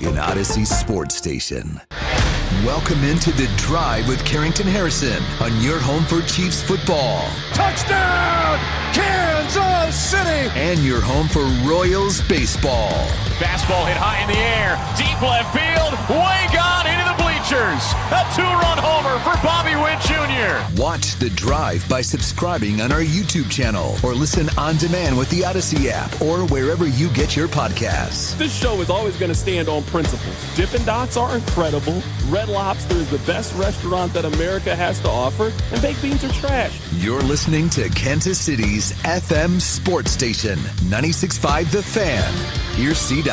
in Odyssey Sports Station. Welcome into The Drive with Carrington Harrison on your home for Chiefs football. Touchdown, Kansas City! And your home for Royals baseball. Fastball hit high in the air, deep left field, way gone into the bleachers. A two-run homer for Bobby Witt Jr. Watch The Drive by subscribing on our YouTube channel or listen on demand with the Odyssey app or wherever you get your podcasts. This show is always going to stand on principles. Dippin' Dots are incredible. Red Lobster is the best restaurant that America has to offer, and baked beans are trash. You're listening to Kansas City's FM sports station, 96.5 The Fan. Here's C-Dot.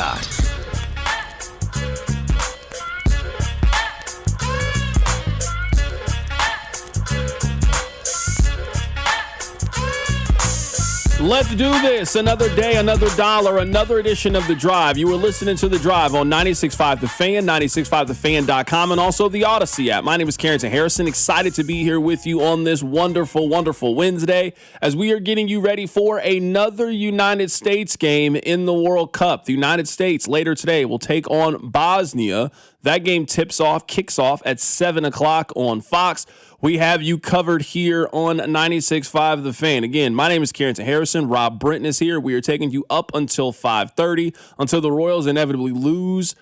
Let's do this. Another day, another dollar, another edition of The Drive. You were listening to The Drive on 96.5 The Fan, 96.5thefan.com, and also the Odyssey app. My name is Carrington Harrison. Excited to be here with you on this wonderful, wonderful Wednesday as we are getting you ready for another United States game in the World Cup. The United States later today will take on Bosnia. That game kicks off at 7 o'clock on Fox. We have you covered here on 96.5 The Fan. Again, my name is Carrington Harrison. Rob Britton is here. We are taking you up until 5:30 until the Royals inevitably lose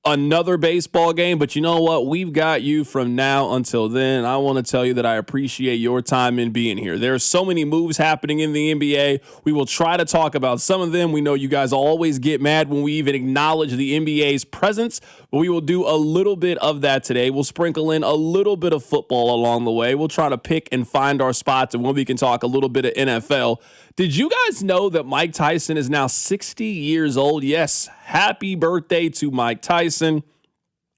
another baseball game. But you know what? We've got you from now until then. I want to tell you that I appreciate your time in being here. There are so many moves happening in the NBA. We will try to talk about some of them. We know you guys always get mad when we even acknowledge the NBA's presence, but we will do a little bit of that today. We'll sprinkle in a little bit of football along the way. We'll try to pick and find our spots, and when we can talk a little bit of NFL. Did you guys know that Mike Tyson is now 60 years old? Yes, happy birthday to Mike Tyson.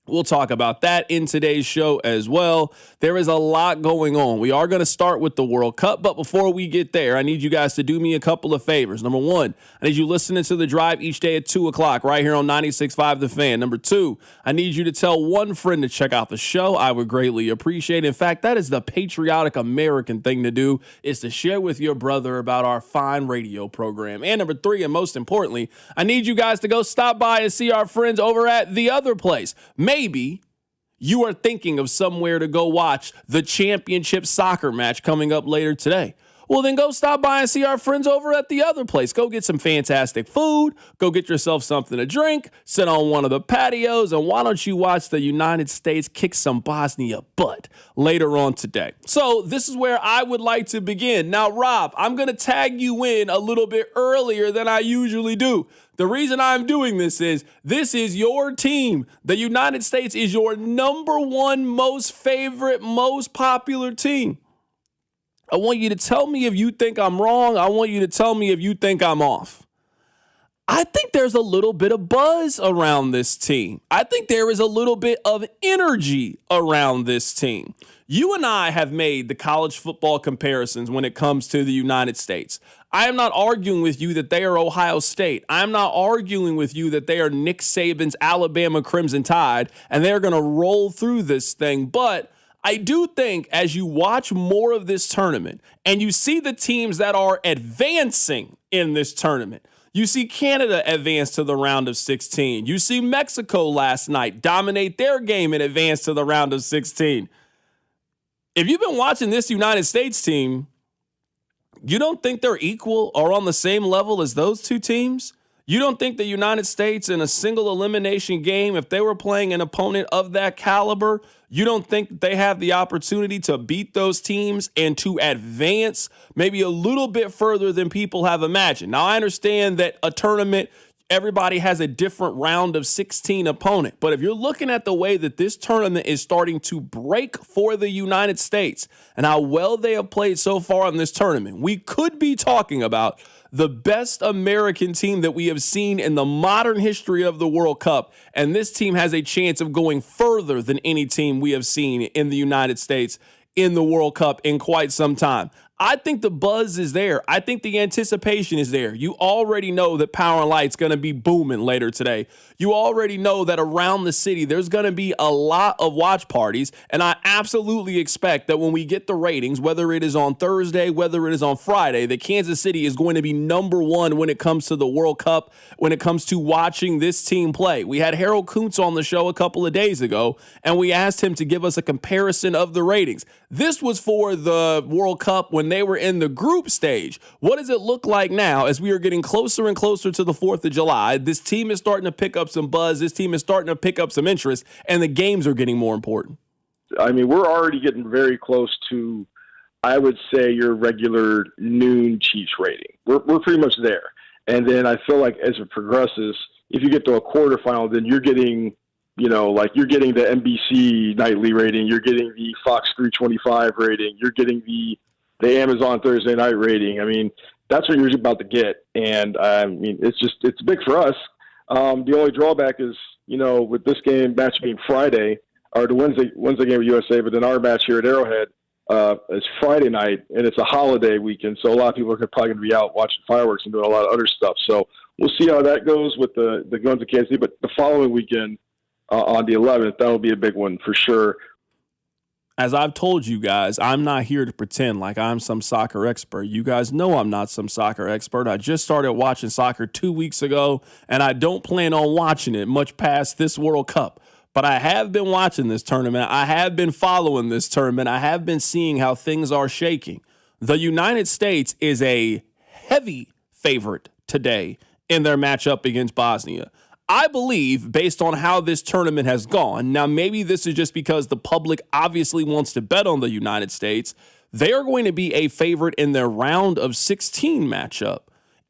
We'll talk about that in today's show as well. There is a lot going on. We are going to start with the World Cup, but before we get there, I need you guys to do me a couple of favors. Number one, I need you listening to The Drive each day at 2 o'clock right here on 96.5 The Fan. Number two, I need you to tell one friend to check out the show. I would greatly appreciate it. In fact, that is the patriotic American thing to do, is to share with your brother about our fine radio program. And number three, and most importantly, I need you guys to go stop by and see our friends over at The Other Place. Maybe you are thinking of somewhere to go watch the championship soccer match coming up later today. Well, then go stop by and see our friends over at The Other Place. Go get some fantastic food. Go get yourself something to drink. Sit on one of the patios. And why don't you watch the United States kick some Bosnia butt later on today? So this is where I would like to begin. Now, Rob, I'm going to tag you in a little bit earlier than I usually do. The reason I'm doing this is your team. The United States is your number one most favorite, most popular team. I want you to tell me if you think I'm wrong. I want you to tell me if you think I'm off. I think there's a little bit of buzz around this team. I think there is a little bit of energy around this team. You and I have made the college football comparisons when it comes to the United States. I am not arguing with you that they are Ohio State. I'm not arguing with you that they are Nick Saban's Alabama Crimson Tide and they're going to roll through this thing. But I do think as you watch more of this tournament and you see the teams that are advancing in this tournament, you see Canada advance to the round of 16. You see Mexico last night dominate their game and advance to the round of 16. If you've been watching this United States team, you don't think they're equal or on the same level as those two teams? You don't think the United States in a single elimination game, if they were playing an opponent of that caliber, you don't think that they have the opportunity to beat those teams and to advance maybe a little bit further than people have imagined? Now, I understand that a tournament, everybody has a different round of 16 opponent. But if you're looking at the way that this tournament is starting to break for the United States and how well they have played so far in this tournament, we could be talking about the best American team that we have seen in the modern history of the World Cup. And this team has a chance of going further than any team we have seen in the United States in the World Cup in quite some time. I think the buzz is there. I think the anticipation is there. You already know that Power and Light's going to be booming later today. You already know that around the city, there's going to be a lot of watch parties. And I absolutely expect that when we get the ratings, whether it is on Thursday, whether it is on Friday, that Kansas City is going to be number one when it comes to the World Cup, when it comes to watching this team play. We had Harold Kuntz on the show a couple of days ago, and we asked him to give us a comparison of the ratings. This was for the World Cup when they were in the group stage. What does it look like now as we are getting closer and closer to the 4th of July? This team is starting to pick up some buzz. This team is starting to pick up some interest, and the games are getting more important. I mean, we're already getting very close to, I would say, your regular noon Chiefs rating. We're pretty much there. And then I feel like as it progresses, if you get to a quarterfinal, then you're getting, you're getting the NBC nightly rating, you're getting the Fox 325 rating, you're getting the Amazon Thursday night rating. I mean, that's what you're about to get. And I mean, it's big for us. The only drawback is, with this match being Friday, or the Wednesday game with USA, but then our match here at Arrowhead is Friday night, and it's a holiday weekend, so a lot of people are probably going to be out watching fireworks and doing a lot of other stuff. So we'll see how that goes with the going to Kansas City. But the following weekend, on the 11th, that'll be a big one for sure. As I've told you guys, I'm not here to pretend like I'm some soccer expert. You guys know I'm not some soccer expert. I just started watching soccer 2 weeks ago, and I don't plan on watching it much past this World Cup. But I have been watching this tournament. I have been following this tournament. I have been seeing how things are shaking. The United States is a heavy favorite today in their matchup against Bosnia. I believe, based on how this tournament has gone, now maybe this is just because the public obviously wants to bet on the United States, they are going to be a favorite in their round of 16 matchup.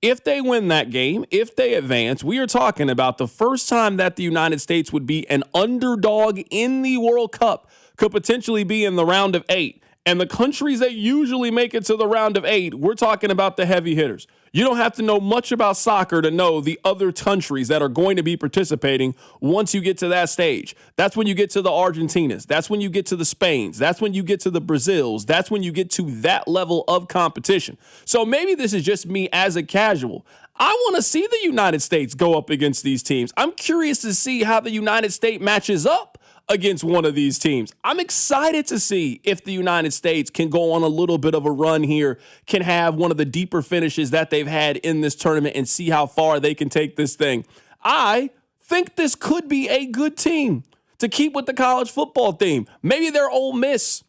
If they win that game, if they advance, we are talking about the first time that the United States would be an underdog in the World Cup, could potentially be in the round of 8. And the countries that usually make it to the round of 8, we're talking about the heavy hitters. You don't have to know much about soccer to know the other countries that are going to be participating once you get to that stage. That's when you get to the Argentinas. That's when you get to the Spains. That's when you get to the Brazils. That's when you get to that level of competition. So maybe this is just me as a casual. I want to see the United States go up against these teams. I'm curious to see how the United States matches up against one of these teams. I'm excited to see if the United States can go on a little bit of a run here, can have one of the deeper finishes that they've had in this tournament, and see how far they can take this thing. I think this could be a good team to keep with the college football theme. Maybe they're Ole Miss.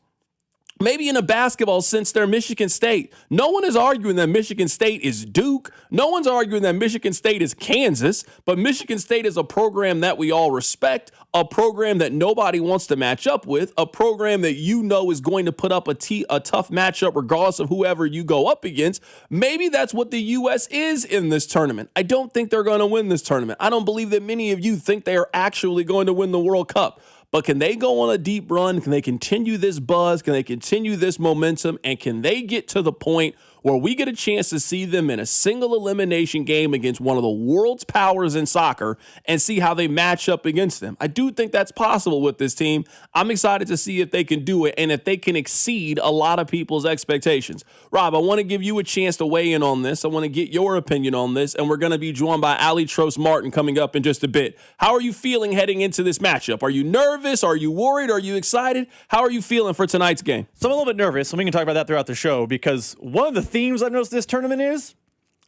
Maybe in a basketball sense, they're Michigan State. No one is arguing that Michigan State is Duke. No one's arguing that Michigan State is Kansas. But Michigan State is a program that we all respect, a program that nobody wants to match up with, a program that you know is going to put up a tough matchup regardless of whoever you go up against. Maybe that's what the U.S. is in this tournament. I don't think they're going to win this tournament. I don't believe that many of you think they are actually going to win the World Cup. But can they go on a deep run? Can they continue this buzz? Can they continue this momentum? And can they get to the point where we get a chance to see them in a single elimination game against one of the world's powers in soccer and see how they match up against them? I do think that's possible with this team. I'm excited to see if they can do it and if they can exceed a lot of people's expectations. Rob, I want to give you a chance to weigh in on this. I want to get your opinion on this, and we're going to be joined by Ali Trost Martin coming up in just a bit. How are you feeling heading into this matchup? Are you nervous? Are you worried? Are you excited? How are you feeling for tonight's game? So I'm a little bit nervous, and we can talk about that throughout the show, because one of the themes I've noticed this tournament is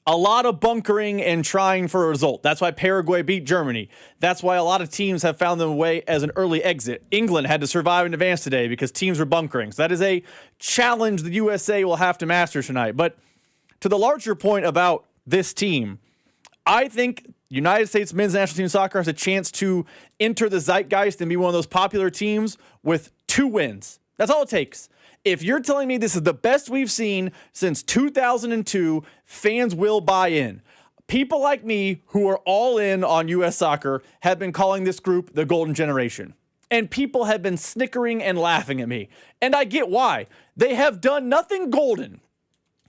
a lot of bunkering and trying for a result. That's why Paraguay beat Germany. That's why a lot of teams have found their way as an early exit. England had to survive and advance today because teams were bunkering. So that is a challenge the USA will have to master tonight. But to the larger point about this team, I think United States men's national team soccer has a chance to enter the zeitgeist and be one of those popular teams with 2 wins. That's all it takes. If you're telling me this is the best we've seen since 2002, fans will buy in. People like me who are all in on U.S. soccer have been calling this group the Golden Generation. And people have been snickering and laughing at me. And I get why. They have done nothing golden.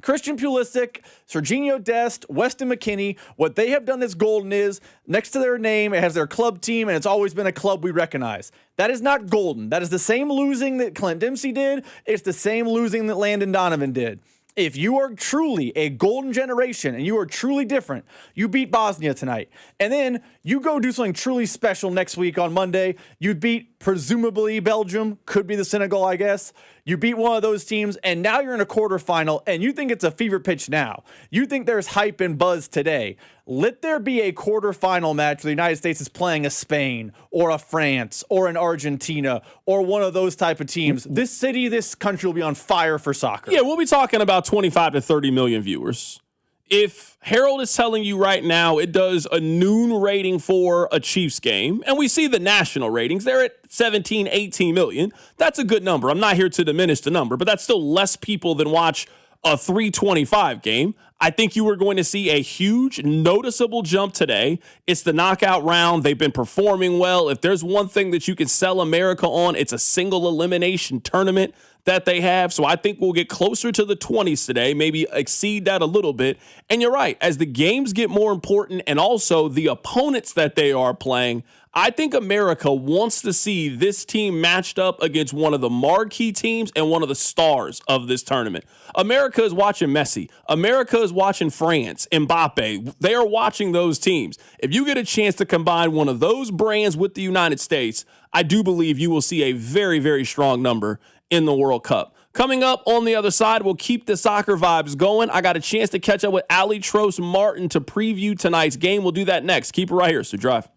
Christian Pulisic, Serginho Dest, Weston McKennie, what they have done that's golden is, next to their name, it has their club team, and it's always been a club we recognize. That is not golden. That is the same losing that Clint Dempsey did. It's the same losing that Landon Donovan did. If you are truly a golden generation and you are truly different, you beat Bosnia tonight. And then you go do something truly special next week on Monday. You beat, presumably, Belgium. Could be the Senegal, I guess. You beat one of those teams, and now you're in a quarterfinal, and you think it's a fever pitch now. You think there's hype and buzz today. Let there be a quarterfinal match where the United States is playing a Spain or a France or an Argentina or one of those type of teams. This city, this country will be on fire for soccer. Yeah, we'll be talking about 25 to 30 million viewers. If Harold is telling you right now it does a noon rating for a Chiefs game, and we see the national ratings, they're at 17, 18 million. That's a good number. I'm not here to diminish the number, but that's still less people than watch a 325 game. I think you are going to see a huge, noticeable jump today. It's the knockout round. They've been performing well. If there's one thing that you can sell America on, it's a single elimination tournament that they have. So I think we'll get closer to the 20s today, maybe exceed that a little bit. And you're right, as the games get more important and also the opponents that they are playing, I think America wants to see this team matched up against one of the marquee teams and one of the stars of this tournament. America is watching Messi. America is watching France, Mbappe. They are watching those teams. If you get a chance to combine one of those brands with the United States, I do believe you will see a very, very strong number in the World Cup. Coming up on the other side, we'll keep the soccer vibes going. I got a chance to catch up with Ali Trost Martin to preview tonight's game. We'll do that next. Keep it right here, so drive.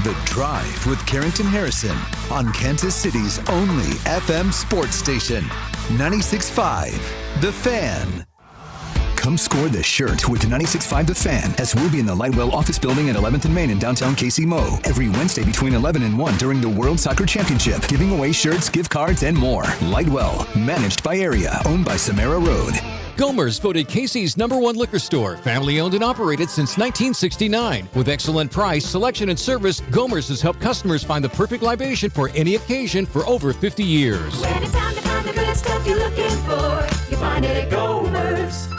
The Drive with Carrington Harrison on Kansas City's only FM sports station, 96.5 The Fan. Come score the shirt with 96.5 The Fan as we'll be in the Lightwell office building at 11th and Main in downtown KC Mo every Wednesday between 11 and 1 during the World Soccer Championship, giving away shirts, gift cards, and more. Lightwell, managed by Area, owned by Samara Road. Gomer's voted KC's #1 liquor store, family-owned and operated since 1969. With excellent price, selection, and service, Gomer's has helped customers find the perfect libation for any occasion for over 50 years. When it's time to find the good stuff you're looking for, you find it at Gomer's.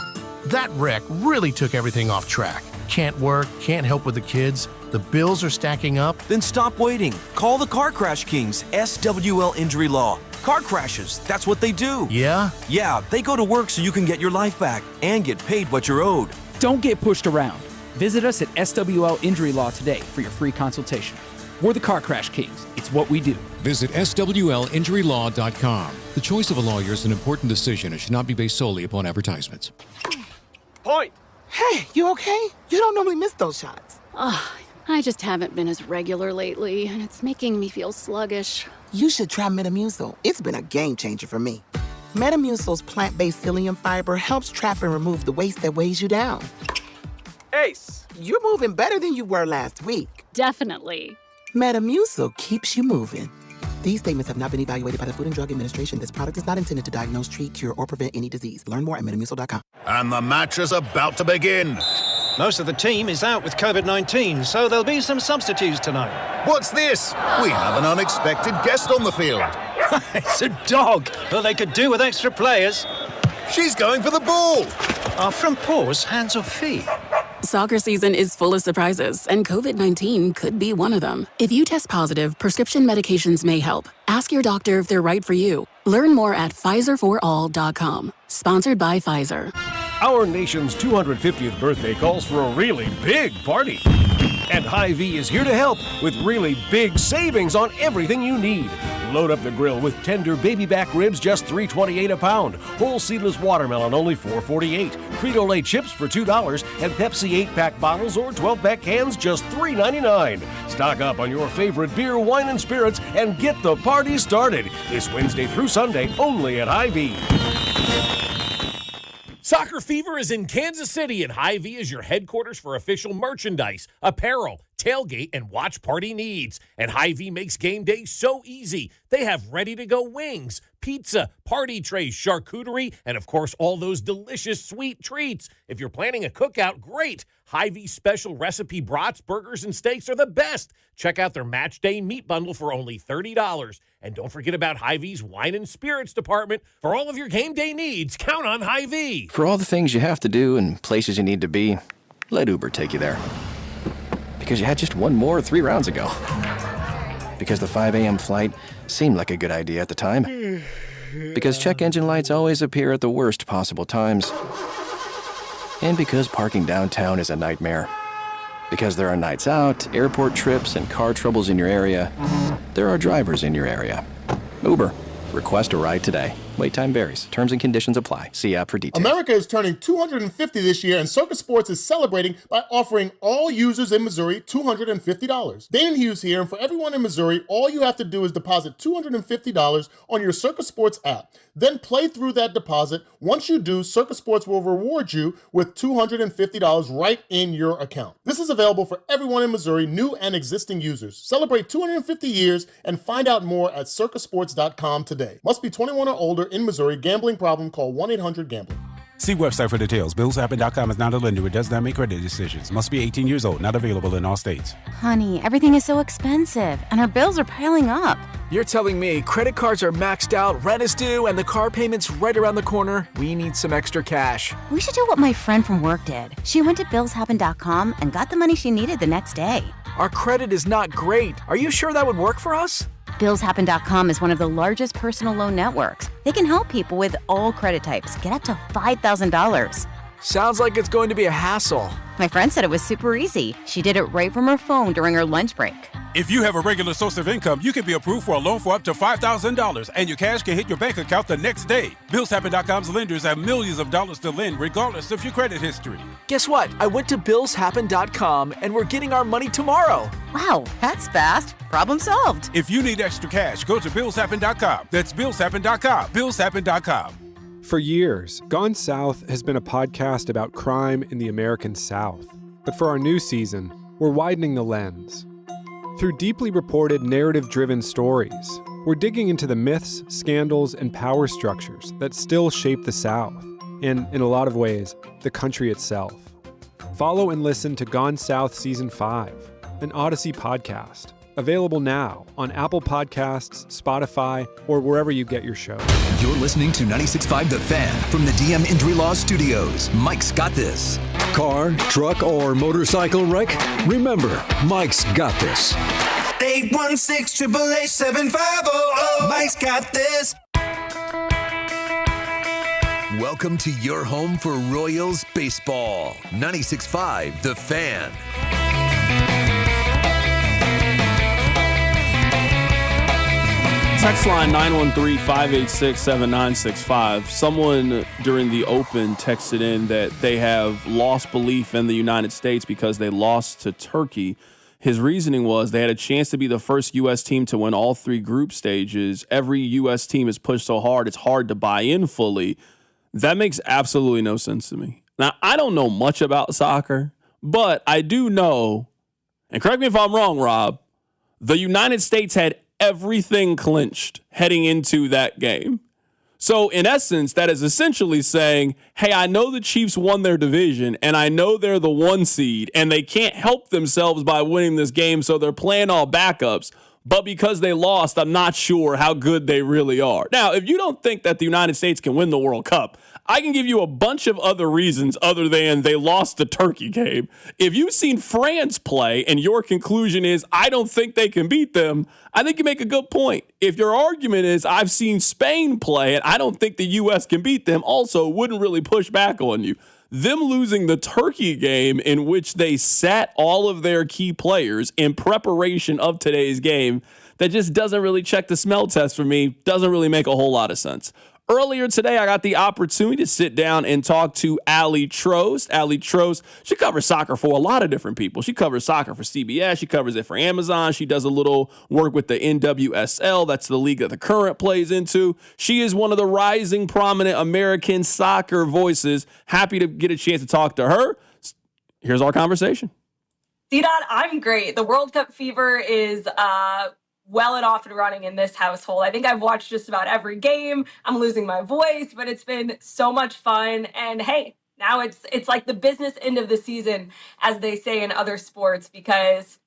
That wreck really took everything off track. Can't work, can't help with the kids. The bills are stacking up. Then stop waiting. Call the Car Crash Kings, SWL Injury Law. Car crashes, that's what they do. Yeah? Yeah, they go to work so you can get your life back and get paid what you're owed. Don't get pushed around. Visit us at SWL Injury Law today for your free consultation. We're the Car Crash Kings. It's what we do. Visit SWLinjurylaw.com. The choice of a lawyer is an important decision and should not be based solely upon advertisements. Point! Hey, you okay? You don't normally miss those shots. I just haven't been as regular lately, and it's making me feel sluggish. You should try Metamucil. It's been a game changer for me. Metamucil's plant-based psyllium fiber helps trap and remove the waste that weighs you down. Ace! You're moving better than you were last week. Definitely. Metamucil keeps you moving. These statements have not been evaluated by the Food and Drug Administration. This product is not intended to diagnose, treat, cure, or prevent any disease. Learn more at Metamucil.com. And the match is about to begin. Most of the team is out with COVID-19, so there'll be some substitutes tonight. What's this? We have an unexpected guest on the field. It's a dog. Well, they could do with extra players. She's going for the ball. Are front paws hands or feet? Soccer season is full of surprises, and COVID-19 could be one of them. If you test positive, prescription medications may help. Ask your doctor if they're right for you. Learn more at PfizerForAll.com. Sponsored by Pfizer. Our nation's 250th birthday calls for a really big party. And Hy-Vee is here to help with really big savings on everything you need. Load up the grill with tender baby back ribs, just $3.28 a pound. Whole seedless watermelon, only $4.48. Frito-Lay chips for $2. And Pepsi 8-pack bottles or 12-pack cans, just $3.99. Stock up on your favorite beer, wine, and spirits and get the party started. This Wednesday through Sunday, only at Hy-Vee. Soccer Fever is in Kansas City, and Hy-Vee is your headquarters for official merchandise, apparel, tailgate, and watch party needs. And Hy-Vee makes game day so easy. They have ready-to-go wings, pizza, party trays, charcuterie, and, of course, all those delicious sweet treats. If you're planning a cookout, great. Hy-Vee special recipe brats, burgers, and steaks are the best. Check out their match day meat bundle for only $30. And don't forget about Hy-Vee's wine and spirits department. For all of your game day needs, count on Hy-Vee. For all the things you have to do and places you need to be, let Uber take you there. Because you had just one more 3 rounds ago. Because the 5 a.m. flight seemed like a good idea at the time. Because check engine lights always appear at the worst possible times. And because parking downtown is a nightmare. Because there are nights out, airport trips, and car troubles in your area, there are drivers in your area. Uber. Request a ride today. Wait time varies. Terms and conditions apply. See app for details. America is turning 250 this year, and Circus Sports is celebrating by offering all users in Missouri $250. Dane Hughes here, and for everyone in Missouri, all you have to do is deposit $250 on your Circus Sports app. Then play through that deposit. Once you do, Circus Sports will reward you with $250 right in your account. This is available for everyone in Missouri, new and existing users. Celebrate 250 years and find out more at circusports.com today. Must be 21 or older in Missouri. Gambling problem? Call 1-800-GAMBLER. See website for details. BillsHappen.com is not a lender. It does not make credit decisions. Must be 18 years old. Not available in all states. Honey, everything is so expensive, and our bills are piling up. You're telling me credit cards are maxed out, rent is due, and the car payment's right around the corner? We need some extra cash. We should do what my friend from work did. She went to BillsHappen.com and got the money she needed the next day. Our credit is not great. Are you sure that would work for us? BillsHappen.com is one of the largest personal loan networks. They can help people with all credit types get up to $5,000. Sounds like it's going to be a hassle. My friend said it was super easy. She did it right from her phone during her lunch break. If you have a regular source of income, you can be approved for a loan for up to $5,000, and your cash can hit your bank account the next day. BillsHappen.com's lenders have millions of dollars to lend, regardless of your credit history. Guess what? I went to BillsHappen.com, and we're getting our money tomorrow. Wow, that's fast. Problem solved. If you need extra cash, go to BillsHappen.com. That's BillsHappen.com. BillsHappen.com. For years, Gone South has been a podcast about crime in the American South. But for our new season, we're widening the lens. Through deeply reported, narrative-driven stories, we're digging into the myths, scandals, and power structures that still shape the South, and, in a lot of ways, the country itself. Follow and listen to Gone South Season 5, an Odyssey podcast. Available now on Apple Podcasts, Spotify, or wherever you get your show. You're listening to 96.5 The Fan from the DM Injury Law Studios. Mike's got this. Car, truck, or motorcycle wreck? Remember, Mike's got this. 816-888-7500. Mike's got this. Welcome to your home for Royals baseball. 96.5 The Fan. Text line 913-586-7965. Someone during the Open texted in that they have lost belief in the United States because they lost to Turkey. His reasoning was they had a chance to be the first U.S. team to win all three group stages. Every U.S. team is pushed so hard, it's hard to buy in fully. That makes absolutely no sense to me. Now, I don't know much about soccer, but I do know, and correct me if I'm wrong, Rob, the United States had everything clinched heading into that game. So in essence, that is essentially saying, hey, I know the Chiefs won their division and I know they're the 1 seed and they can't help themselves by winning this game. So they're playing all backups. But because they lost, I'm not sure how good they really are. Now, if you don't think that the United States can win the World Cup, I can give you a bunch of other reasons other than they lost the Turkey game. If you've seen France play and your conclusion is, I don't think they can beat them, I think you make a good point. If your argument is, I've seen Spain play and I don't think the U.S. can beat them, also wouldn't really push back on you. Them losing the Turkey game in which they sat all of their key players in preparation of today's game, that just doesn't really check the smell test for me, doesn't really make a whole lot of sense. Earlier today, I got the opportunity to sit down and talk to Allie Trost. Allie Trost, she covers soccer for a lot of different people. She covers soccer for CBS. She covers it for Amazon. She does a little work with the NWSL. That's the league that the Current plays into. She is one of the rising prominent American soccer voices. Happy to get a chance to talk to her. Here's our conversation. C-Dot, I'm great. The World Cup fever is well and off and running in this household. I think I've watched just about every game. I'm losing my voice, but it's been so much fun. And hey, now it's like the business end of the season, as they say in other sports, because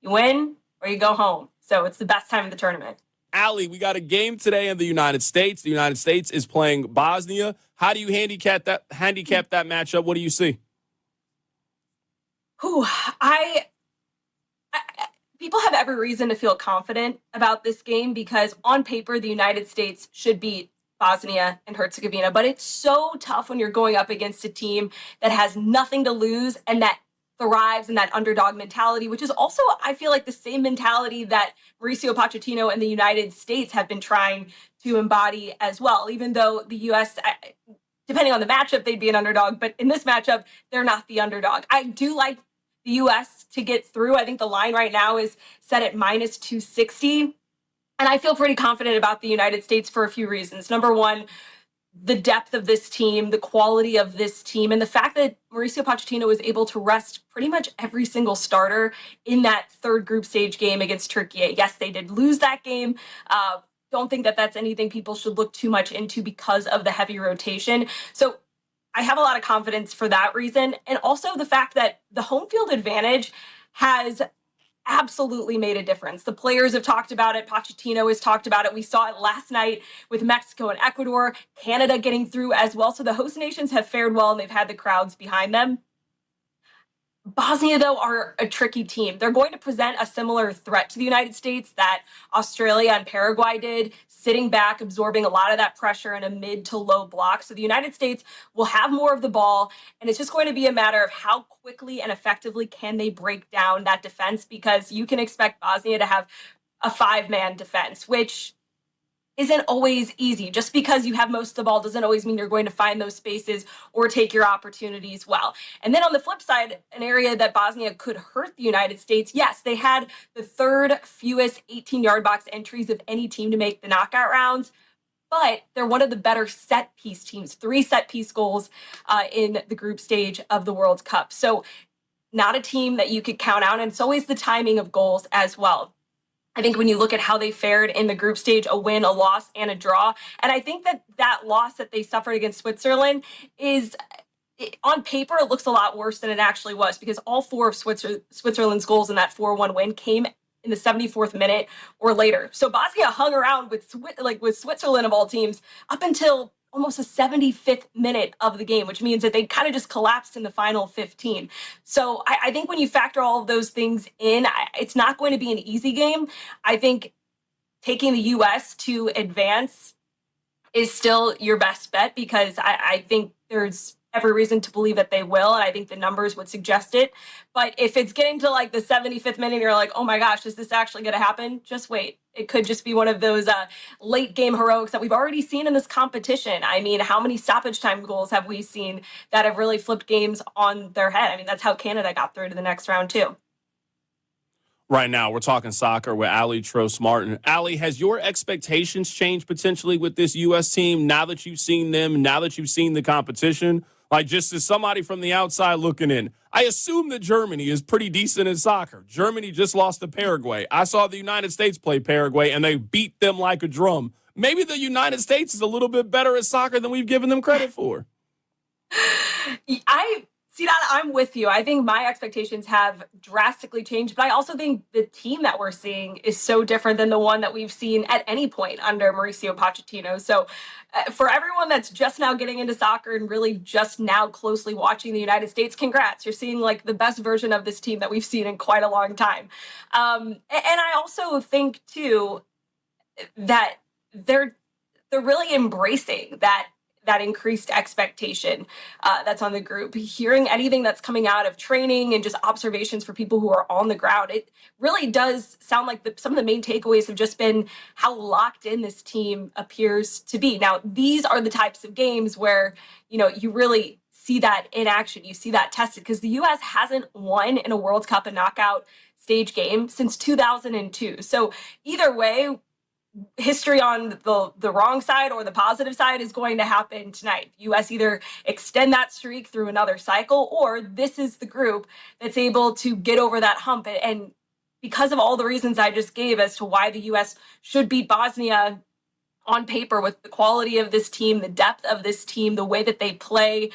you win or you go home. So it's the best time of the tournament. Allie, we got a game today in the United States. The United States is playing Bosnia. How do you handicap that matchup? What do you see? People have every reason to feel confident about this game because on paper, the United States should beat Bosnia and Herzegovina. But it's so tough when you're going up against a team that has nothing to lose and that thrives in that underdog mentality, which is also, I feel like, the same mentality that Mauricio Pochettino and the United States have been trying to embody as well, even though the U.S., depending on the matchup, they'd be an underdog. But in this matchup, they're not the underdog. I do like the U.S. to get through. I think the line right now is set at minus 260. And I feel pretty confident about the United States for a few reasons. Number one, the depth of this team, the quality of this team, and the fact that Mauricio Pochettino was able to rest pretty much every single starter in that third group stage game against Turkey. Yes, they did lose that game. Don't think that that's anything people should look too much into because of the heavy rotation. So I have a lot of confidence for that reason. And also the fact that the home field advantage has absolutely made a difference. The players have talked about it. Pochettino has talked about it. We saw it last night with Mexico and Ecuador, Canada getting through as well. So the host nations have fared well and they've had the crowds behind them. Bosnia, though, are a tricky team. They're going to present a similar threat to the United States that Australia and Paraguay did, sitting back, absorbing a lot of that pressure in a mid to low block. So the United States will have more of the ball, and it's just going to be a matter of how quickly and effectively can they break down that defense, because you can expect Bosnia to have a five-man defense, which isn't always easy. Just because you have most of the ball doesn't always mean you're going to find those spaces or take your opportunities well. And then on the flip side, an area that Bosnia could hurt the United States, yes, they had the third fewest 18-yard box entries of any team to make the knockout rounds, but they're one of the better set piece teams, 3 set piece goals in the group stage of the World Cup. So not a team that you could count out, and it's always the timing of goals as well. I think when you look at how they fared in the group stage, a win, a loss, and a draw, and I think that loss that they suffered against Switzerland is, on paper, it looks a lot worse than it actually was, because all 4 of Switzerland's goals in that 4-1 win came in the 74th minute or later. So Bosnia hung around with Switzerland of all teams up until almost the 75th minute of the game, which means that they kind of just collapsed in the final 15. So I think when you factor all of those things in, it's not going to be an easy game. I think taking the U.S. to advance is still your best bet, because I think there's every reason to believe that they will, and I think the numbers would suggest it. But if it's getting to like the 75th minute and you're like, oh my gosh, is this actually going to happen? Just wait. It could just be one of those late game heroics that we've already seen in this competition. I mean, how many stoppage time goals have we seen that have really flipped games on their head? I mean, that's how Canada got through to the next round too. Right now, we're talking soccer with Ali Trost-Martin. Ali, has your expectations changed potentially with this U.S. team now that you've seen them, now that you've seen the competition? Like, just as somebody from the outside looking in, I assume that Germany is pretty decent in soccer. Germany just lost to Paraguay. I saw the United States play Paraguay, and they beat them like a drum. Maybe the United States is a little bit better at soccer than we've given them credit for. I'm with you. I think my expectations have drastically changed, but I also think the team that we're seeing is so different than the one that we've seen at any point under Mauricio Pochettino. So for everyone that's just now getting into soccer and really just now closely watching the United States, congrats. You're seeing like the best version of this team that we've seen in quite a long time. And I also think too that they're really embracing that increased expectation that's on the group. Hearing anything that's coming out of training and just observations for people who are on the ground, it really does sound like some of the main takeaways have just been how locked in this team appears to be. Now, these are the types of games where, you really see that in action. You see that tested, because the U.S. hasn't won in a World Cup and knockout stage game since 2002. So either way, history on the wrong side or the positive side is going to happen tonight. U.S. either extend that streak through another cycle, or this is the group that's able to get over that hump. And because of all the reasons I just gave as to why the U.S. should beat Bosnia on paper, with the quality of this team, the depth of this team, the way that they play,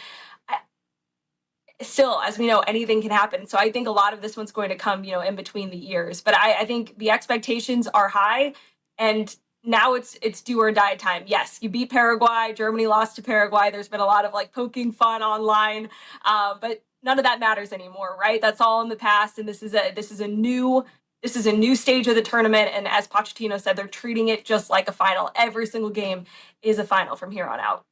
still, as we know, anything can happen. So I think a lot of this one's going to come, in between the years. But I think the expectations are high. And now it's do or die time. Yes, you beat Paraguay. Germany lost to Paraguay. There's been a lot of poking fun online, but none of that matters anymore, right? That's all in the past, and this is a new This is a new stage of the tournament, and as Pochettino said, they're treating it just like a final. Every single game is a final from here on out.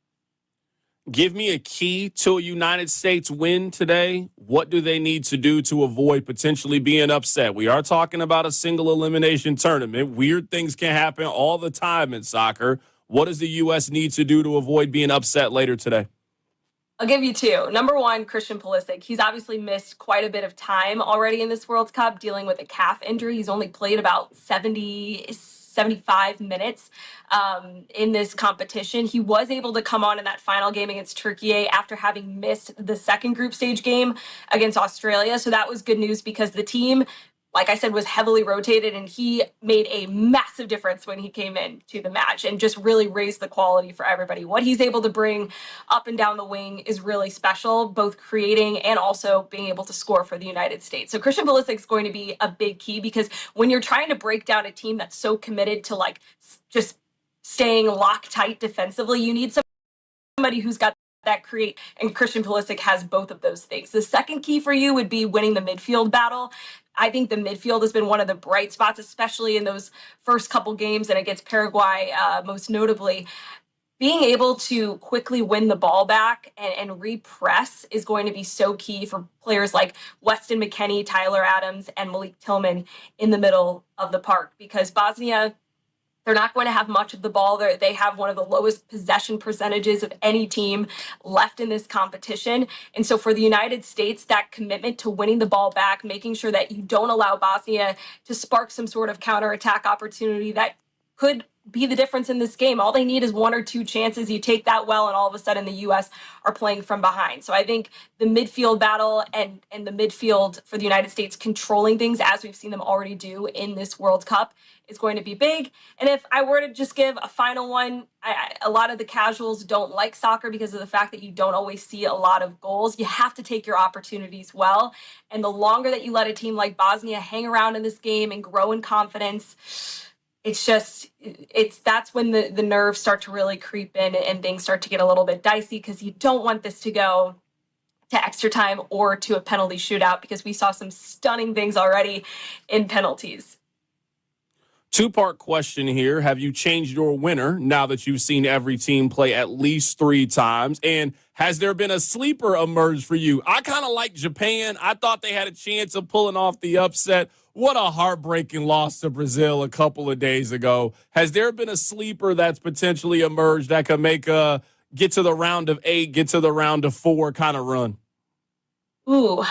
Give me a key to a United States win today. What do they need to do to avoid potentially being upset? We are talking about a single elimination tournament. Weird things can happen all the time in soccer. What does the U.S. need to do to avoid being upset later today? I'll give you two. Number one, Christian Pulisic. He's obviously missed quite a bit of time already in this World Cup dealing with a calf injury. He's only played about 75 minutes in this competition. He was able to come on in that final game against Turkey after having missed the second group stage game against Australia. So that was good news because the team, like I said, was heavily rotated, and he made a massive difference when he came in to the match and just really raised the quality for everybody. What he's able to bring up and down the wing is really special, both creating and also being able to score for the United States. So Christian Pulisic is going to be a big key because when you're trying to break down a team that's so committed to like just staying locked tight defensively, you need somebody who's got that create, and Christian Pulisic has both of those things. The second key for you would be winning the midfield battle. I think the midfield has been one of the bright spots, especially in those first couple games and against Paraguay, most notably. Being able to quickly win the ball back and repress is going to be so key for players like Weston McKennie, Tyler Adams, and Malik Tillman in the middle of the park, because Bosnia, they're not going to have much of the ball. They have one of the lowest possession percentages of any team left in this competition. And so for the United States, that commitment to winning the ball back, making sure that you don't allow Bosnia to spark some sort of counterattack opportunity that could be the difference in this game. All they need is one or two chances. You take that well, and all of a sudden the U.S. are playing from behind. So I think the midfield battle and the midfield for the United States controlling things, as we've seen them already do in this World Cup, is going to be big. And if I were to just give a final one, a lot of the casuals don't like soccer because of the fact that you don't always see a lot of goals. You have to take your opportunities well. And the longer that you let a team like Bosnia hang around in this game and grow in confidence, that's when the nerves start to really creep in and things start to get a little bit dicey, because you don't want this to go to extra time or to a penalty shootout, because we saw some stunning things already in penalties. Two-part question here. Have you changed your winner now that you've seen every team play at least 3 times? And has there been a sleeper emerge for you? I kind of like Japan. I thought they had a chance of pulling off the upset. What a heartbreaking loss to Brazil a couple of days ago. Has there been a sleeper that's potentially emerged that could make a get to the round of 8, get to the round of 4 kind of run? Well,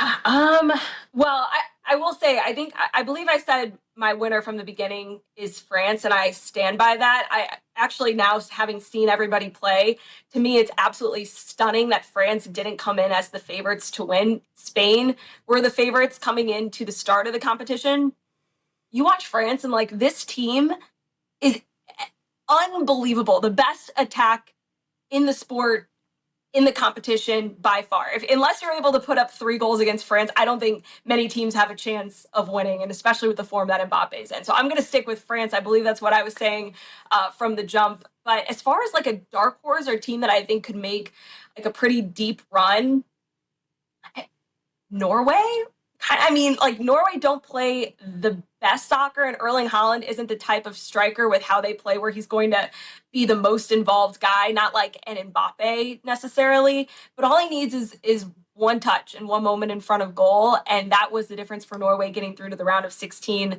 I will say, I believe I said my winner from the beginning is France, and I stand by that. I actually, now having seen everybody play, to me, it's absolutely stunning that France didn't come in as the favorites to win. Spain were the favorites coming into the start of the competition. You watch France, and like, this team is unbelievable. The best attack in the sport, in the competition by far. Unless you're able to put up 3 goals against France, I don't think many teams have a chance of winning, and especially with the form that Mbappe's in. So I'm going to stick with France. I believe that's what I was saying from the jump. But as far as like a dark horse or a team that I think could make like a pretty deep run, Norway? I mean, like, Norway don't play the best soccer, and Erling Haaland isn't the type of striker with how they play where he's going to be the most involved guy, not like an Mbappe necessarily, but all he needs is one touch and one moment in front of goal, and that was the difference for Norway getting through to the round of 16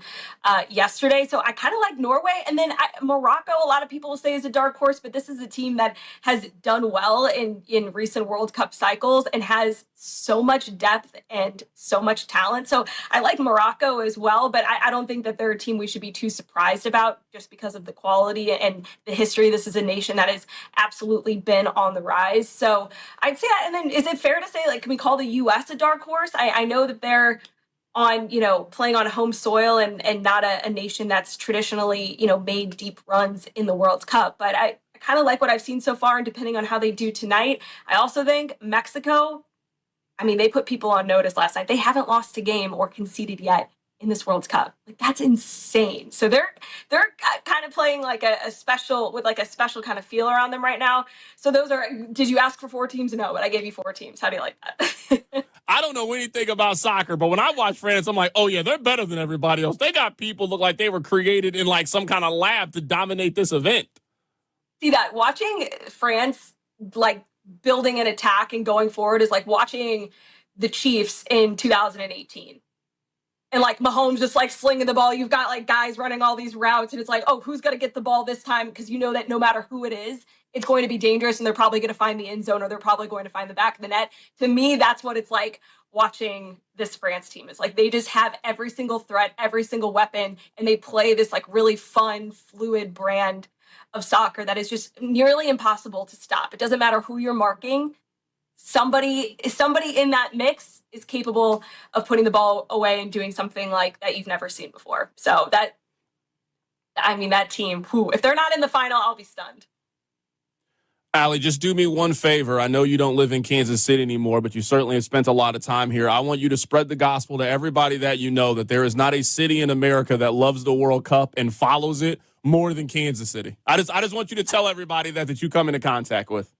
yesterday. So I kind of like Norway. And then Morocco, a lot of people will say is a dark horse, but this is a team that has done well in recent World Cup cycles and has so much depth and so much talent. So I like Morocco as well, but I don't think that they're a team we should be too surprised about just because of the quality and the history. This is a nation that has absolutely been on the rise. So I'd say that. And then is it fair to say, like, can we call the U.S. a dark horse? I know that they're on, playing on home soil and not a nation that's traditionally, made deep runs in the World Cup. But I kind of like what I've seen so far, and depending on how they do tonight, I also think Mexico, I mean, they put people on notice last night. They haven't lost a game or conceded yet in this World Cup. Like, that's insane. So they're kind of playing like a special kind of feel around them right now. So did you ask for 4 teams? No, but I gave you 4 teams. How do you like that? I don't know anything about soccer, but when I watch France, I'm like, oh yeah, they're better than everybody else. They got people look like they were created in like some kind of lab to dominate this event. See that? Watching France like building an attack and going forward is like watching the Chiefs in 2018. And like Mahomes just like slinging the ball. You've got like guys running all these routes, and it's like, oh, who's going to get the ball this time? Because you know that no matter who it is, it's going to be dangerous, and they're probably going to find the end zone, or they're probably going to find the back of the net. To me, that's what it's like watching this France team. It's like they just have every single threat, every single weapon, and they play this like really fun, fluid brand of soccer that is just nearly impossible to stop. It doesn't matter who you're marking. Somebody in that mix is capable of putting the ball away and doing something like that you've never seen before. So that team, if they're not in the final, I'll be stunned. Allie, just do me one favor. I know you don't live in Kansas City anymore, but you certainly have spent a lot of time here. I want you to spread the gospel to everybody that you know that there is not a city in America that loves the World Cup and follows it more than Kansas City. I just want you to tell everybody that you come into contact with.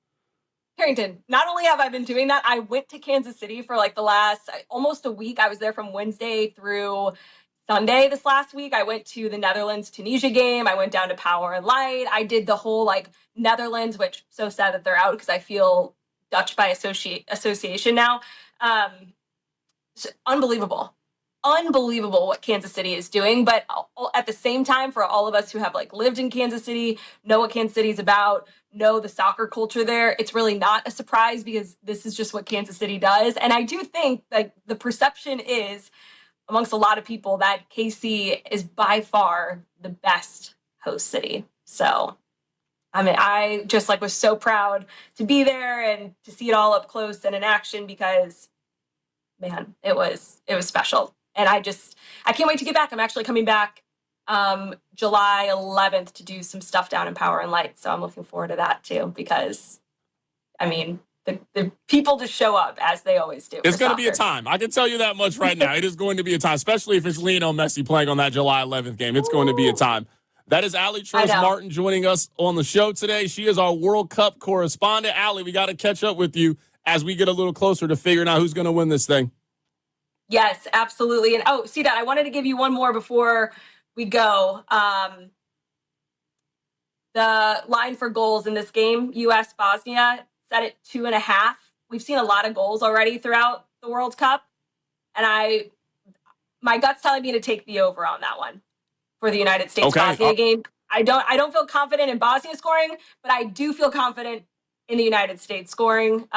Carrington, not only have I been doing that, I went to Kansas City for like the last almost a week. I was there from Wednesday through Sunday this last week. I went to the Netherlands-Tunisia game. I went down to Power and Light. I did the whole like Netherlands, which so sad that they're out because I feel Dutch by association now. Unbelievable what Kansas City is doing. But at the same time, for all of us who have like lived in Kansas City, know what Kansas City is about, know the soccer culture there, it's really not a surprise because this is just what Kansas City does. And I do think like the perception is amongst a lot of people that KC is by far the best host city. So, I mean, I just like was so proud to be there and to see it all up close and in action because, man, it was special. And I can't wait to get back. I'm actually coming back July 11th to do some stuff down in Power and Light. So I'm looking forward to that too, because I mean, the people just show up as they always do. It's going to be a time. I can tell you that much right now. It is going to be a time, especially if it's Lionel Messi playing on that July 11th game. It's going to be a time. That is Allie Trost-Martin joining us on the show today. She is our World Cup correspondent. Allie, we got to catch up with you as we get a little closer to figuring out who's going to win this thing. Yes, absolutely. And see that I wanted to give you one more before we go. The line for goals in this game, U.S. Bosnia, set at 2.5. We've seen a lot of goals already throughout the World Cup, and my gut's telling me to take the over on that one for the United States Bosnia game. I don't feel confident in Bosnia scoring, but I do feel confident in the United States scoring.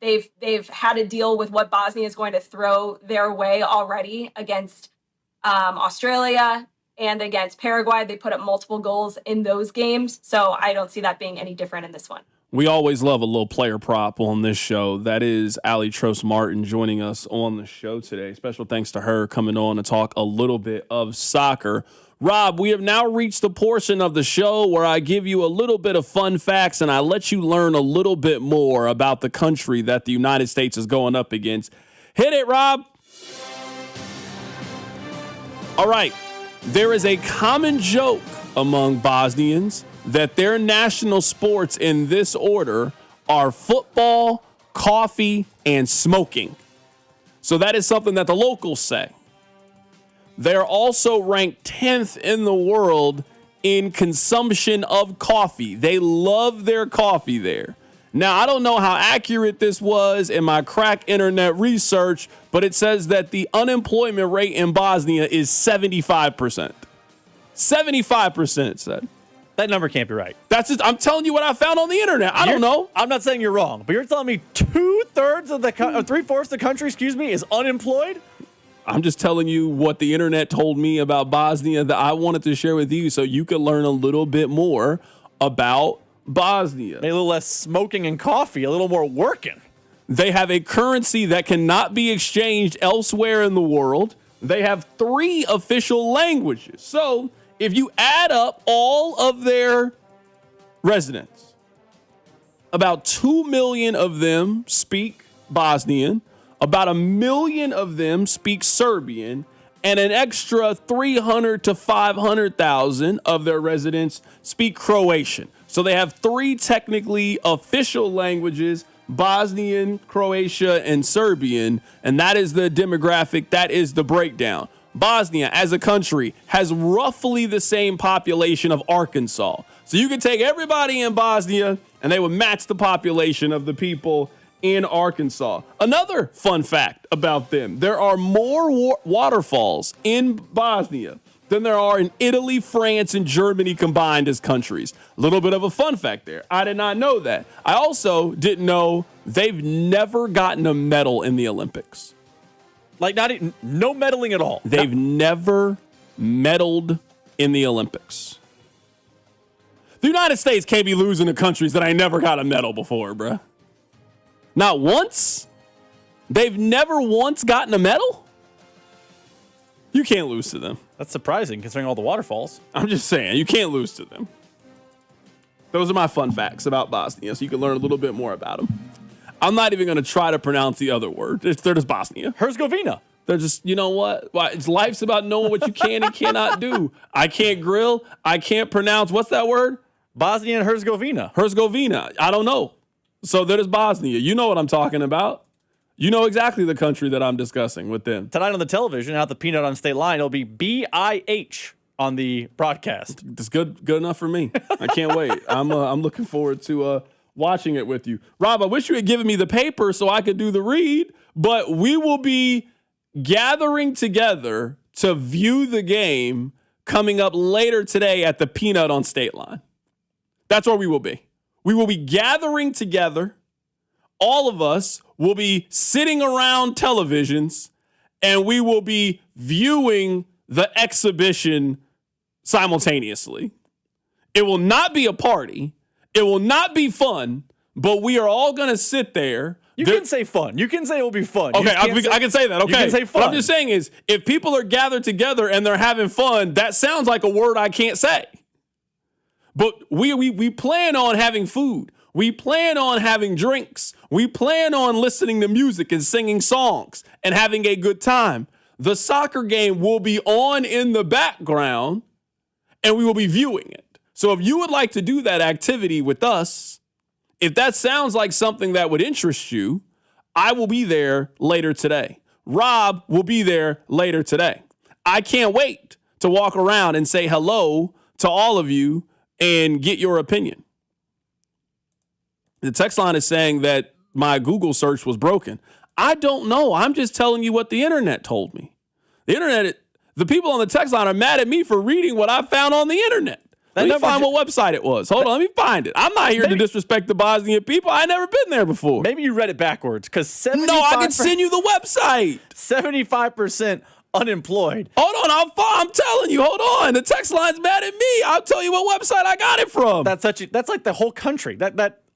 They've had to deal with what Bosnia is going to throw their way already against Australia and against Paraguay. They put up multiple goals in those games, so I don't see that being any different in this one. We always love a little player prop on this show. That is Allie Trost-Martin joining us on the show today. Special thanks to her coming on to talk a little bit of soccer. Rob, we have now reached the portion of the show where I give you a little bit of fun facts and I let you learn a little bit more about the country that the United States is going up against. Hit it, Rob. All right. There is a common joke among Bosnians that their national sports in this order are football, coffee, and smoking. So that is something that the locals say. They're also ranked 10th in the world in consumption of coffee. They love their coffee there. Now, I don't know how accurate this was in my crack internet research, but it says that the unemployment rate in Bosnia is 75%. 75%, it said. That number can't be right. That's just, I'm telling you what I found on the internet. I don't know. I'm not saying you're wrong, but you're telling me 2/3 of the 3/4 of the country, is unemployed? I'm just telling you what the internet told me about Bosnia that I wanted to share with you so you could learn a little bit more about Bosnia. Maybe a little less smoking and coffee, a little more working. They have a currency that cannot be exchanged elsewhere in the world. They have 3 official languages. So if you add up all of their residents, about 2 million of them speak Bosnian, about 1 million of them speak Serbian, and an extra 300 to 500,000 of their residents speak Croatian. So they have 3 technically official languages: Bosnian, Croatia, and Serbian. And that is the demographic. That is the breakdown. Bosnia, as a country, has roughly the same population of Arkansas. So you could take everybody in Bosnia and they would match the population of the people in Arkansas. Another fun fact about them: there are more waterfalls in Bosnia than there are in Italy, France, and Germany combined as countries. A little bit of a fun fact there. I did not know that. I also didn't know they've never gotten a medal in the Olympics. Like no medaling at all. They've never medaled in the Olympics. The United States can't be losing to countries that ain't never got a medal before, bruh. Not once? They've never once gotten a medal? You can't lose to them. That's surprising considering all the waterfalls. I'm just saying, you can't lose to them. Those are my fun facts about Bosnia, so you can learn a little bit more about them. I'm not even going to try to pronounce the other word. They're just Bosnia. Herzegovina. They're just, you know what? Life's about knowing what you can and cannot do. I can't grill. I can't pronounce. What's that word? Bosnia and Herzegovina. Herzegovina. I don't know. So there's Bosnia. You know what I'm talking about. You know exactly the country that I'm discussing with them. Tonight on the television, out the Peanut on State Line, it'll be BIH on the broadcast. It's good enough for me. I can't wait. I'm looking forward to watching it with you. Rob, I wish you had given me the paper so I could do the read, but we will be gathering together to view the game coming up later today at the Peanut on State Line. That's where we will be. We will be gathering together. All of us will be sitting around televisions and we will be viewing the exhibition simultaneously. It will not be a party. It will not be fun, but we are all going to sit there. You can say fun. You can say it will be fun. Okay, I can say that. Okay. You can say fun. What I'm just saying is, if people are gathered together and they're having fun, that sounds like a word I can't say. But we plan on having food. We plan on having drinks. We plan on listening to music and singing songs and having a good time. The soccer game will be on in the background and we will be viewing it. So if you would like to do that activity with us, if that sounds like something that would interest you, I will be there later today. Rob will be there later today. I can't wait to walk around and say hello to all of you and get your opinion. The text line is saying that my Google search was broken. I don't know. I'm just telling you what the internet told me. The people on the text line are mad at me for reading what I found on the internet. Let me find what website it was. Hold on, let me find it. I'm not here to disrespect the Bosnian people. I never been there before. Maybe you read it backwards because 75%. No, I can send you the website. 75% unemployed. Hold on, I'm telling you. Hold on, the text line's mad at me. I'll tell you what website I got it from. That's like the whole country.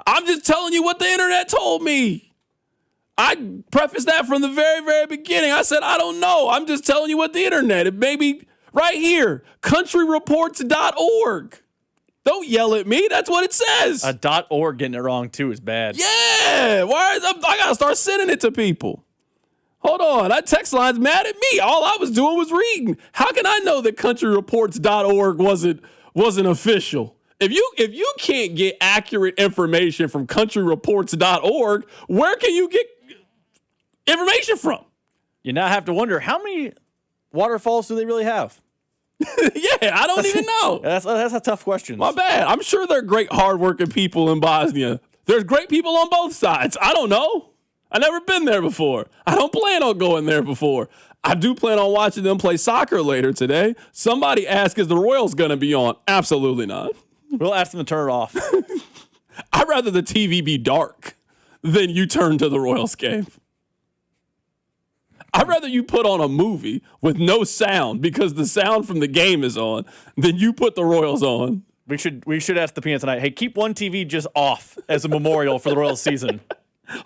I'm just telling you what the internet told me. I prefaced that from the very, very beginning. I said I don't know. I'm just telling you what the internet. It may be. Right here, countryreports.org. Don't yell at me. That's what it says. .org getting it wrong, too, is bad. Yeah. I got to start sending it to people. Hold on. That text line's mad at me. All I was doing was reading. How can I know that countryreports.org wasn't official? If you can't get accurate information from countryreports.org, where can you get information from? You now have to wonder, how many waterfalls do they really have? Yeah, I don't even know. That's a tough question. My bad. I'm sure they're great, hardworking people in Bosnia. There's great people on both sides. I don't know. I've never been there before. I don't plan on going there before. I do plan on watching them play soccer later today. Somebody asked, is the Royals going to be on? Absolutely not. We'll ask them to turn it off. I'd rather the TV be dark than you turn to the Royals game. I'd rather you put on a movie with no sound because the sound from the game is on than you put the Royals on. We should ask the Peanut tonight, hey, keep one TV just off as a memorial for the Royals season.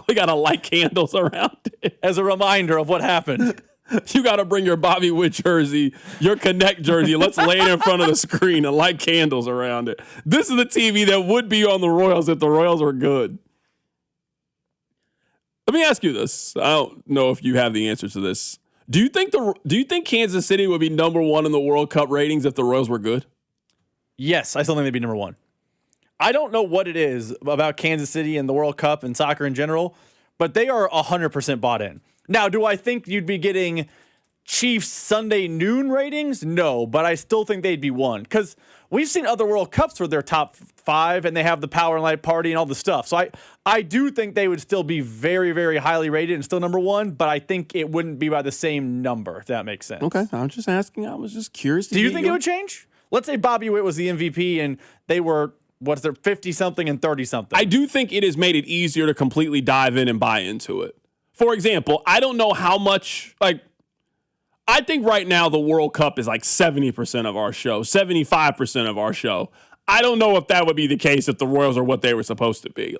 We got to light candles around it. As a reminder of what happened. You got to bring your Bobby Witt jersey, your Connect jersey. Let's lay it in front of the screen and light candles around it. This is the TV that would be on the Royals if the Royals were good. Let me ask you this. I don't know if you have the answer to this. Do you think Kansas City would be number one in the World Cup ratings if the Royals were good? Yes, I still think they'd be number one. I don't know what it is about Kansas City and the World Cup and soccer in general, but they are 100% bought in. Now, do I think you'd be getting Chiefs Sunday noon ratings? No, but I still think they'd be one. Because we've seen other World Cups where they're top 5 and they have the Power Night Party and all the stuff. So I do think they would still be very, very highly rated and still number one, but I think it wouldn't be by the same number, if that makes sense. Okay, I'm just asking. I was just curious. Do you think it would change? Let's say Bobby Witt was the MVP and they were, 50-something and 30-something? I do think it has made it easier to completely dive in and buy into it. For example, I don't know how much, I think right now the World Cup is 70% of our show, 75% of our show. I don't know if that would be the case if the Royals are what they were supposed to be.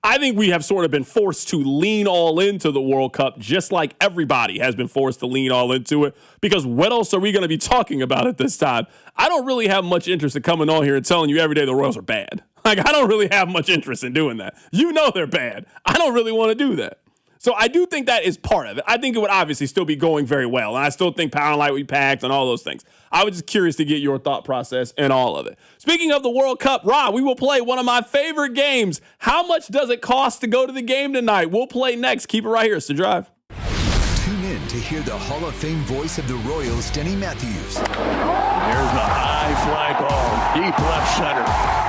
I think we have sort of been forced to lean all into the World Cup, just like everybody has been forced to lean all into it, because what else are we going to be talking about at this time? I don't really have much interest in coming on here and telling you every day the Royals are bad. I don't really have much interest in doing that. You know they're bad. I don't really want to do that. So I do think that is part of it. I think it would obviously still be going very well. And I still think Power and Light would be packed and all those things. I was just curious to get your thought process and all of it. Speaking of the World Cup, Rob, we will play one of my favorite games. How much does it cost to go to the game tonight? We'll play next. Keep it right here. It's The Drive. Tune in to hear the Hall of Fame voice of the Royals, Denny Matthews. There's a high fly ball, deep left center.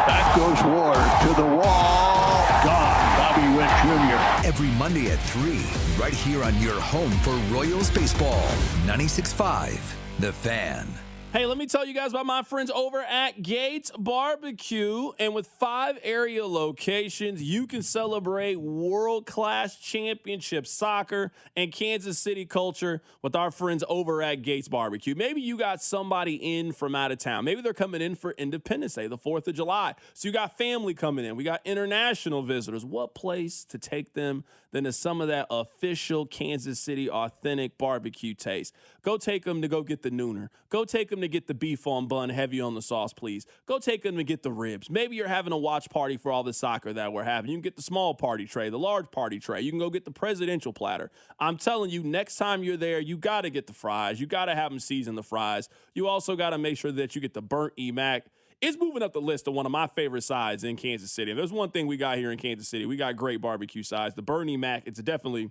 That goes Ward to the wall. Gone. Bobby Witt Jr. Every Monday at 3, right here on your home for Royals baseball. 96.5, The Fan. Hey, let me tell you guys about my friends over at Gates Barbecue. And with 5 area locations, you can celebrate world-class championship soccer and Kansas City culture with our friends over at Gates Barbecue. Maybe you got somebody in from out of town. Maybe they're coming in for Independence Day, the 4th of July. So you got family coming in. We got international visitors. What place to take them than to some of that official Kansas City authentic barbecue taste? Go take them to go get the nooner. Go take them to get the beef on bun, heavy on the sauce, please. Go take them to get the ribs. Maybe you're having a watch party for all the soccer that we're having. You can get the small party tray, the large party tray. You can go get the presidential platter. I'm telling you, next time you're there, you got to get the fries. You got to have them season the fries. You also got to make sure that you get the burnt E-Mac. It's moving up the list of one of my favorite sides in Kansas City. If there's one thing we got here in Kansas City, we got great barbecue sides. The Bernie Mac, it's definitely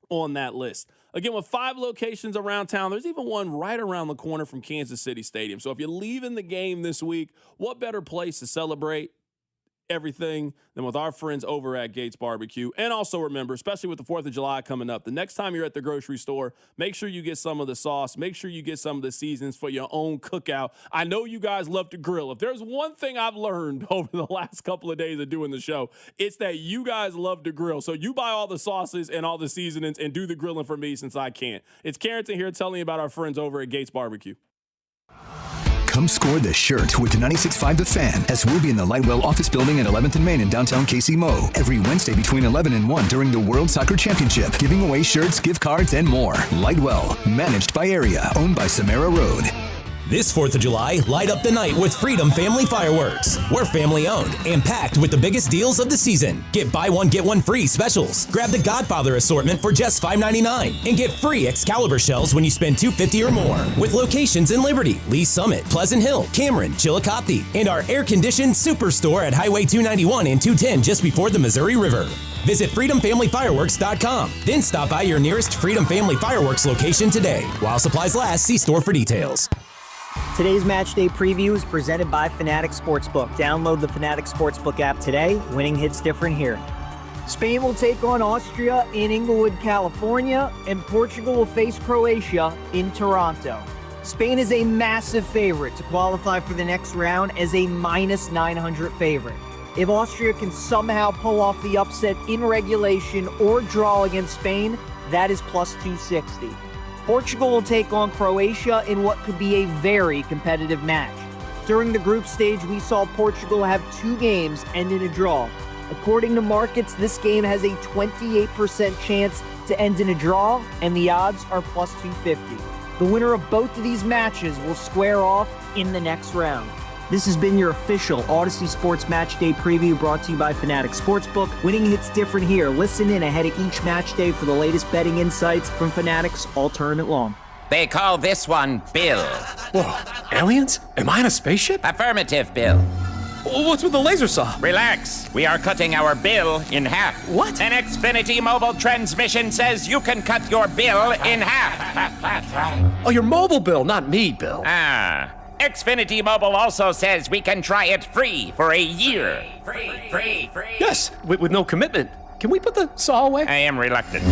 on that list. Again, with 5 locations around town, there's even one right around the corner from Kansas City Stadium. So if you're leaving the game this week, what better place to celebrate everything than with our friends over at Gates Barbecue? And also remember, especially with the 4th of July coming up, the next time you're at the grocery store, make sure you get some of the sauce. Make sure you get some of the seasons for your own cookout. I know you guys love to grill. If there's one thing I've learned over the last couple of days of doing the show, it's that you guys love to grill. So you buy all the sauces and all the seasonings and do the grilling for me since I can't. It's Carrington here telling you about our friends over at Gates Barbecue. Come score the shirt with 96.5 The Fan as we'll be in the Lightwell office building at 11th and Main in downtown KC-Mo every Wednesday between 11 and 1 during the World Soccer Championship, giving away shirts, gift cards, and more. Lightwell, managed by Area, owned by Samara Road. This 4th of July, light up the night with Freedom Family Fireworks. We're family-owned and packed with the biggest deals of the season. Get buy one, get one free specials. Grab the Godfather assortment for just $5.99 and get free Excalibur shells when you spend $250 or more. With locations in Liberty, Lee Summit, Pleasant Hill, Cameron, Chillicothe, and our air-conditioned superstore at Highway 291 and 210 just before the Missouri River. Visit freedomfamilyfireworks.com. Then stop by your nearest Freedom Family Fireworks location today. While supplies last, see store for details. Today's Matchday Preview is presented by Fanatics Sportsbook. Download the Fanatics Sportsbook app today. Winning hits different here. Spain will take on Austria in Inglewood, California, and Portugal will face Croatia in Toronto. Spain is a massive favorite to qualify for the next round as a -900 favorite. If Austria can somehow pull off the upset in regulation or draw against Spain, that is +260. Portugal will take on Croatia in what could be a very competitive match. During the group stage, we saw Portugal have 2 games end in a draw. According to markets, this game has a 28% chance to end in a draw, and the odds are +250. The winner of both of these matches will square off in the next round. This has been your official Odyssey Sports Match Day preview brought to you by Fanatic Sportsbook. Winning hits different here. Listen in ahead of each match day for the latest betting insights from Fanatic's All Tournament Long. They call this one Bill. Whoa, aliens? Am I in a spaceship? Affirmative, Bill. What's with the laser saw? Relax. We are cutting our bill in half. What? An Xfinity mobile transmission says you can cut your bill in half. Oh, your mobile bill, not me, Bill. Xfinity Mobile also says we can try it free for a year. Free. Yes, with no commitment. Can we put the saw away? I am reluctant.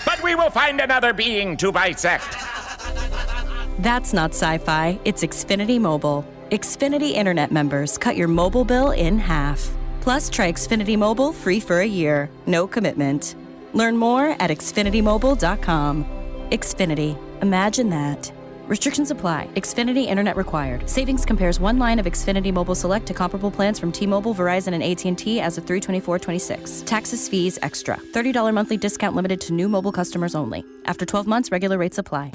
But we will find another being to bisect. That's not sci-fi. It's Xfinity Mobile. Xfinity Internet members cut your mobile bill in half. Plus, try Xfinity Mobile free for a year. No commitment. Learn more at xfinitymobile.com. Xfinity. Imagine that. Restrictions apply. Xfinity Internet required. Savings compares one line of Xfinity Mobile Select to comparable plans from T-Mobile, Verizon, and AT&T as of 3/24/26. Taxes, fees, extra. $30 monthly discount limited to new mobile customers only. After 12 months, regular rates apply.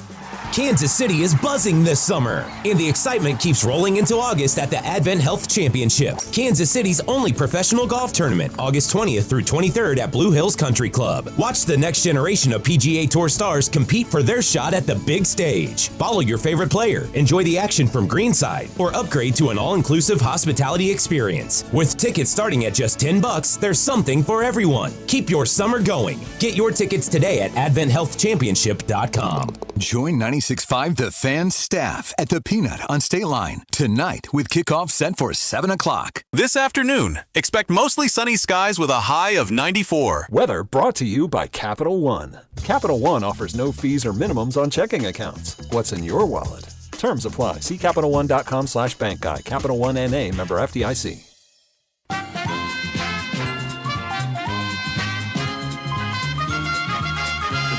Kansas City is buzzing this summer, and the excitement keeps rolling into August at the Advent Health Championship, Kansas City's only professional golf tournament, August 20th through 23rd at Blue Hills Country Club. Watch the next generation of PGA Tour stars compete for their shot at the big stage. Follow your favorite player, enjoy the action from greenside, or upgrade to an all-inclusive hospitality experience. With tickets starting at just $10, there's something for everyone. Keep your summer going. Get your tickets today at AdventHealthChampionship.com. Join 96.5 The Fan staff at the Peanut on State Line tonight with kickoff set for 7 o'clock. This afternoon, expect mostly sunny skies with a high of 94. Weather brought to you by Capital One. Capital One offers no fees or minimums on checking accounts. What's in your wallet? Terms apply. See CapitalOne.com/bank guide. Capital One NA, member FDIC.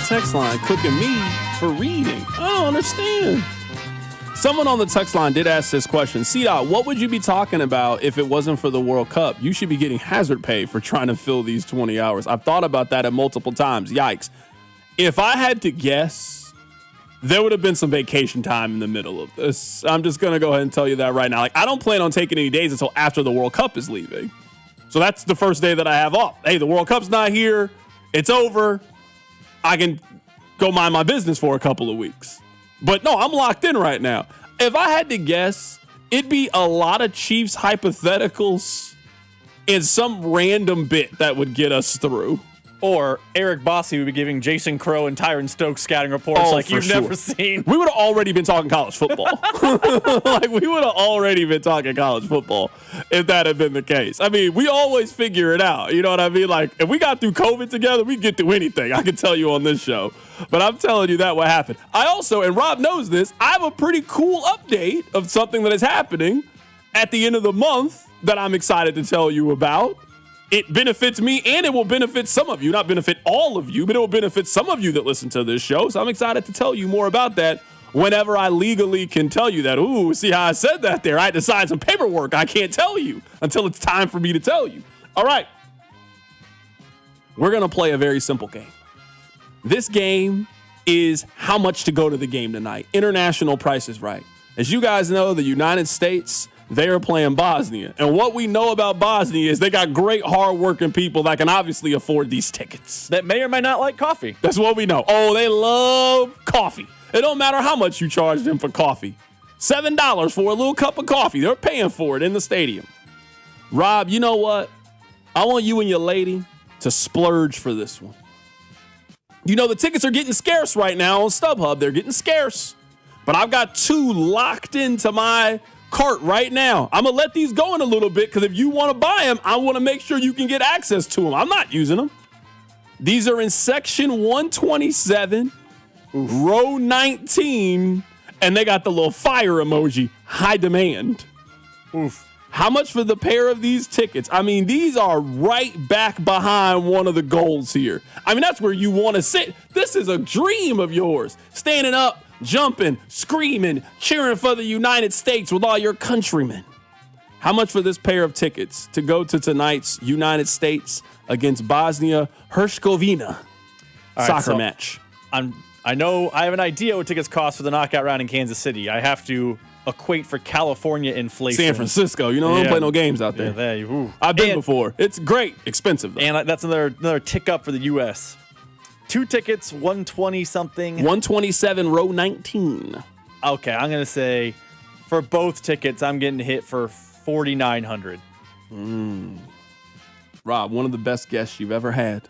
Text line cooking me for reading. I don't understand. Someone on the text line did ask this question. C-Dot, what would you be talking about if it wasn't for the World Cup? You should be getting hazard pay for trying to fill these 20 hours. I've thought about that at multiple times. Yikes. If I had to guess, there would have been some vacation time in the middle of this. I'm just going to go ahead and tell you that right now. Like, I don't plan on taking any days until after the World Cup is leaving. So that's the first day that I have off. Hey, the World Cup's not here. It's over. I can go mind my business for a couple of weeks. But no, I'm locked in right now. If I had to guess, it'd be a lot of Chiefs hypotheticals and some random bit that would get us through. Or Eric Bossi would be giving Jason Crow and Tyron Stokes scouting reports like you've never seen. We would have already been talking college football. Like, we would have already been talking college football if that had been the case. I mean, we always figure it out. You know what I mean? Like, if we got through COVID together, we get through anything. I can tell you on this show. But I'm telling you that what happened. I also, and Rob knows this, I have a pretty cool update of something that is happening at the end of the month that I'm excited to tell you about. It benefits me, and it will benefit some of you. Not benefit all of you, but it will benefit some of you that listen to this show. So I'm excited to tell you more about that whenever I legally can tell you that. Ooh, see how I said that there? I had to sign some paperwork. I can't tell you until it's time for me to tell you. All right. We're going to play a very simple game. This game is how much to go to the game tonight. International Price is Right. As you guys know, the United States, they are playing Bosnia. And what we know about Bosnia is they got great, hard-working people that can obviously afford these tickets. That may or may not like coffee. That's what we know. Oh, they love coffee. It don't matter how much you charge them for coffee. $7 for a little cup of coffee. They're paying for it in the stadium. Rob, you know what? I want you and your lady to splurge for this one. You know, the tickets are getting scarce right now on StubHub. They're getting scarce. But I've got 2 locked into my cart right now. I'm going to let these go in a little bit because if you want to buy them, I want to make sure you can get access to them. I'm not using them. These are in section 127, row 19, and they got the little fire emoji, high demand. Oof. How much for the pair of these tickets? I mean, these are right back behind one of the goals here. I mean, that's where you want to sit. This is a dream of yours. Standing up, jumping, screaming, cheering for the United States with all your countrymen. How much for this pair of tickets to go to tonight's United States against Bosnia-Herzegovina soccer match? I know I have an idea what tickets cost for the knockout round in Kansas City. I have to equate for California inflation. San Francisco, you know, I don't play no games out there. Yeah, I've been before. It's great, expensive though. And that's another tick up for the U.S. 2 tickets, 120 something. 127, row 19. Okay, I'm gonna say for both tickets, I'm getting hit for $4,900. Rob, one of the best guests you've ever had.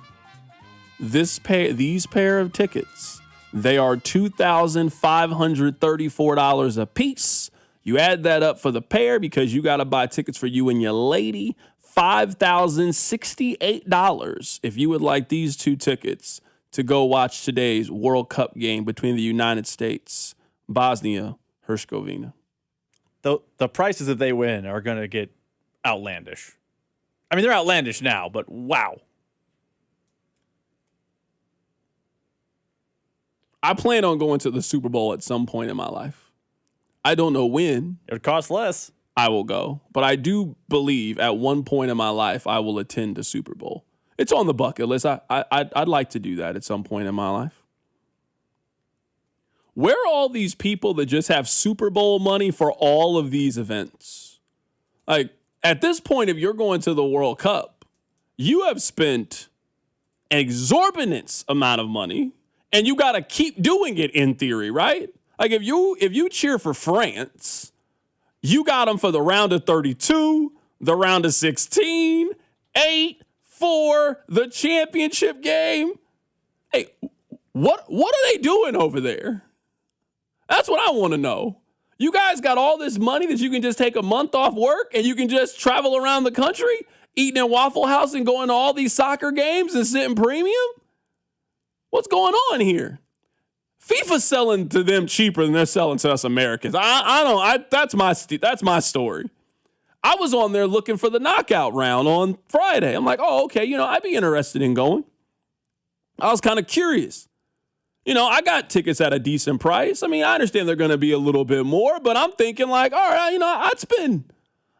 These pair of tickets, they are $2,534 a piece. You add that up for the pair because you got to buy tickets for you and your lady. $5,068 if you would like these 2 tickets to go watch today's World Cup game between the United States, Bosnia, Herzegovina. The prices if they win are going to get outlandish. I mean, they're outlandish now, but wow. I plan on going to the Super Bowl at some point in my life. I don't know when. It would cost less. I will go. But I do believe at one point in my life I will attend the Super Bowl. It's on the bucket list. I'd like to do that at some point in my life. Where are all these people that just have Super Bowl money for all of these events? Like, at this point, if you're going to the World Cup, you have spent an exorbitant amount of money, and you got to keep doing it in theory, right? Like, if you cheer for France, you got them for the round of 32, the round of 16, 8, 4, the championship game. Hey, what are they doing over there? That's what I want to know. You guys got all this money that you can just take a month off work and you can just travel around the country, eating at Waffle House and going to all these soccer games and sitting premium? What's going on here? FIFA's selling to them cheaper than they're selling to us Americans. That's my story. I was on there looking for the knockout round on Friday. I'm like, oh, okay, I'd be interested in going. I was kind of curious. I got tickets at a decent price. I mean, I understand they're going to be a little bit more, but I'm thinking like, all right, I'd spend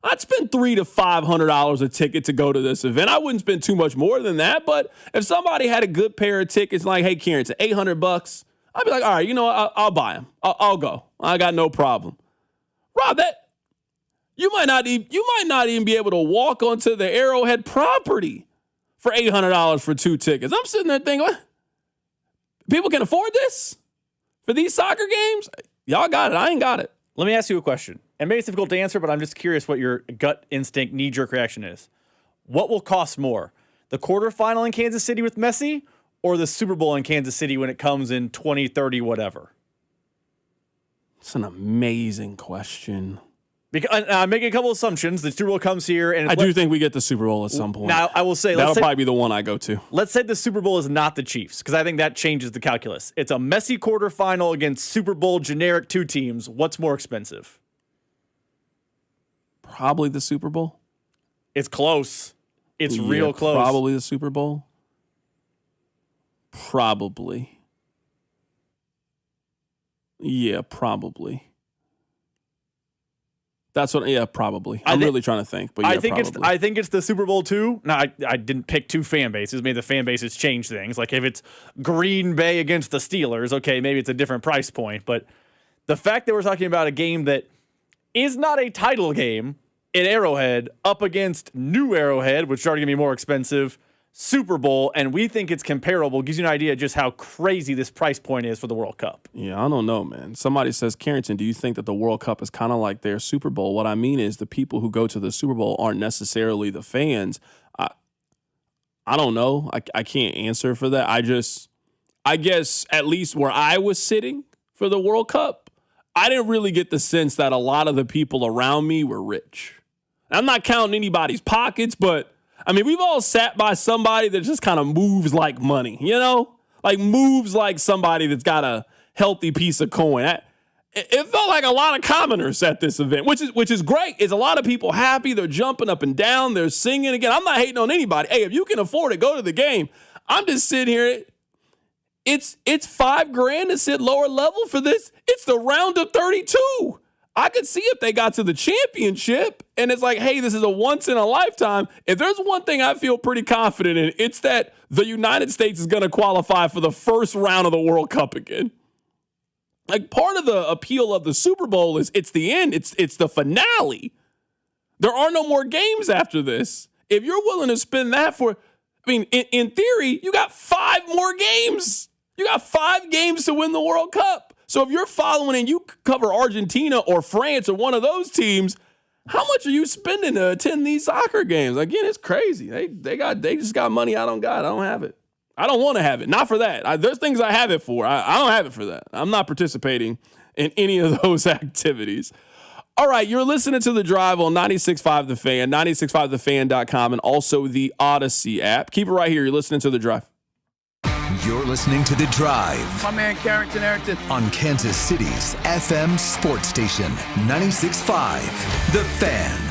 $300 to $500 a ticket to go to this event. I wouldn't spend too much more than that, but if somebody had a good pair of tickets, like, hey, Karen, it's $800, I'd be like, all right, I'll buy them. I'll go. I got no problem. Rob, you might not even be able to walk onto the Arrowhead property for $800 for 2 tickets. I'm sitting there thinking, what? People can afford this for these soccer games? Y'all got it. I ain't got it. Let me ask you a question. And maybe it's difficult to answer, but I'm just curious what your gut instinct, knee-jerk reaction is. What will cost more? The quarterfinal in Kansas City with Messi or the Super Bowl in Kansas City when it comes in 2030, whatever? It's an amazing question. Because I'm making a couple assumptions. The Super Bowl comes here, and I do think we get the Super Bowl at some point. Now, I will say that'll probably be the one I go to. Let's say the Super Bowl is not the Chiefs, because I think that changes the calculus. It's a Messi quarterfinal against Super Bowl generic 2 teams. What's more expensive? Probably the Super Bowl. It's close. It's real close. Probably the Super Bowl. Probably. Yeah, probably. That's what. Yeah, probably. I'm really trying to think, but yeah, probably. I think it's the Super Bowl too. No, I didn't pick 2 fan bases. Maybe the fan bases change things. Like if it's Green Bay against the Steelers, okay, maybe it's a different price point. But the fact that we're talking about a game that is not a title game in Arrowhead up against New Arrowhead, which is already gonna be more expensive, Super Bowl, and we think it's comparable, gives you an idea of just how crazy this price point is for the World Cup. Yeah, I don't know, man. Somebody says, Carrington, do you think that the World Cup is kind of like their Super Bowl? What I mean is the people who go to the Super Bowl aren't necessarily the fans. I don't know. I can't answer for that. I guess at least where I was sitting for the World Cup, I didn't really get the sense that a lot of the people around me were rich. I'm not counting anybody's pockets, but I mean, we've all sat by somebody that just kind of moves like money, like moves like somebody that's got a healthy piece of coin. It felt like a lot of commoners at this event, which is great. It's a lot of people happy. They're jumping up and down. They're singing again. I'm not hating on anybody. Hey, if you can afford it, go to the game. I'm just sitting here. It's $5,000 to sit lower level for this. It's the round of 32. I could see if they got to the championship and it's like, hey, this is a once in a lifetime. If there's one thing I feel pretty confident in, it's that the United States is going to qualify for the first round of the World Cup again. Like, part of the appeal of the Super Bowl is it's the end. It's the finale. There are no more games after this. If you're willing to spend that for, I mean, in theory, you got 5 more games. You got 5 games to win the World Cup. So if you're following and you cover Argentina or France or one of those teams, how much are you spending to attend these soccer games? Again, it's crazy. They just got money I don't got. I don't have it. I don't want to have it. Not for that. There's things I have it for. I don't have it for that. I'm not participating in any of those activities. All right, you're listening to The Drive on 96.5 The Fan, 96.5thefan.com, and also the Odyssey app. Keep it right here. You're listening to The Drive. You're listening to The Drive. My man Carrington Harrison. On Kansas City's FM sports station, 96.5 The Fan.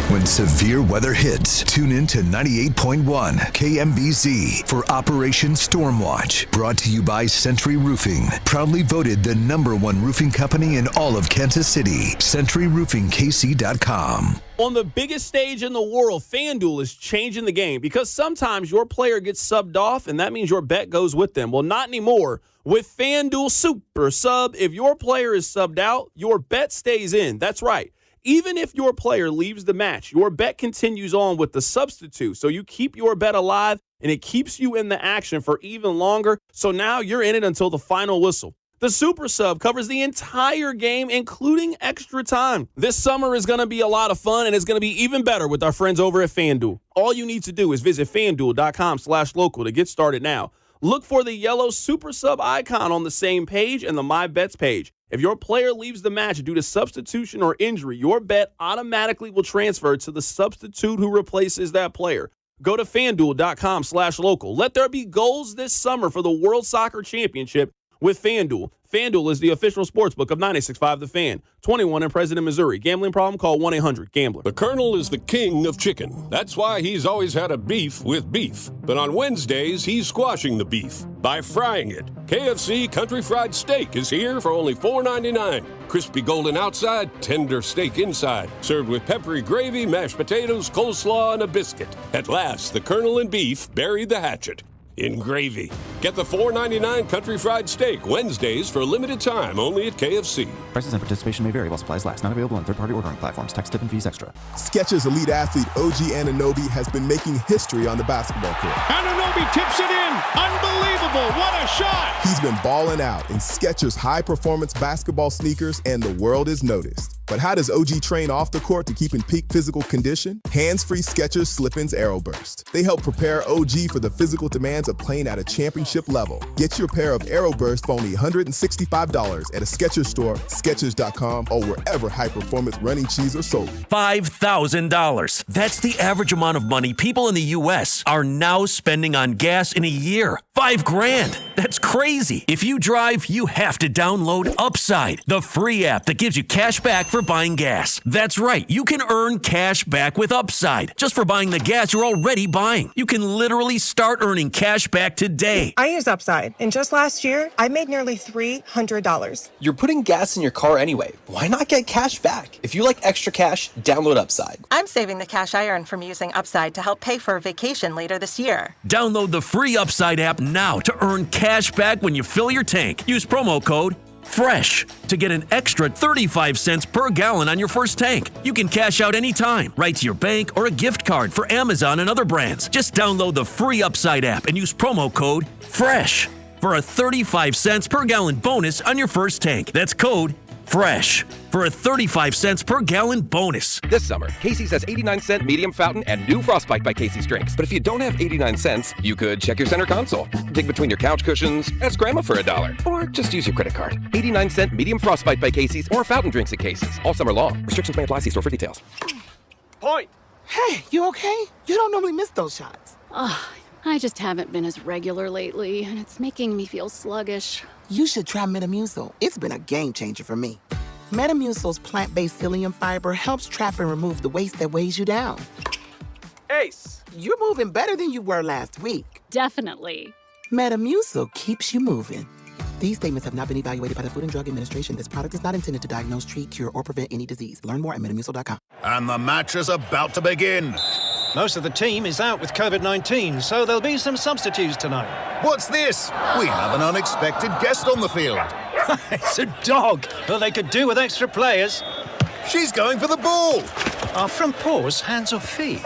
When severe weather hits, tune in to 98.1 KMBZ for Operation Stormwatch. Brought to you by Century Roofing. Proudly voted the #1 roofing company in all of Kansas City. CenturyRoofingKC.com. On the biggest stage in the world, FanDuel is changing the game because sometimes your player gets subbed off and that means your bet goes with them. Well, not anymore. With FanDuel Super Sub, if your player is subbed out, your bet stays in. That's right. Even if your player leaves the match, your bet continues on with the substitute. So you keep your bet alive and it keeps you in the action for even longer. So now you're in it until the final whistle. The Super Sub covers the entire game, including extra time. This summer is going to be a lot of fun, and it's going to be even better with our friends over at FanDuel. All you need to do is visit FanDuel.com/local to get started now. Look for the yellow Super Sub icon on the same page and the My Bets page. If your player leaves the match due to substitution or injury, your bet automatically will transfer to the substitute who replaces that player. Go to FanDuel.com/local. Let there be goals this summer for the World Soccer Championship with FanDuel. FanDuel is the official sportsbook of 96.5 The Fan. 21 in President, Missouri. Gambling problem? Call 1-800-GAMBLER. The Colonel is the king of chicken. That's why he's always had a beef with beef. But on Wednesdays, he's squashing the beef by frying it. KFC Country Fried Steak is here for only $4.99. Crispy golden outside, tender steak inside. Served with peppery gravy, mashed potatoes, coleslaw, and a biscuit. At last, the Colonel and beef buried the hatchet in gravy. Get the $4.99 Country Fried Steak Wednesdays for a limited time only at KFC. Prices and participation may vary while supplies last. Not available on third-party ordering platforms. Tax, tip, and fees extra. Skechers elite athlete OG Anunoby has been making history on the basketball court. Anunoby tips it in. Unbelievable. What a shot. He's been balling out in Skechers high-performance basketball sneakers, and the world is noticed. But how does OG train off the court to keep in peak physical condition? Hands-free Skechers Slip-ins Aeroburst. They help prepare OG for the physical demands of playing at a championship level. Get your pair of Aeroburst for only $165 at a Skechers store, Skechers.com, or wherever high-performance running shoes are sold. $5,000. That's the average amount of money people in the U.S. are now spending on gas in a year. $5,000. That's crazy. If you drive, you have to download Upside, the free app that gives you cash back for buying gas. That's right. You can earn cash back with Upside just for buying the gas you're already buying. You can literally start earning cash back today. I use Upside, and just last year, I made nearly $300. You're putting gas in your car anyway. Why not get cash back? If you like extra cash, download Upside. I'm saving the cash I earn from using Upside to help pay for a vacation later this year. Download the free Upside app now to earn cash back when you fill your tank. Use promo code FRESH to get an extra 35 cents per gallon on your first tank. You can cash out anytime, right to your bank or a gift card for Amazon and other brands. Just download the free Upside app and use promo code FRESH for a 35 cents per gallon bonus on your first tank. That's code FRESH for a 35 cents per gallon bonus. This summer, Casey's has 89-cent medium fountain and new Frostbite by Casey's drinks. But if you don't have 89 cents, you could check your center console, dig between your couch cushions, ask Grandma for $1, or just use your credit card. 89-cent medium Frostbite by Casey's or fountain drinks at Casey's all summer long. Restrictions may apply. See store for details. Point. Hey, you okay? You don't normally miss those shots. I just haven't been as regular lately, and it's making me feel sluggish. You should try Metamucil. It's been a game changer for me. Metamucil's plant-based psyllium fiber helps trap and remove the waste that weighs you down. Ace, you're moving better than you were last week. Definitely. Metamucil keeps you moving. These statements have not been evaluated by the Food and Drug Administration. This product is not intended to diagnose, treat, cure, or prevent any disease. Learn more at Metamucil.com. And the match is about to begin. Most of the team is out with COVID-19, so there'll be some substitutes tonight. What's this? We have an unexpected guest on the field. It's a dog. Well, they could do with extra players. She's going for the ball. Are front paws hands or feet?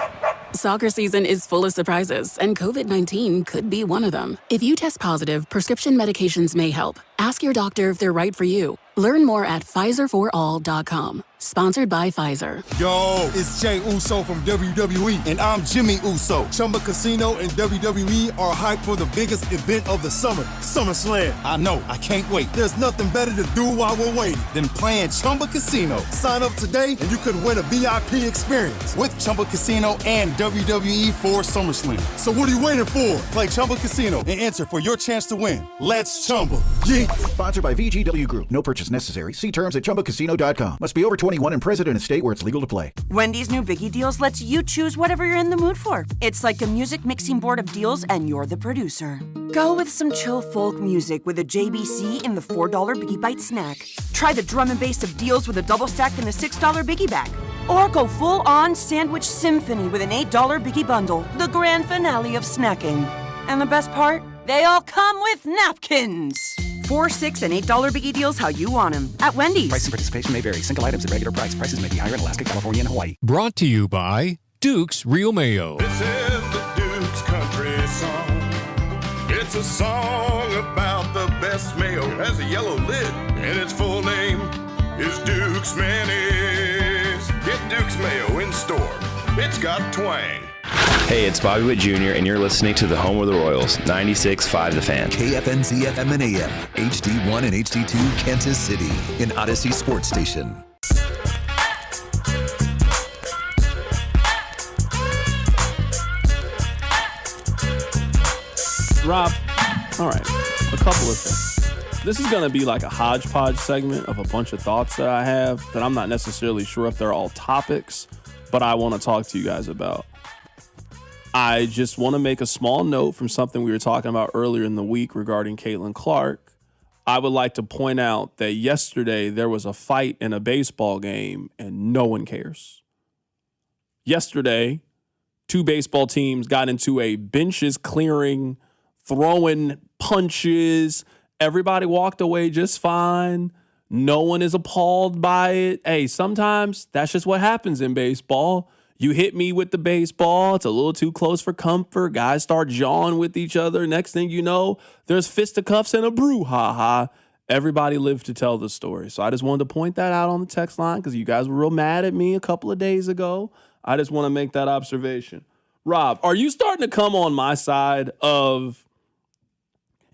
Soccer season is full of surprises, and COVID-19 could be one of them. If you test positive, prescription medications may help. Ask your doctor if they're right for you. Learn more at PfizerForAll.com. Sponsored by Pfizer. Yo, it's Jay Uso from WWE, and I'm Jimmy Uso. Chumba Casino and WWE are hyped for the biggest event of the summer, SummerSlam. I know, I can't wait. There's nothing better to do while we're waiting than playing Chumba Casino. Sign up today, and you could win a VIP experience with Chumba Casino and WWE for SummerSlam. So what are you waiting for? Play Chumba Casino and enter for your chance to win. Let's Chumba. Yeah. Sponsored by VGW Group. No purchase necessary. See terms at ChumbaCasino.com. Must be over 21 and present in a state where it's legal to play. Wendy's new Biggie Deals lets you choose whatever you're in the mood for. It's like a music mixing board of deals, and you're the producer. Go with some chill folk music with a JBC in the $4 Biggie Bite snack. Try the drum and bass of deals with a double stack in the $6 Biggie bag. Or go full-on sandwich symphony with an $8 Biggie bundle, the grand finale of snacking. And the best part? They all come with napkins. $4, $6, and $8 Biggie Deals how you want them at Wendy's. Price and participation may vary. Single items at regular price. Prices may be higher in Alaska, California, and Hawaii. Brought to you by Duke's Real Mayo. This is the Duke's Country Song. It's a song about the best mayo. It has a yellow lid, and its full name is Duke's Mayonnaise. Get Duke's Mayo in store. It's got twang. Hey, it's Bobby Witt Jr., and you're listening to the home of the Royals, 96.5 The Fan. KFNZ FM and AM, HD1 and HD2, Kansas City, in Odyssey Sports Station. Rob, all right, a couple of things. This is going to be like a hodgepodge segment of a bunch of thoughts that I have that I'm not necessarily sure if they're all topics, but I want to talk to you guys about. I just want to make a small note from something we were talking about earlier in the week regarding Caitlin Clark. I would like to point out that yesterday there was a fight in a baseball game and no one cares. Yesterday, two baseball teams got into a benches clearing, throwing punches. Everybody walked away just fine. No one is appalled by it. Hey, sometimes that's just what happens in baseball. You hit me with the baseball. It's a little too close for comfort. Guys start jawing with each other. Next thing you know, there's fisticuffs and a brouhaha. Everybody lived to tell the story. So I just wanted to point that out on the text line because you guys were real mad at me a couple of days ago. I just want to make that observation. Rob, are you starting to come on my side of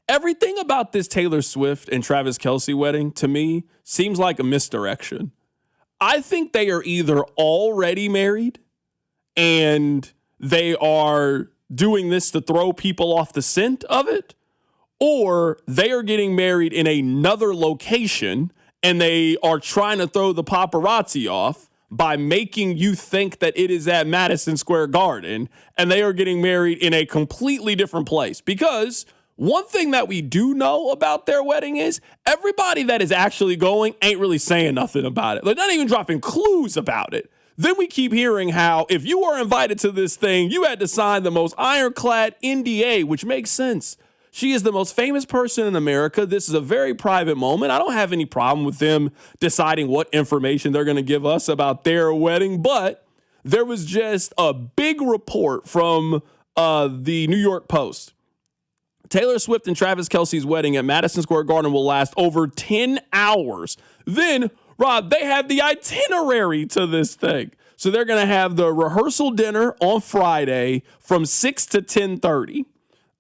everything about this Taylor Swift and Travis Kelce wedding? To me, seems like a misdirection. I think they are either already married and they are doing this to throw people off the scent of it, or they are getting married in another location and they are trying to throw the paparazzi off by making you think that it is at Madison Square Garden and they are getting married in a completely different place. Because one thing that we do know about their wedding is everybody that is actually going ain't really saying nothing about it. They're not even dropping clues about it. Then we keep hearing how if you were invited to this thing, you had to sign the most ironclad NDA, which makes sense. She is the most famous person in America. This is a very private moment. I don't have any problem with them deciding what information they're going to give us about their wedding, but there was just a big report from the New York Post. Taylor Swift and Travis Kelce's wedding at Madison Square Garden will last over 10 hours. Then, Rob, they have the itinerary to this thing. So they're going to have the rehearsal dinner on Friday from 6 to 10:30.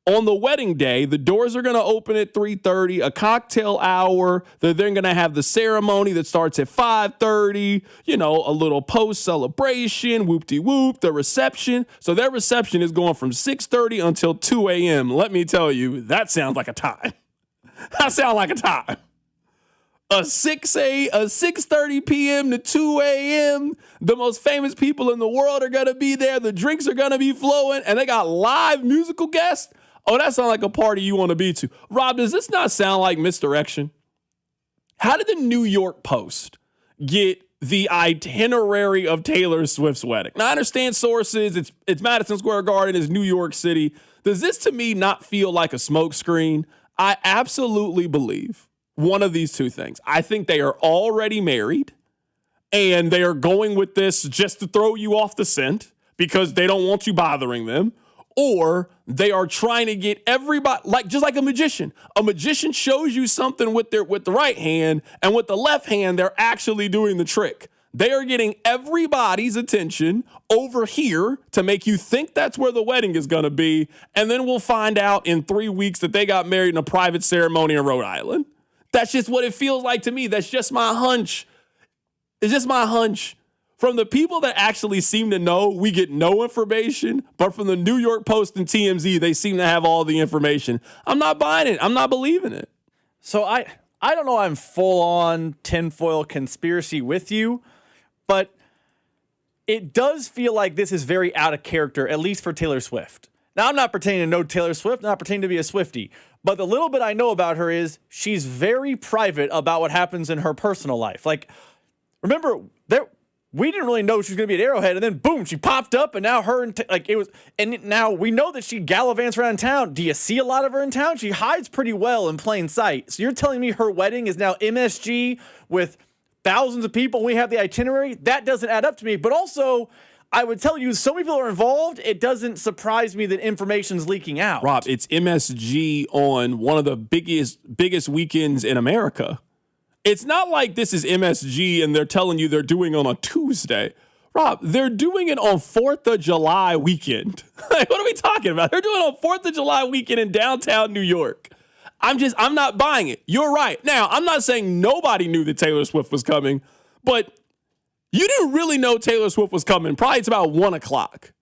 On the wedding day, the doors are going to open at 3:30, a cocktail hour. They're then going to have the ceremony that starts at 5:30, a little post-celebration, whoop-de-whoop, the reception. So their reception is going from 6:30 until 2 a.m. Let me tell you, that sounds like a time. That sounds like a time. A 6:30 p.m. to 2 a.m. The most famous people in the world are going to be there. The drinks are going to be flowing, and they got live musical guests. Oh, that sounds like a party you want to be to. Rob, does this not sound like misdirection? How did the New York Post get the itinerary of Taylor Swift's wedding? Now, I understand sources. It's Madison Square Garden. It's New York City. Does this, to me, not feel like a smokescreen? I absolutely believe one of these two things. I think they are already married, and they are going with this just to throw you off the scent because they don't want you bothering them. Or they are trying to get everybody, just like a magician. A magician shows you something with the right hand, and with the left hand, they're actually doing the trick. They are getting everybody's attention over here to make you think that's where the wedding is going to be, and then we'll find out in 3 weeks that they got married in a private ceremony in Rhode Island. That's just what it feels like to me. That's just my hunch. It's just my hunch. From the people that actually seem to know, we get no information, but from the New York Post and TMZ, they seem to have all the information. I'm not buying it. I'm not believing it. So I don't know I'm full on tinfoil conspiracy with you, but it does feel like this is very out of character, at least for Taylor Swift. Now, I'm not pretending to know Taylor Swift, not pretending to be a Swiftie, but the little bit I know about her is she's very private about what happens in her personal life. Like, remember, we didn't really know she was going to be at Arrowhead, and then boom, she popped up, and now now we know that she gallivants around town. Do you see a lot of her in town? She hides pretty well in plain sight. So you're telling me her wedding is now MSG with thousands of people, and we have the itinerary? That doesn't add up to me. But also, I would tell you, so many people are involved, it doesn't surprise me that information's leaking out. Rob, it's MSG on one of the biggest weekends in America. It's not like this is MSG and they're telling you they're doing on a Tuesday. Rob, they're doing it on 4th of July weekend. Like, what are we talking about? They're doing it on 4th of July weekend in downtown New York. I'm not buying it. You're right. Now, I'm not saying nobody knew that Taylor Swift was coming, but you didn't really know Taylor Swift was coming. Probably it's about 1 o'clock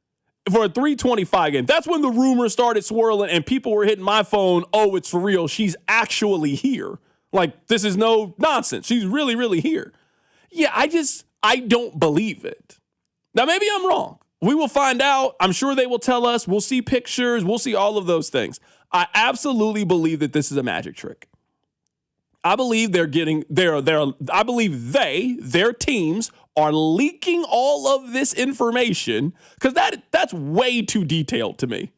for a 3:25 game. That's when the rumors started swirling and people were hitting my phone. Oh, it's for real. She's actually here. Like, this is no nonsense. She's really, really here. Yeah, I don't believe it. Now, maybe I'm wrong. We will find out. I'm sure they will tell us. We'll see pictures. We'll see all of those things. I absolutely believe that this is a magic trick. I believe their teams are leaking all of this information because that's way too detailed to me.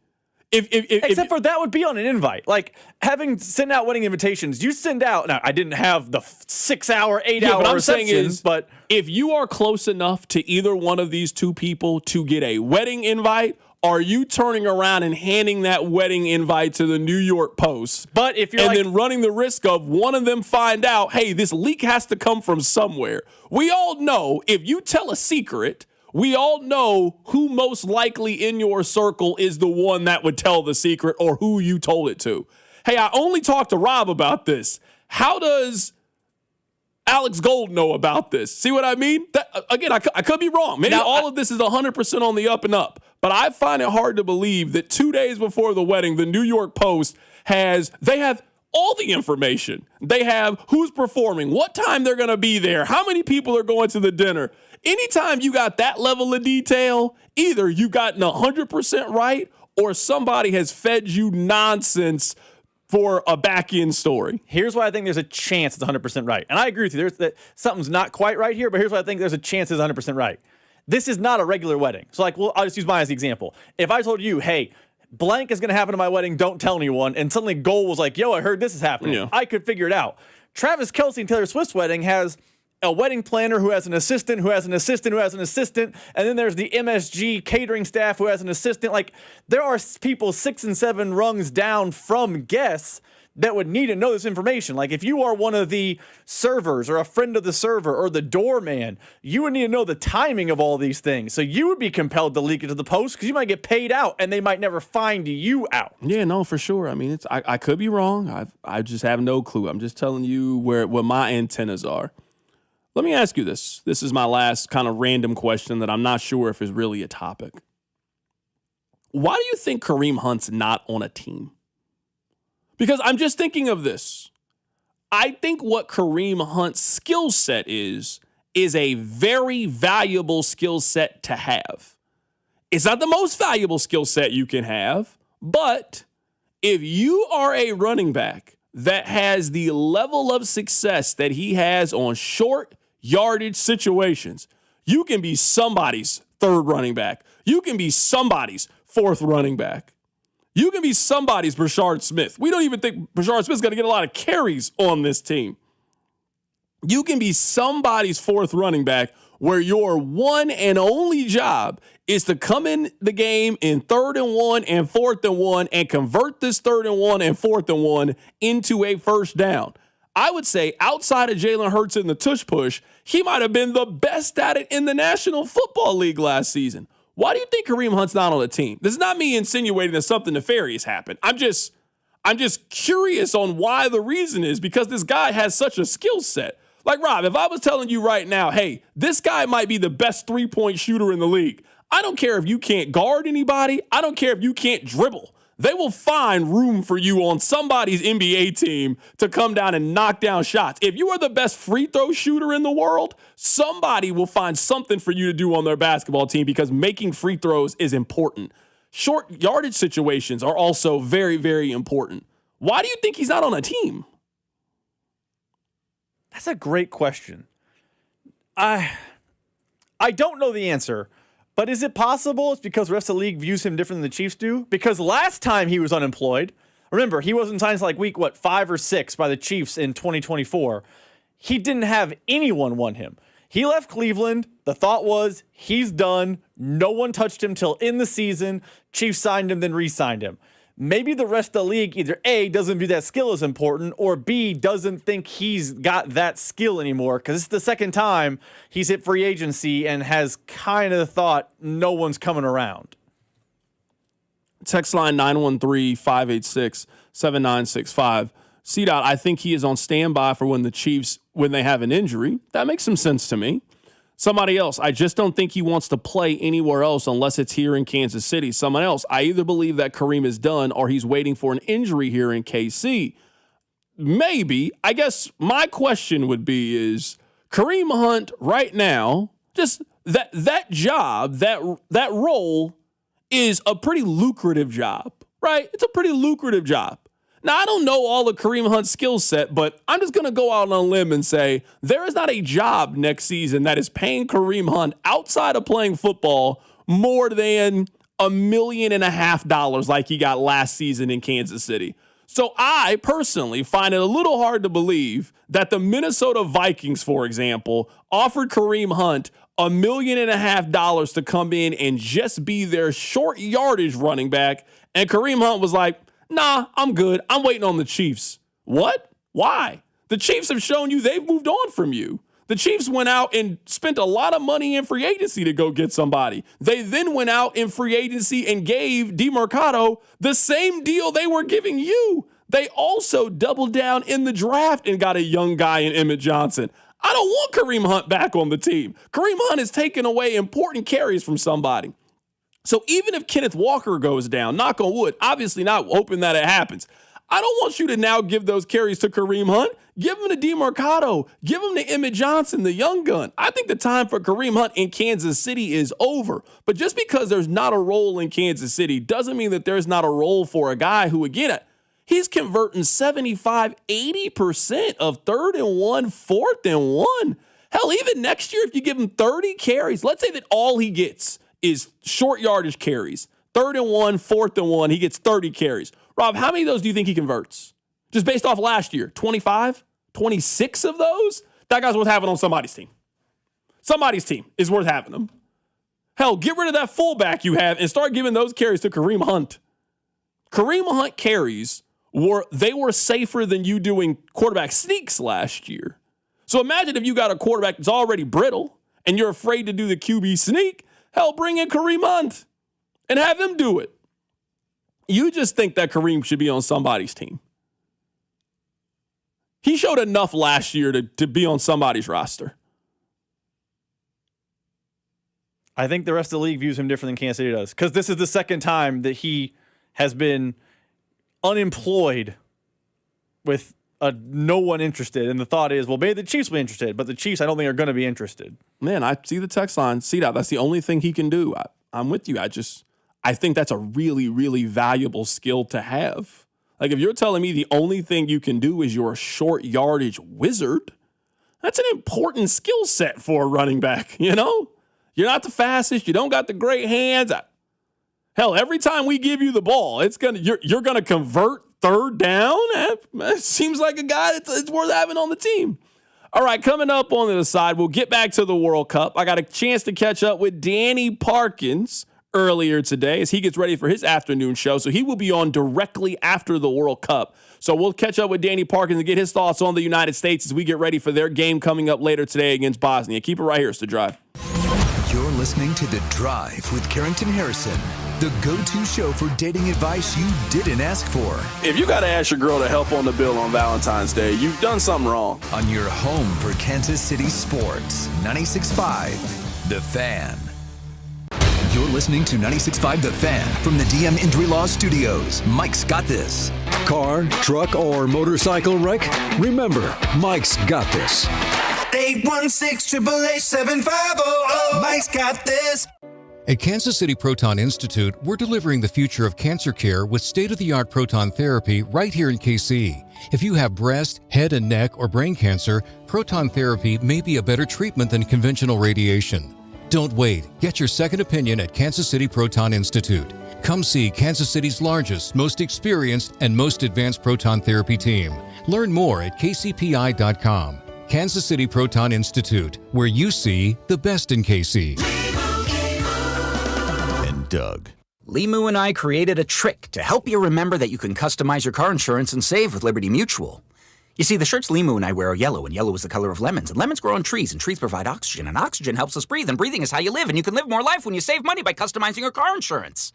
Except for that would be on an invite. Like, having sent out wedding invitations, you send out. Now, I didn't have the 6-hour, 8-hour what I'm reception, saying is, but if you are close enough to either one of these two people to get a wedding invite, are you turning around and handing that wedding invite to the New York Post? But if you're then running the risk of one of them find out, hey, this leak has to come from somewhere. We all know if you tell a secret, we all know who most likely in your circle is the one that would tell the secret or who you told it to. Hey, I only talked to Rob about this. How does Alex Gold know about this? See what I mean? Again, I could be wrong. Maybe all of this is 100% on the up and up. But I find it hard to believe that 2 days before the wedding, the New York Post they have all the information. They have who's performing, what time they're going to be there, how many people are going to the dinner. Anytime you got that level of detail, either you've gotten 100% right or somebody has fed you nonsense for a back-end story. Here's why I think there's a chance it's 100% right. And I agree with you. Something's not quite right here, but here's why I think there's a chance it's 100% right. This is not a regular wedding. So, I'll just use mine as the example. If I told you, hey, blank is going to happen at my wedding, don't tell anyone, and suddenly Gold was like, yo, I heard this is happening. I could figure it out. Travis Kelce and Taylor Swift's wedding has a wedding planner who has an assistant, who has an assistant, who has an assistant, and then there's the MSG catering staff who has an assistant. Like, there are people 6 and 7 rungs down from guests that would need to know this information. Like, if you are one of the servers or a friend of the server or the doorman, you would need to know the timing of all these things. So you would be compelled to leak it to the Post because you might get paid out and they might never find you out. Yeah, no, for sure. I mean, I could be wrong. I just have no clue. I'm just telling you what my antennas are. Let me ask you this. This is my last kind of random question that I'm not sure if is really a topic. Why do you think Kareem Hunt's not on a team? Because I'm just thinking of this. I think what Kareem Hunt's skill set is a very valuable skill set to have. It's not the most valuable skill set you can have, but if you are a running back that has the level of success that he has on short yardage situations, you can be somebody's third running back. You can be somebody's fourth running back. You can be somebody's Brashard Smith. We don't even think Brashard Smith's going to get a lot of carries on this team. You can be somebody's fourth running back where your one and only job is to come in the game in 3rd and 1 and 4th and 1 and convert this 3rd and 1 and 4th and 1 into a first down. I would say outside of Jalen Hurts in the tush push, he might have been the best at it in the National Football League last season. Why do you think Kareem Hunt's not on the team? This is not me insinuating that something nefarious happened. I'm just curious on why the reason is, because this guy has such a skill set. Like, Rob, if I was telling you right now, hey, this guy might be the best three-point shooter in the league, I don't care if you can't guard anybody. I don't care if you can't dribble. They will find room for you on somebody's NBA team to come down and knock down shots. If you are the best free throw shooter in the world, somebody will find something for you to do on their basketball team, because making free throws is important. Short yardage situations are also very, very important. Why do you think he's not on a team? That's a great question. I don't know the answer, but is it possible it's because the rest of the league views him different than the Chiefs do? Because last time he was unemployed, remember, he wasn't signed like week, 5 or 6 by the Chiefs in 2024. He didn't have anyone want him. He left Cleveland. The thought was he's done. No one touched him till in the season. Chiefs signed him, then re-signed him. Maybe the rest of the league either A, doesn't view that skill as important, or B, doesn't think he's got that skill anymore, because it's the second time he's hit free agency and has kind of thought no one's coming around. Text line 913-586-7965. CDOT, I think he is on standby for when the Chiefs, when they have an injury. That makes some sense to me. Somebody else, I just don't think he wants to play anywhere else unless it's here in Kansas City. Someone else, I either believe that Kareem is done or he's waiting for an injury here in KC. Maybe. I guess my question would be is Kareem Hunt right now, just that job, that role is a pretty lucrative job, right? It's a pretty lucrative job. Now, I don't know all of Kareem Hunt's skill set, but I'm just going to go out on a limb and say there is not a job next season that is paying Kareem Hunt outside of playing football more than $1.5 million like he got last season in Kansas City. So I personally find it a little hard to believe that the Minnesota Vikings, for example, offered Kareem Hunt $1.5 million to come in and just be their short yardage running back. And Kareem Hunt was like, nah, I'm good. I'm waiting on the Chiefs. What? Why? The Chiefs have shown you they've moved on from you. The Chiefs went out and spent a lot of money in free agency to go get somebody. They then went out in free agency and gave DeMarcado the same deal they were giving you. They also doubled down in the draft and got a young guy in Emmett Johnson. I don't want Kareem Hunt back on the team. Kareem Hunt has taken away important carries from somebody. So even if Kenneth Walker goes down, knock on wood, obviously not hoping that it happens, I don't want you to now give those carries to Kareem Hunt. Give him to DeMarcado. Give him to Emmett Johnson, the young gun. I think the time for Kareem Hunt in Kansas City is over. But just because there's not a role in Kansas City doesn't mean that there's not a role for a guy who, again, he's converting 75, 80% of 3rd and 1, 4th and 1. Hell, even next year, if you give him 30 carries, let's say that all he gets is short yardage carries. 3rd and 1, 4th and 1, he gets 30 carries. Rob, how many of those do you think he converts? Just based off last year, 25, 26 of those? That guy's worth having on somebody's team. Somebody's team is worth having them. Hell, get rid of that fullback you have and start giving those carries to Kareem Hunt. Kareem Hunt carries were safer than you doing quarterback sneaks last year. So imagine if you got a quarterback that's already brittle and you're afraid to do the QB sneak. Hell, bring in Kareem Hunt and have him do it. You just think that Kareem should be on somebody's team. He showed enough last year to be on somebody's roster. I think the rest of the league views him different than Kansas City does, because this is the second time that he has been unemployed with no one interested. And the thought is, well, maybe the Chiefs will be interested, but the Chiefs I don't think are going to be interested. Man, I see the text line. See that? That's the only thing he can do. I'm with you. I think that's a really, really valuable skill to have. Like, if you're telling me the only thing you can do is you're a short yardage wizard, that's an important skill set for a running back, you know? You're not the fastest. You don't got the great hands. Hell, every time we give you the ball, you're gonna convert third down. That seems like a guy it's worth having on the team. All right, coming up on the other side, we'll get back to the World Cup. I got a chance to catch up with Danny Parkins earlier today as he gets ready for his afternoon show. So he will be on directly after the World Cup. So we'll catch up with Danny Parkins and get his thoughts on the United States as we get ready for their game coming up later today against Bosnia. Keep it right here. It's The Drive. You're listening to The Drive with Carrington Harrison, the go-to show for dating advice you didn't ask for. If you got to ask your girl to help on the bill on Valentine's Day, you've done something wrong. On your home for Kansas City sports, 96.5, The Fan. You're listening to 96.5 The Fan from the DM Injury Law Studios. Mike's got this. Car, truck, or motorcycle wreck? Remember, Mike's got this. 816-888-7500. Mike's got this. At Kansas City Proton Institute, we're delivering the future of cancer care with state-of-the-art proton therapy right here in KC. If you have breast, head and neck, or brain cancer, proton therapy may be a better treatment than conventional radiation. Don't wait. Get your second opinion at Kansas City Proton Institute. Come see Kansas City's largest, most experienced, and most advanced proton therapy team. Learn more at kcpi.com. Kansas City Proton Institute, where you see the best in KC. And Doug. Limu and I created a trick to help you remember that you can customize your car insurance and save with Liberty Mutual. You see, the shirts Limu and I wear are yellow, and yellow is the color of lemons. And lemons grow on trees, and trees provide oxygen. And oxygen helps us breathe, and breathing is how you live. And you can live more life when you save money by customizing your car insurance.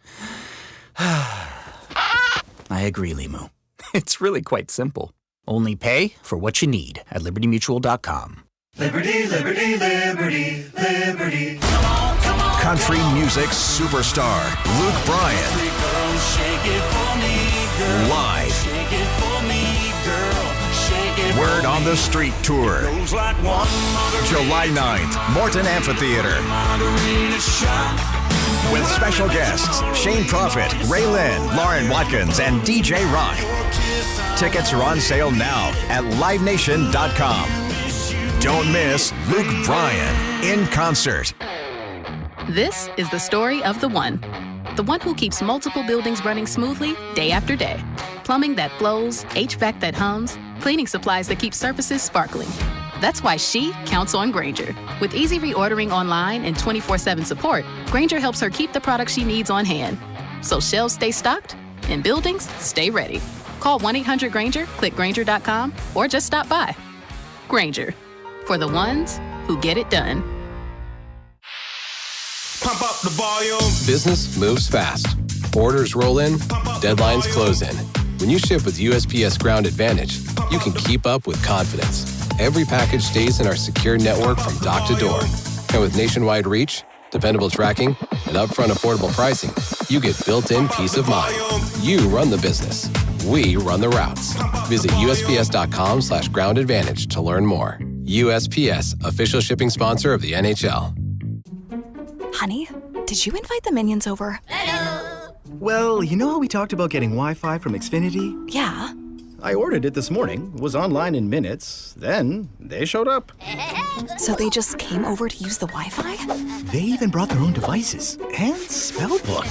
I agree, Limu. It's really quite simple. Only pay for what you need at libertymutual.com. Liberty, liberty, liberty, liberty. Come on, come on. Country music superstar Luke Bryan. Girl, shake it for me, girl. Live. Shake it for me, girl. Shake it Word for on me. the Street Tour. Goes like one July 9th, Morton Amphitheater. margarita shot. With special guests Shane Prophet, Ray Lynn, Lauren Watkins, and DJ Rock. Tickets are on sale now at livenation.com. Don't miss Luke Bryan in concert. This is the story of the one who keeps multiple buildings running smoothly day after day. Plumbing that flows, HVAC that hums, cleaning supplies that keep surfaces sparkling. That's why she counts on Grainger. With easy reordering online and 24/7 support, Grainger helps her keep the products she needs on hand. So shelves stay stocked and buildings stay ready. Call 1-800-GRAINGER, click Grainger.com, or just stop by. Grainger, for the ones who get it done. Pump up the volume. Business moves fast. Orders roll in, deadlines close in. When you ship with USPS Ground Advantage, you can keep up with confidence. Every package stays in our secure network from dock to door. And with nationwide reach, dependable tracking, and upfront affordable pricing, you get built-in peace of mind. You run the business. We run the routes. Visit USPS.com/Ground Advantage to learn more. USPS, official shipping sponsor of the NHL. Honey, did you invite the minions over? Well, you know how we talked about getting Wi-Fi from Xfinity? Yeah. I ordered it this morning, was online in minutes, then they showed up. So they just came over to use the Wi-Fi? They even brought their own devices and spellbook.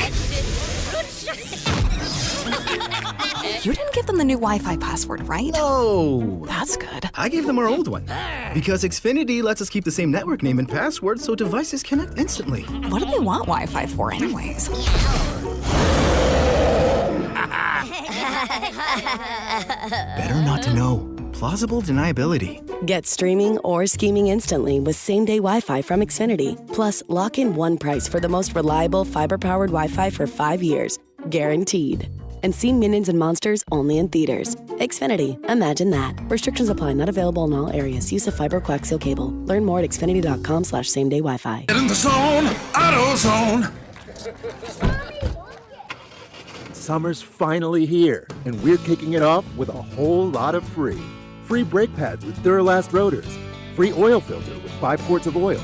You didn't give them the new Wi-Fi password, right? No. That's good. I gave them our old one. Because Xfinity lets us keep the same network name and password so devices connect instantly. What do they want Wi-Fi for anyways? Better not to know. Plausible deniability. Get streaming or scheming instantly with same-day Wi-Fi from Xfinity. Plus, lock in one price for the most reliable fiber-powered Wi-Fi for 5 years. Guaranteed. And see Minions and Monsters only in theaters. Xfinity. Imagine that. Restrictions apply. Not available in all areas. Use of fiber coaxial cable. Learn more at xfinity.com/same-day Wi-Fi. Get in the zone, AutoZone. Summer's finally here, and we're kicking it off with a whole lot of free. Free brake pads with Duralast rotors. Free oil filter with 5 quarts of oil.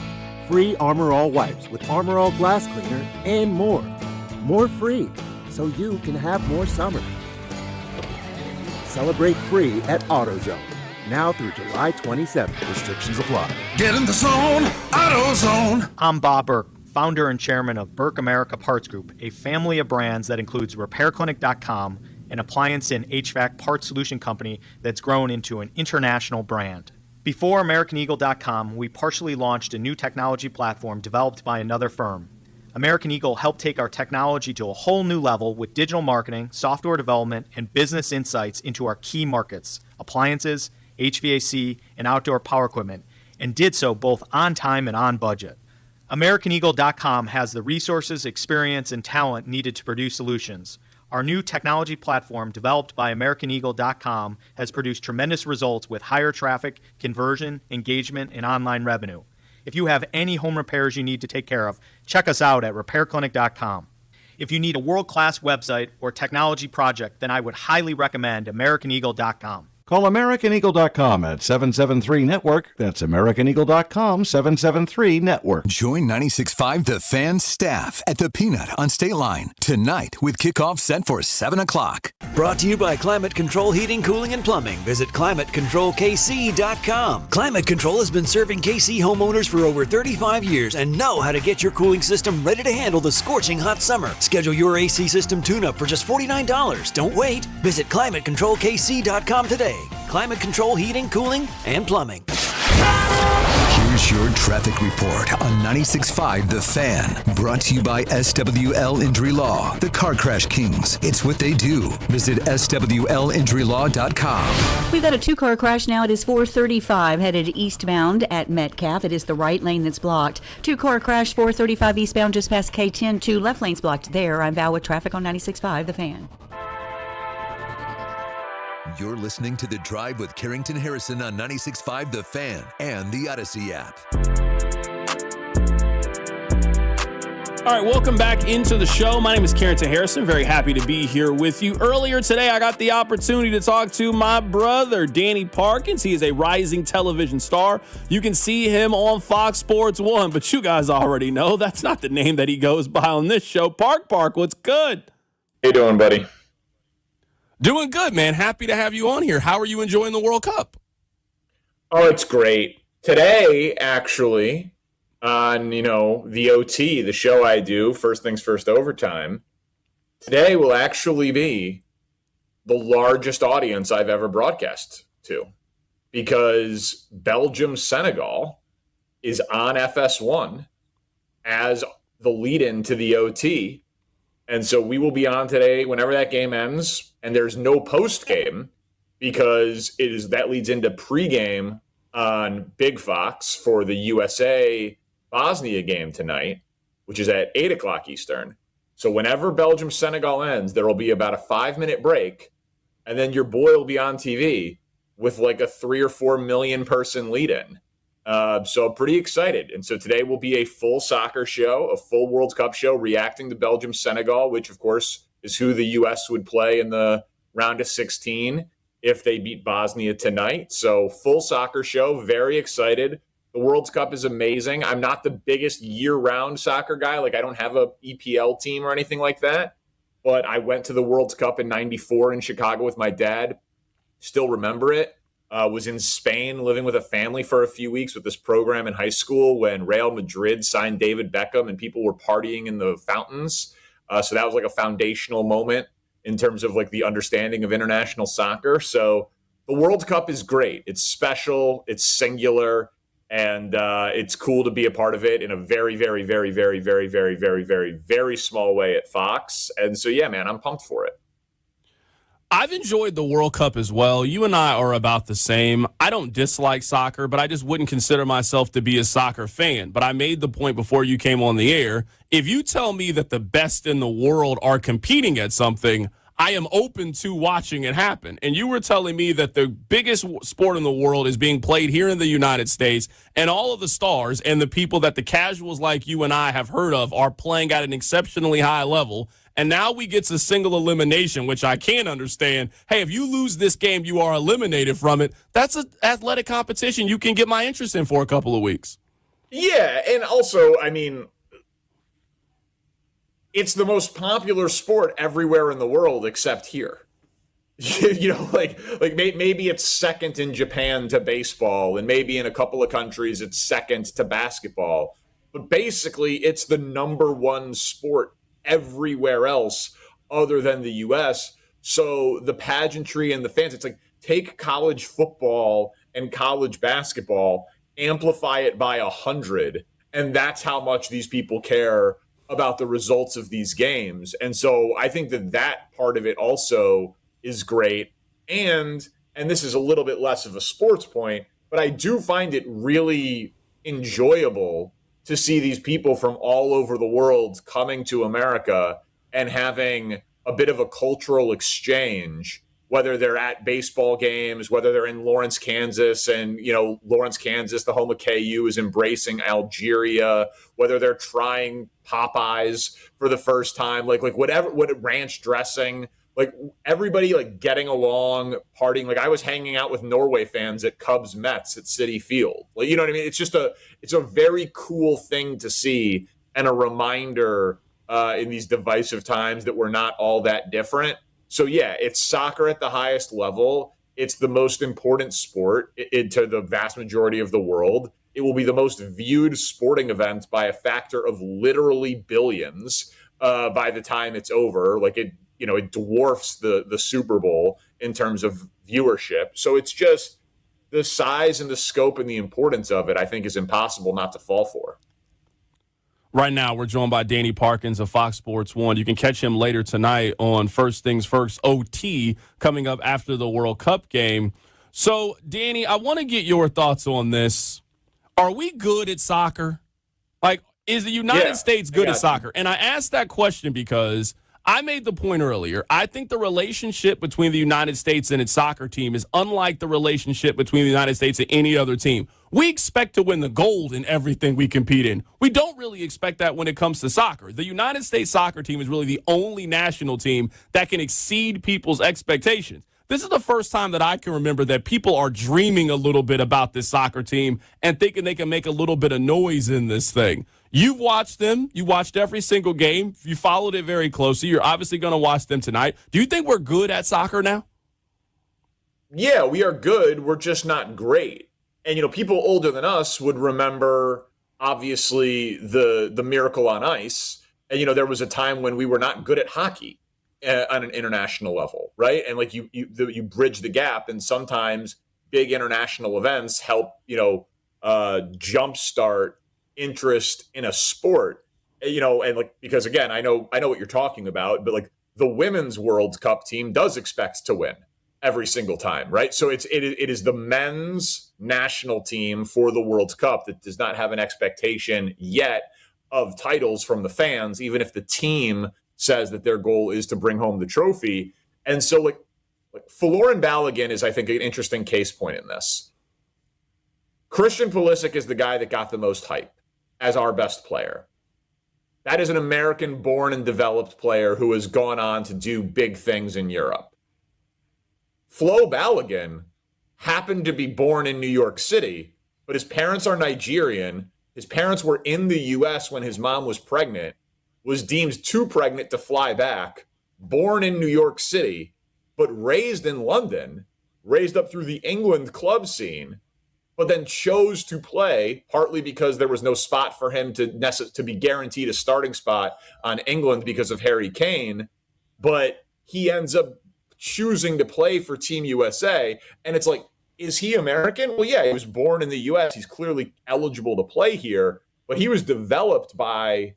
Free Armor All wipes with Armor All glass cleaner, and more. More free, so you can have more summer. Celebrate free at AutoZone. Now through July 27th. Restrictions apply. Get in the zone, AutoZone. I'm Bob Burke, founder and chairman of Burke America Parts Group, a family of brands that includes RepairClinic.com, an appliance and HVAC parts solution company that's grown into an international brand. Before AmericanEagle.com, we partially launched a new technology platform developed by another firm. American Eagle helped take our technology to a whole new level with digital marketing, software development, and business insights into our key markets, appliances, HVAC, and outdoor power equipment, and did so both on time and on budget. AmericanEagle.com has the resources, experience, and talent needed to produce solutions. Our new technology platform, developed by AmericanEagle.com, has produced tremendous results with higher traffic, conversion, engagement, and online revenue. If you have any home repairs you need to take care of, check us out at RepairClinic.com. If you need a world-class website or technology project, then I would highly recommend AmericanEagle.com. Call AmericanEagle.com at 773-NETWORK. That's AmericanEagle.com, 773-NETWORK. Join 96.5 The Fan staff at the Peanut on State Line tonight with kickoff set for 7 o'clock. Brought to you by Climate Control Heating, Cooling, and Plumbing. Visit ClimateControlKC.com. Climate Control has been serving KC homeowners for over 35 years and know how to get your cooling system ready to handle the scorching hot summer. Schedule your AC system tune-up for just $49. Don't wait. Visit ClimateControlKC.com today. Climate Control Heating, Cooling, and Plumbing. Here's your traffic report on 96.5 The Fan. Brought to you by SWL Injury Law, the Car Crash Kings. It's what they do. Visit SWLinjurylaw.com. We've got a two-car crash now. It is 435 headed eastbound at Metcalf. It is the right lane that's blocked. Two-car crash 435 eastbound just past K10. Two left lanes blocked there. I'm Val with traffic on 96.5 The Fan. You're listening to The Drive with Carrington Harrison on 96.5 The Fan and the Odyssey app. All right, welcome back into the show. My name is Carrington Harrison. Very happy to be here with you. Earlier today, I got the opportunity to talk to my brother, Danny Parkins. He is a rising television star. You can see him on Fox Sports 1, but you guys already know that's not the name that he goes by on this show. Park, what's good? How you doing, buddy? Doing good, man. Happy to have you on here. How are you enjoying the World Cup? Oh, it's great. Today, actually, on, the OT, the show I do, First Things First Overtime, today will actually be the largest audience I've ever broadcast to, because Belgium-Senegal is on FS1 as the lead-in to the OT. And so we will be on today whenever that game ends, and there's no post-game because that leads into pregame on Big Fox for the USA-Bosnia game tonight, which is at 8 o'clock Eastern. So whenever Belgium-Senegal ends, there will be about a 5-minute break, and then your boy will be on TV with like a 3 or 4 million person lead-in. So pretty excited. And so today will be a full soccer show, a full World Cup show, reacting to Belgium-Senegal, which, of course, is who the U.S. would play in the round of 16 if they beat Bosnia tonight. So full soccer show, very excited. The World Cup is amazing. I'm not the biggest year-round soccer guy. Like, I don't have a EPL team or anything like that. But I went to the World Cup in '94 in Chicago with my dad. Still remember it. Was in Spain living with a family for a few weeks with this program in high school when Real Madrid signed David Beckham and people were partying in the fountains. So that was like a foundational moment in terms of like the understanding of international soccer. So the World Cup is great. It's special. It's singular. And it's cool to be a part of it in a very, very, very, very, very, very, very, very, very small way at Fox. And so, yeah, man, I'm pumped for it. I've enjoyed the World Cup as well. You and I are about the same. I don't dislike soccer, but I just wouldn't consider myself to be a soccer fan. But I made the point before you came on the air. If you tell me that the best in the world are competing at something, I am open to watching it happen. And you were telling me that the biggest sport in the world is being played here in the United States, and all of the stars and the people that the casuals like you and I have heard of are playing at an exceptionally high level. And now we get to single elimination, which I can't understand. Hey, if you lose this game, you are eliminated from it. That's an athletic competition you can get my interest in for a couple of weeks. Yeah, and also, I mean, it's the most popular sport everywhere in the world except here. Maybe it's second in Japan to baseball, and maybe in a couple of countries it's second to basketball. but basically it's the number one sport everywhere else other than the US. So the pageantry and the fans, it's like take college football and college basketball, amplify it by 100, and that's how much these people care about the results of these games. And so I think that part of it also is great. And this is a little bit less of a sports point, but I do find it really enjoyable to see these people from all over the world coming to America and having a bit of a cultural exchange, whether they're at baseball games, whether they're in Lawrence, Kansas, and, Lawrence, Kansas, the home of KU, is embracing Algeria, whether they're trying Popeyes for the first time, like whatever, what ranch dressing, like everybody like getting along, partying. Like I was hanging out with Norway fans at Cubs Mets at Citi Field. Like, you know what I mean? It's a very cool thing to see, and a reminder in these divisive times that we're not all that different. So yeah, it's soccer at the highest level. It's the most important sport to the vast majority of the world. It will be the most viewed sporting event by a factor of literally billions by the time it's over. Like it dwarfs the Super Bowl in terms of viewership. So it's just the size and the scope and the importance of it, I think, is impossible not to fall for. Right now, we're joined by Danny Parkins of Fox Sports 1. You can catch him later tonight on First Things First OT coming up after the World Cup game. So, Danny, I want to get your thoughts on this. Are we good at soccer? Like, is the United States good at soccer? And I asked that question because I made the point earlier. I think the relationship between the United States and its soccer team is unlike the relationship between the United States and any other team. We expect to win the gold in everything we compete in. We don't really expect that when it comes to soccer. The United States soccer team is really the only national team that can exceed people's expectations. This is the first time that I can remember that people are dreaming a little bit about this soccer team and thinking they can make a little bit of noise in this thing. You've watched them. You watched every single game. You followed it very closely. You're obviously going to watch them tonight. Do you think we're good at soccer now? Yeah, we are good. We're just not great. And, people older than us would remember, obviously, the Miracle on Ice. And, there was a time when we were not good at hockey on an international level, right? And, like, you bridge the gap. And sometimes big international events help, jumpstart interest in a sport, and, like, because, again, I know what you're talking about, but, like, the Women's World Cup team does expect to win every single time, right? So it is the men's national team for the World Cup that does not have an expectation yet of titles from the fans, even if the team says that their goal is to bring home the trophy. And so, like Folarin Balogun is, I think, an interesting case point in this. Christian Pulisic is the guy that got the most hype as our best player. That is an American-born and developed player who has gone on to do big things in Europe. Flo Balogun happened to be born in New York City, but his parents are Nigerian. His parents were in the U.S. when his mom was pregnant, was deemed too pregnant to fly back, born in New York City, but raised in London, raised up through the England club scene, but then chose to play, partly because there was no spot for him to be guaranteed a starting spot on England because of Harry Kane, but he ends up choosing to play for Team USA. And it's like, is he American? Well, yeah, he was born in the US. He's clearly eligible to play here, but he was developed by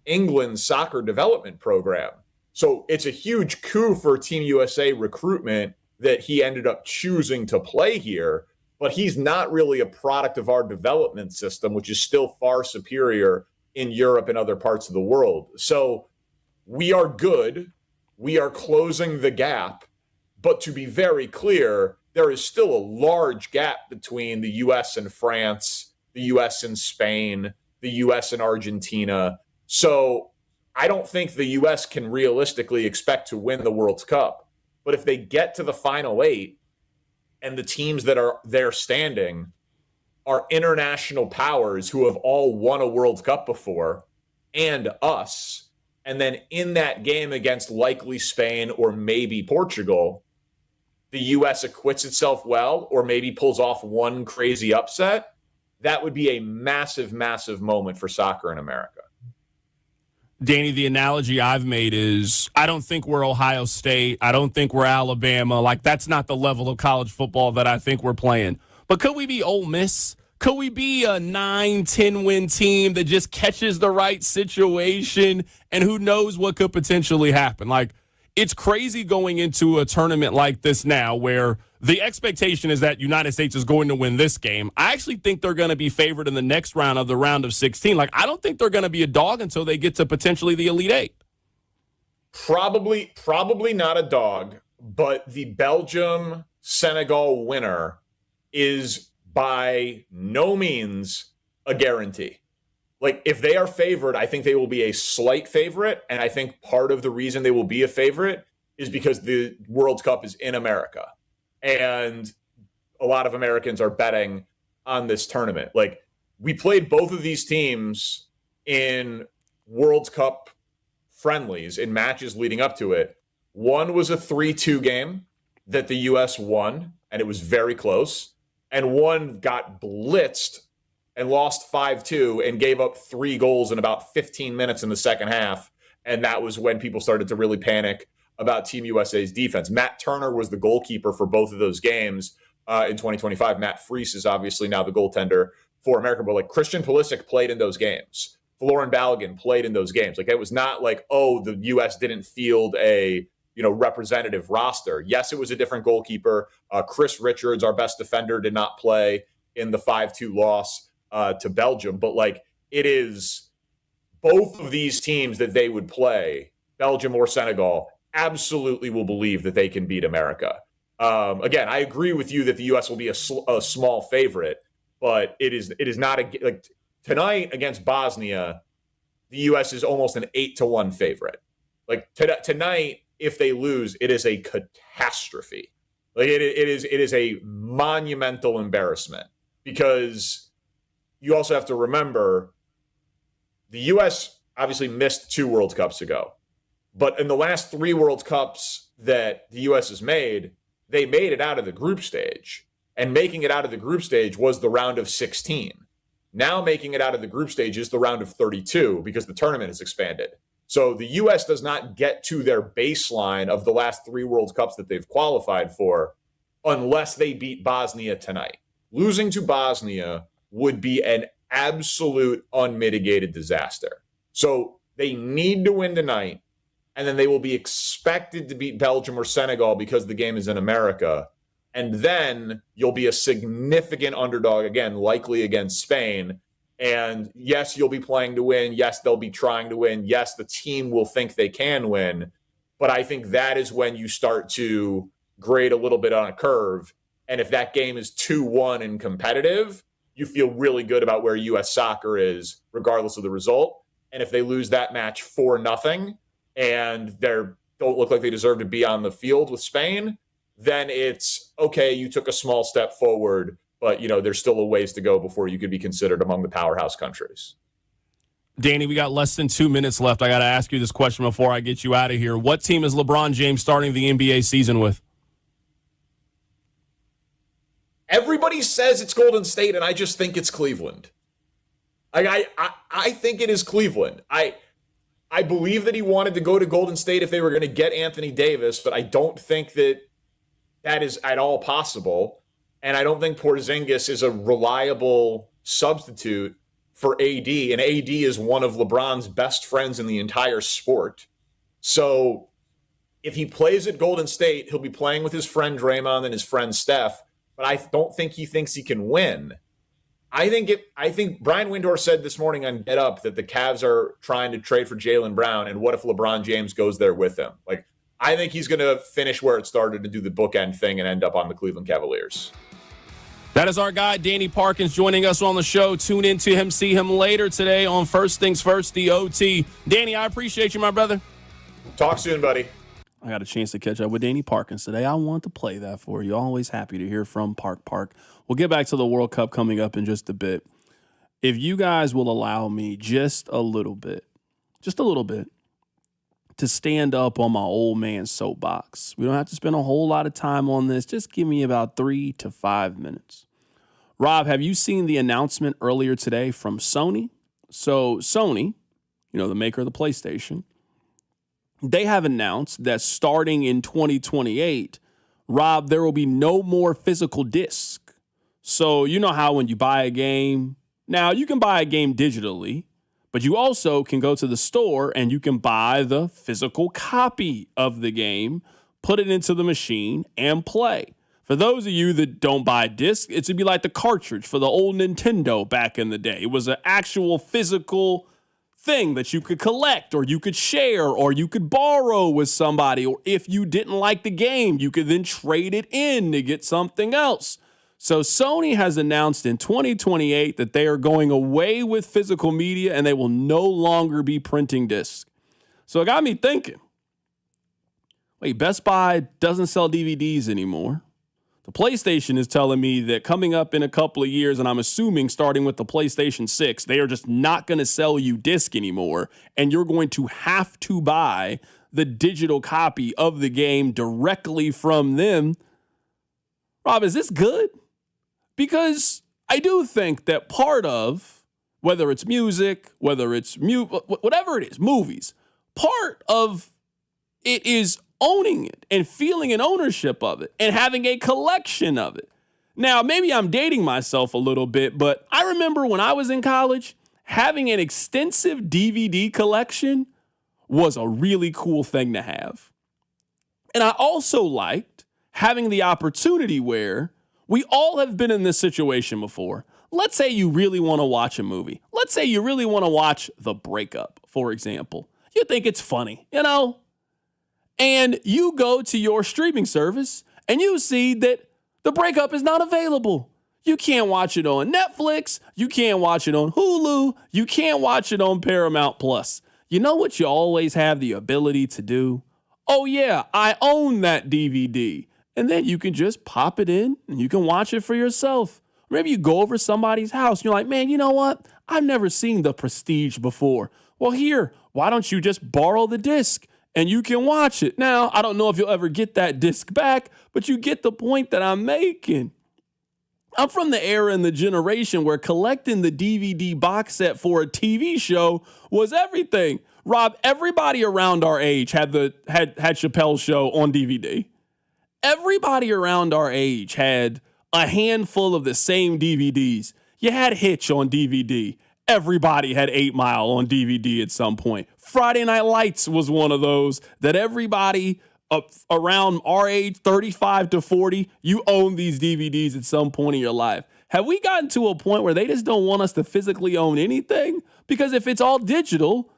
England's soccer development program. So it's a huge coup for Team USA recruitment that he ended up choosing to play here, but he's not really a product of our development system, which is still far superior in Europe and other parts of the world. So we are good. We are closing the gap, but to be very clear, there is still a large gap between the U.S. and France, the U.S. and Spain, the U.S. and Argentina. So I don't think the U.S. can realistically expect to win the World Cup. But if they get to the final 8 and the teams that are there standing are international powers who have all won a World Cup before, and us, and then in that game against likely Spain or maybe Portugal, the U.S. acquits itself well or maybe pulls off one crazy upset, that would be a massive, massive moment for soccer in America. Danny, the analogy I've made is I don't think we're Ohio State. I don't think we're Alabama. Like, that's not the level of college football that I think we're playing. But could we be Ole Miss? Could we be a 9-10 win team that just catches the right situation and who knows what could potentially happen? Like, it's crazy going into a tournament like this now where the expectation is that United States is going to win this game. I actually think they're going to be favored in the next round of the round of 16. Like, I don't think they're going to be a dog until they get to potentially the Elite Eight. Probably not a dog, but the Belgium-Senegal winner is by no means a guarantee. Like, if they are favored, I think they will be a slight favorite. And I think part of the reason they will be a favorite is because the World Cup is in America. And a lot of Americans are betting on this tournament. Like, we played both of these teams in World Cup friendlies, in matches leading up to it. One was a 3-2 game that the U.S. won, and it was very close. And one got blitzed and lost 5-2 and gave up 3 goals in about 15 minutes in the second half. And that was when people started to really panic about Team USA's defense. Matt Turner was the goalkeeper for both of those games in 2025. Matt Freese is obviously now the goaltender for America. But like, Christian Pulisic played in those games. Florin Balogun played in those games. Like, it was not like, oh, the U.S. didn't field a representative roster. Yes, it was a different goalkeeper. Chris Richards, our best defender, did not play in the 5-2 loss to Belgium. But like, it is both of these teams that they would play, Belgium or Senegal, absolutely will believe that they can beat America. Again, I agree with you that the U.S. will be a small favorite, but it is not like tonight against Bosnia, the U.S. is almost an 8-1 favorite. Like, tonight, if they lose, it is a catastrophe. Like, it is a monumental embarrassment, because you also have to remember the U.S. obviously missed 2 World Cups ago. But in the last 3 World Cups that the U.S. has made, they made it out of the group stage. And making it out of the group stage was the round of 16. Now making it out of the group stage is the round of 32 because the tournament has expanded. So the U.S. does not get to their baseline of the last 3 World Cups that they've qualified for unless they beat Bosnia tonight. Losing to Bosnia would be an absolute unmitigated disaster. So they need to win tonight, and then they will be expected to beat Belgium or Senegal because the game is in America. And then you'll be a significant underdog again, likely against Spain. And yes, you'll be playing to win. Yes, they'll be trying to win. Yes, the team will think they can win. But I think that is when you start to grade a little bit on a curve. And if that game is 2-1 and competitive, you feel really good about where U.S. soccer is, regardless of the result. And if they lose that match 4-0 and they don't look like they deserve to be on the field with Spain, then it's okay, you took a small step forward, but there's still a ways to go before you could be considered among the powerhouse countries. Danny, we got less than 2 minutes left. I got to ask you this question before I get you out of here. What team is LeBron James starting the NBA season with? Everybody says it's Golden State, and I just think it's Cleveland. I think it is Cleveland. I believe that he wanted to go to Golden State if they were going to get Anthony Davis, but I don't think that is at all possible. And I don't think Porzingis is a reliable substitute for AD. And AD is one of LeBron's best friends in the entire sport. So if he plays at Golden State, he'll be playing with his friend Draymond and his friend Steph. But I don't think he thinks he can win. I think Brian Windhorst said this morning on Get Up that the Cavs are trying to trade for Jaylen Brown. And what if LeBron James goes there with him? Like, I think he's going to finish where it started to do the bookend thing and end up on the Cleveland Cavaliers. That is our guy, Danny Parkins, joining us on the show. Tune in to him, see him later today on First Things First, the OT. Danny, I appreciate you, my brother. Talk soon, buddy. I got a chance to catch up with Danny Parkins today. I want to play that for you. Always happy to hear from Park. We'll get back to the World Cup coming up in just a bit. If you guys will allow me just a little bit, to stand up on my old man soapbox. We don't have to spend a whole lot of time on this. Just give me about 3 to 5 minutes. Rob, have you seen the announcement earlier today from Sony? So Sony, the maker of the PlayStation, they have announced that starting in 2028, Rob, there will be no more physical disc. So you know how when you buy a game, now you can buy a game digitally, but you also can go to the store and you can buy the physical copy of the game, put it into the machine, and play. For those of you that don't buy discs, it would be like the cartridge for the old Nintendo back in the day. It was an actual physical thing that you could collect or you could share or you could borrow with somebody. Or if you didn't like the game, you could then trade it in to get something else. So Sony has announced in 2028 that they are going away with physical media and they will no longer be printing discs. So it got me thinking, wait, Best Buy doesn't sell DVDs anymore. The PlayStation is telling me that coming up in a couple of years, and I'm assuming starting with the PlayStation 6, they are just not going to sell you disc anymore, and you're going to have to buy the digital copy of the game directly from them. Rob, is this good? Because I do think that part of, whether it's music, whether it's whatever it is, movies, part of it is owning it and feeling an ownership of it and having a collection of it. Now, maybe I'm dating myself a little bit, but I remember when I was in college, having an extensive DVD collection was a really cool thing to have. And I also liked having the opportunity where we all have been in this situation before. Let's say you really want to watch a movie. Let's say you really want to watch The Breakup, for example. You think it's funny, and you go to your streaming service and you see that The Breakup is not available. You can't watch it on Netflix. You can't watch it on Hulu. You can't watch it on Paramount Plus. You know what you always have the ability to do? Oh yeah, I own that DVD. And then you can just pop it in and you can watch it for yourself. Maybe you go over somebody's house and you're like, man, you know what? I've never seen The Prestige before. Well, here, why don't you just borrow the disc? And you can watch it. Now, I don't know if you'll ever get that disc back, but you get the point that I'm making. I'm from the era and the generation where collecting the DVD box set for a TV show was everything. Rob, everybody around our age had Chappelle's Show on DVD. Everybody around our age had a handful of the same DVDs. You had Hitch on DVD. Everybody had 8 Mile on DVD at some point. Friday Night Lights was one of those that everybody around our age, 35 to 40, you own these DVDs at some point in your life. Have we gotten to a point where they just don't want us to physically own anything? Because if it's all digital,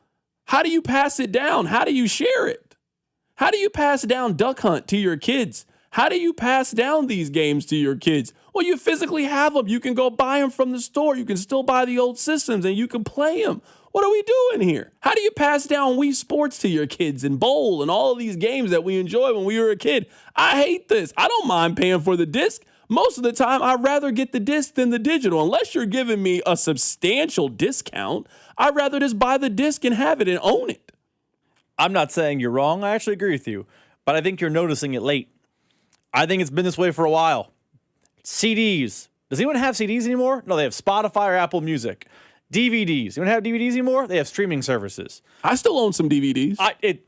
how do you pass it down? How do you share it? How do you pass down Duck Hunt to your kids? How do you pass down these games to your kids? Well, you physically have them. You can go buy them from the store. You can still buy the old systems and you can play them. What are we doing here? How do you pass down Wii Sports to your kids and Bowl and all of these games that we enjoyed when we were a kid? I hate this. I don't mind paying for the disc. Most of the time, I'd rather get the disc than the digital. Unless you're giving me a substantial discount, I'd rather just buy the disc and have it and own it. I'm not saying you're wrong. I actually agree with you. But I think you're noticing it late. I think it's been this way for a while. CDs. Does anyone have CDs anymore? No, they have Spotify or Apple Music. DVDs. You don't have DVDs anymore? They have streaming services. I still own some DVDs.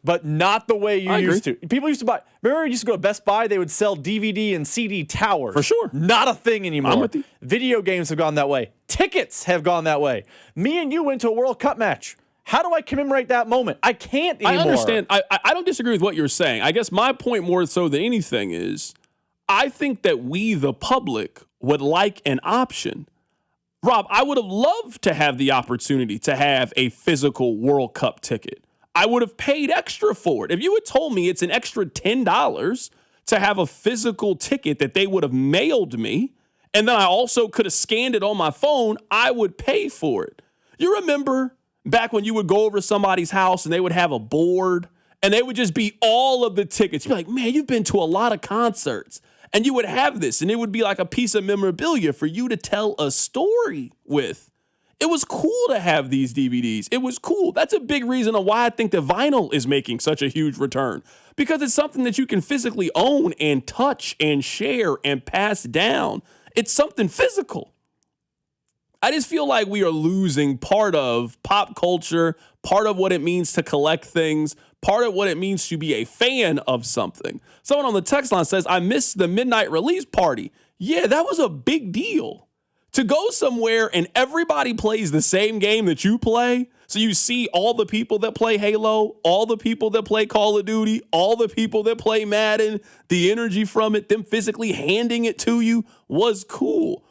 But not the way you used to. People used to buy. Remember, you used to go to Best Buy, they would sell DVD and CD towers. For sure. Not a thing anymore. I'm with you. Video games have gone that way. Tickets have gone that way. Me and you went to a World Cup match. How do I commemorate that moment? I can't anymore. I understand. I don't disagree with what you're saying. I guess my point more so than anything is I think that we, the public, would like an option. Rob, I would have loved to have the opportunity to have a physical World Cup ticket. I would have paid extra for it. If you had told me it's an extra $10 to have a physical ticket that they would have mailed me, and then I also could have scanned it on my phone, I would pay for it. You remember back when you would go over to somebody's house and they would have a board and they would just be all of the tickets. You'd be like, man, you've been to a lot of concerts. And you would have this, and it would be like a piece of memorabilia for you to tell a story with. It was cool to have these DVDs. It was cool. That's a big reason of why I think that vinyl is making such a huge return, because it's something that you can physically own and touch and share and pass down. It's something physical. I just feel like we are losing part of pop culture, part of what it means to collect things, part of what it means to be a fan of something. Someone on the text line says, I missed the midnight release party. Yeah, that was a big deal. To go somewhere and everybody plays the same game that you play, so you see all the people that play Halo, all the people that play Call of Duty, all the people that play Madden, the energy from it, them physically handing it to you was cool.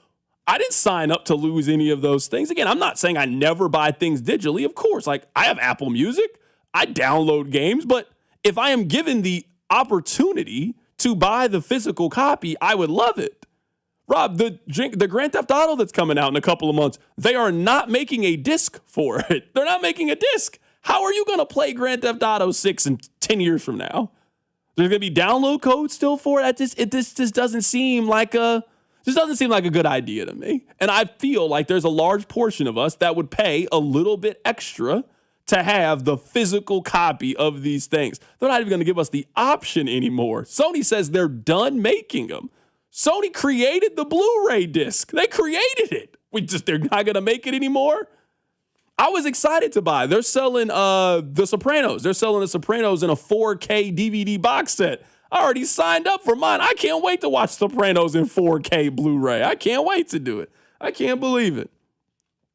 I didn't sign up to lose any of those things. Again, I'm not saying I never buy things digitally. Of course, like I have Apple Music, I download games, but if I am given the opportunity to buy the physical copy, I would love it. Rob, the Grand Theft Auto that's coming out in a couple of months, they are not making a disc for it. They're not making a disc. How are you going to play Grand Theft Auto 6 in 10 years from now? There's going to be download codes still for it? This just doesn't seem like a good idea to me. And I feel like there's a large portion of us that would pay a little bit extra to have the physical copy of these things. They're not even going to give us the option anymore. Sony says they're done making them. Sony created the Blu-ray disc. They created it. They're not going to make it anymore. I was excited to buy. They're selling The Sopranos. They're selling The Sopranos in a 4K DVD box set. I already signed up for mine. I can't wait to watch Sopranos in 4K Blu-ray. I can't wait to do it. I can't believe it.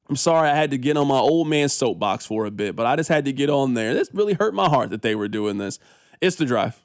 I'm sorry I had to get on my old man soapbox for a bit, but I just had to get on there. This really hurt my heart that they were doing this. It's The Drive.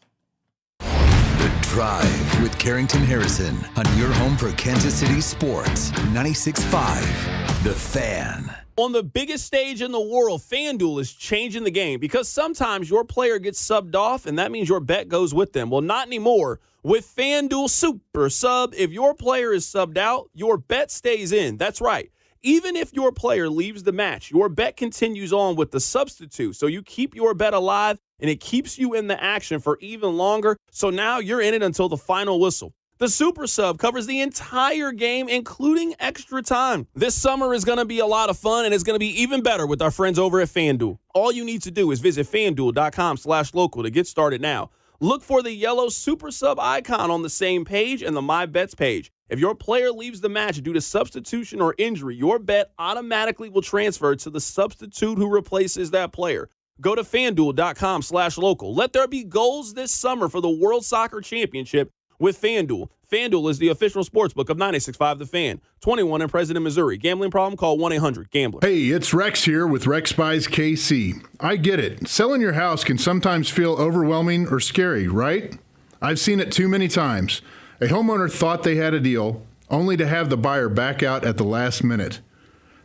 The Drive with Carrington Harrison on your home for Kansas City sports. 96.5 The Fan. On the biggest stage in the world, FanDuel is changing the game because sometimes your player gets subbed off and that means your bet goes with them. Well, not anymore. With FanDuel Super Sub, if your player is subbed out, your bet stays in. That's right. Even if your player leaves the match, your bet continues on with the substitute. So you keep your bet alive and it keeps you in the action for even longer. So now you're in it until the final whistle. The Super Sub covers the entire game, including extra time. This summer is going to be a lot of fun, and it's going to be even better with our friends over at FanDuel. All you need to do is visit FanDuel.com/local to get started now. Look for the yellow Super Sub icon on the same page and the My Bets page. If your player leaves the match due to substitution or injury, your bet automatically will transfer to the substitute who replaces that player. Go to FanDuel.com/local. Let there be goals this summer for the World Soccer Championship with FanDuel. FanDuel is the official sportsbook of 96.5 The Fan. 21 in President, Missouri. Gambling problem? Call 1-800-GAMBLER. Hey, it's Rex here with Rex Buys KC. I get it. Selling your house can sometimes feel overwhelming or scary, right? I've seen it too many times. A homeowner thought they had a deal, only to have the buyer back out at the last minute.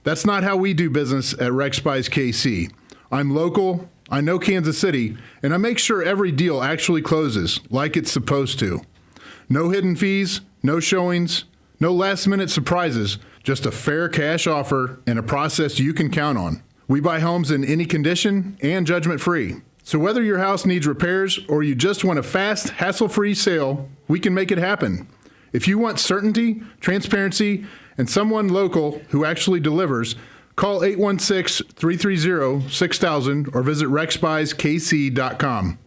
That's not how we do business at Rex Buys KC. I'm local, I know Kansas City, and I make sure every deal actually closes like it's supposed to. No hidden fees, no showings, no last-minute surprises, just a fair cash offer and a process you can count on. We buy homes in any condition and judgment-free. So whether your house needs repairs or you just want a fast, hassle-free sale, we can make it happen. If you want certainty, transparency, and someone local who actually delivers, call 816-330-6000 or visit rexbuyskc.com.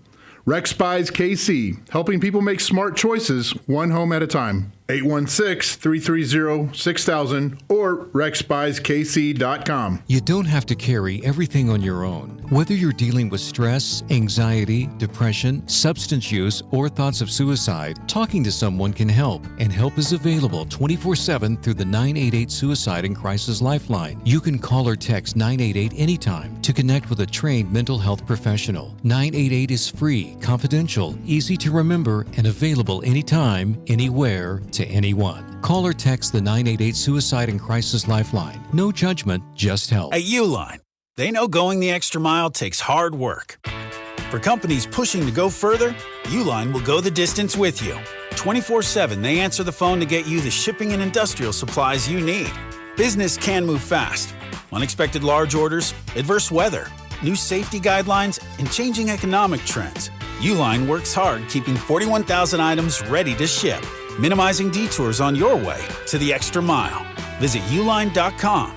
Rex Buys KC, helping people make smart choices one home at a time. 816-330-6000 or rexbuyskc.com. You don't have to carry everything on your own. Whether you're dealing with stress, anxiety, depression, substance use, or thoughts of suicide, talking to someone can help, and help is available 24/7 through the 988 Suicide and Crisis Lifeline. You can call or text 988 anytime to connect with a trained mental health professional. 988 is free, confidential, easy to remember, and available anytime, anywhere, to anyone. Call or text the 988 Suicide and Crisis Lifeline. No judgment, just help. At Uline, they know going the extra mile takes hard work. For companies pushing to go further, Uline will go the distance with you. 24/7, they answer the phone to get you the shipping and industrial supplies you need. Business can move fast. Unexpected large orders, adverse weather, new safety guidelines, and changing economic trends. Uline works hard keeping 41,000 items ready to ship, minimizing detours on your way to the extra mile. Visit uline.com.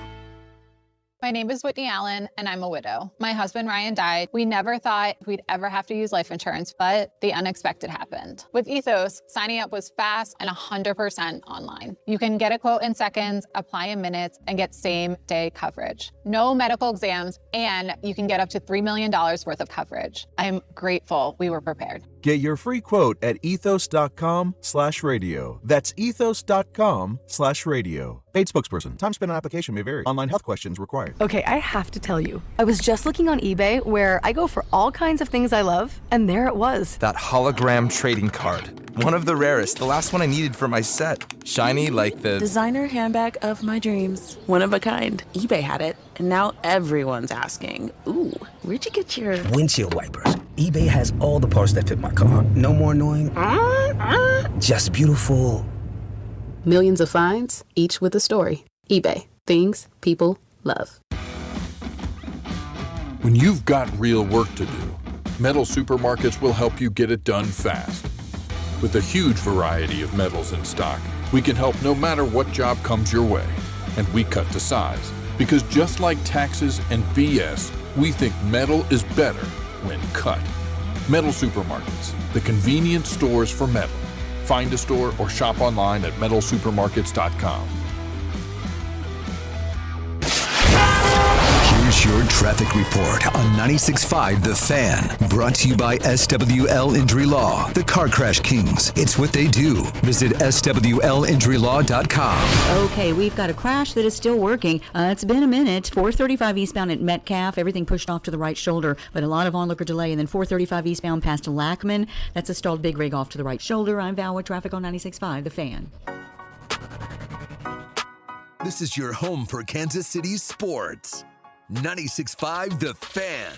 My name is Whitney Allen, and I'm a widow. My husband, Ryan, died. We never thought we'd ever have to use life insurance, but the unexpected happened. With Ethos, signing up was fast and 100% online. You can get a quote in seconds, apply in minutes, and get same-day coverage. No medical exams, and you can get up to $3 million worth of coverage. I'm grateful we were prepared. Get your free quote at ethos.com/radio. That's ethos.com/radio. Paid spokesperson. Time spent on application may vary. Online health questions required. Okay, I have to tell you, I was just looking on eBay where I go for all kinds of things I love, and there it was. That hologram trading card. One of the rarest, the last one I needed for my set. Shiny like the designer handbag of my dreams. One of a kind. eBay had it, and now everyone's asking, ooh, where'd you get your windshield wipers? eBay has all the parts that fit my car. No more annoying, just beautiful. Millions of finds, each with a story. eBay. Things people love. When you've got real work to do, Metal Supermarkets will help you get it done fast. With a huge variety of metals in stock, we can help no matter what job comes your way. And we cut to size. Because just like taxes and BS, we think metal is better when cut. Metal Supermarkets, the convenient stores for metal. Find a store or shop online at metalsupermarkets.com. Here's your traffic report on 96.5 The Fan. Brought to you by SWL Injury Law, the Car Crash Kings. It's what they do. Visit SWLinjurylaw.com. Okay, we've got a crash that is still working. It's been a minute. 435 eastbound at Metcalf. Everything pushed off to the right shoulder, but a lot of onlooker delay. And then 435 eastbound past Lackman. That's a stalled big rig off to the right shoulder. I'm Val with traffic on 96.5 The Fan. This is your home for Kansas City's sports. 96.5 The Fan.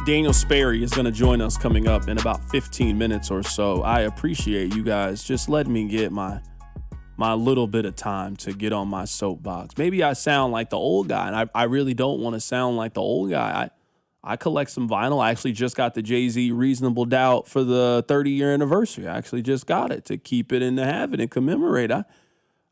Daniel Sperry is going to join us coming up in about 15 minutes or so. I appreciate you guys just letting me get my little bit of time to get on my soapbox. Maybe I sound like the old guy, and I really don't want to sound like the old guy. I collect some vinyl. I actually just got the Jay-Z Reasonable Doubt for the 30-year anniversary. I actually just got it to keep it and to have it and commemorate.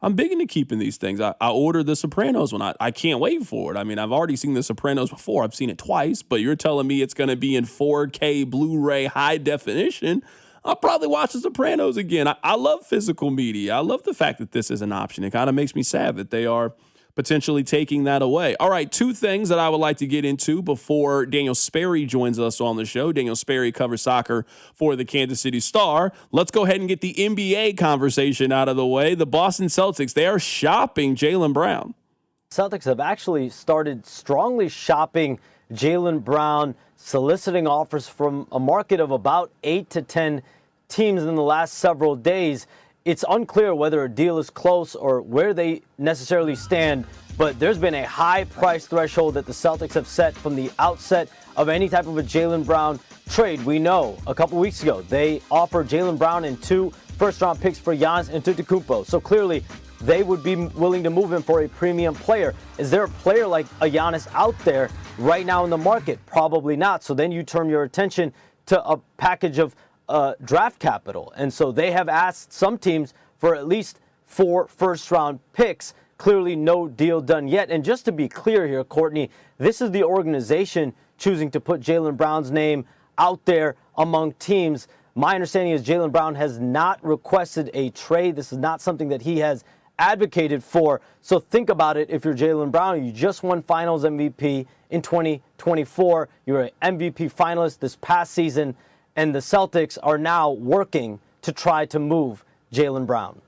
I'm big into keeping these things. I ordered The Sopranos one. I can't wait for it. I mean, I've already seen The Sopranos before. I've seen it twice, but you're telling me it's going to be in 4K Blu-ray high definition. I'll probably watch The Sopranos again. I love physical media. I love the fact that this is an option. It kind of makes me sad that they are potentially taking that away. All right, two things that I would like to get into before Daniel Sperry joins us on the show. Daniel Sperry covers soccer for the Kansas City Star. Let's go ahead and get the NBA conversation out of the way. The Boston Celtics, they are shopping Jaylen Brown. Celtics have actually started strongly shopping Jaylen Brown, soliciting offers from a market of about 8 to 10 teams in the last several days. It's unclear whether a deal is close or where they necessarily stand, but there's been a high price threshold that the Celtics have set from the outset of any type of a Jaylen Brown trade. We know a couple weeks ago they offered Jaylen Brown and 2 first-round picks for Giannis Antetokounmpo. So clearly they would be willing to move him for a premium player. Is there a player like a Giannis out there right now in the market? Probably not. So then you turn your attention to a package of draft capital. And so they have asked some teams for at least 4 first-round picks. Clearly no deal done yet. And just to be clear here, Courtney, this is the organization choosing to put Jaylen Brown's name out there among teams. My understanding is Jaylen Brown has not requested a trade. This is not something that he has advocated for. So think about it if you're Jaylen Brown. You just won Finals MVP in 2024. You're an MVP finalist this past season. And the Celtics are now working to try to move Jaylen Brown.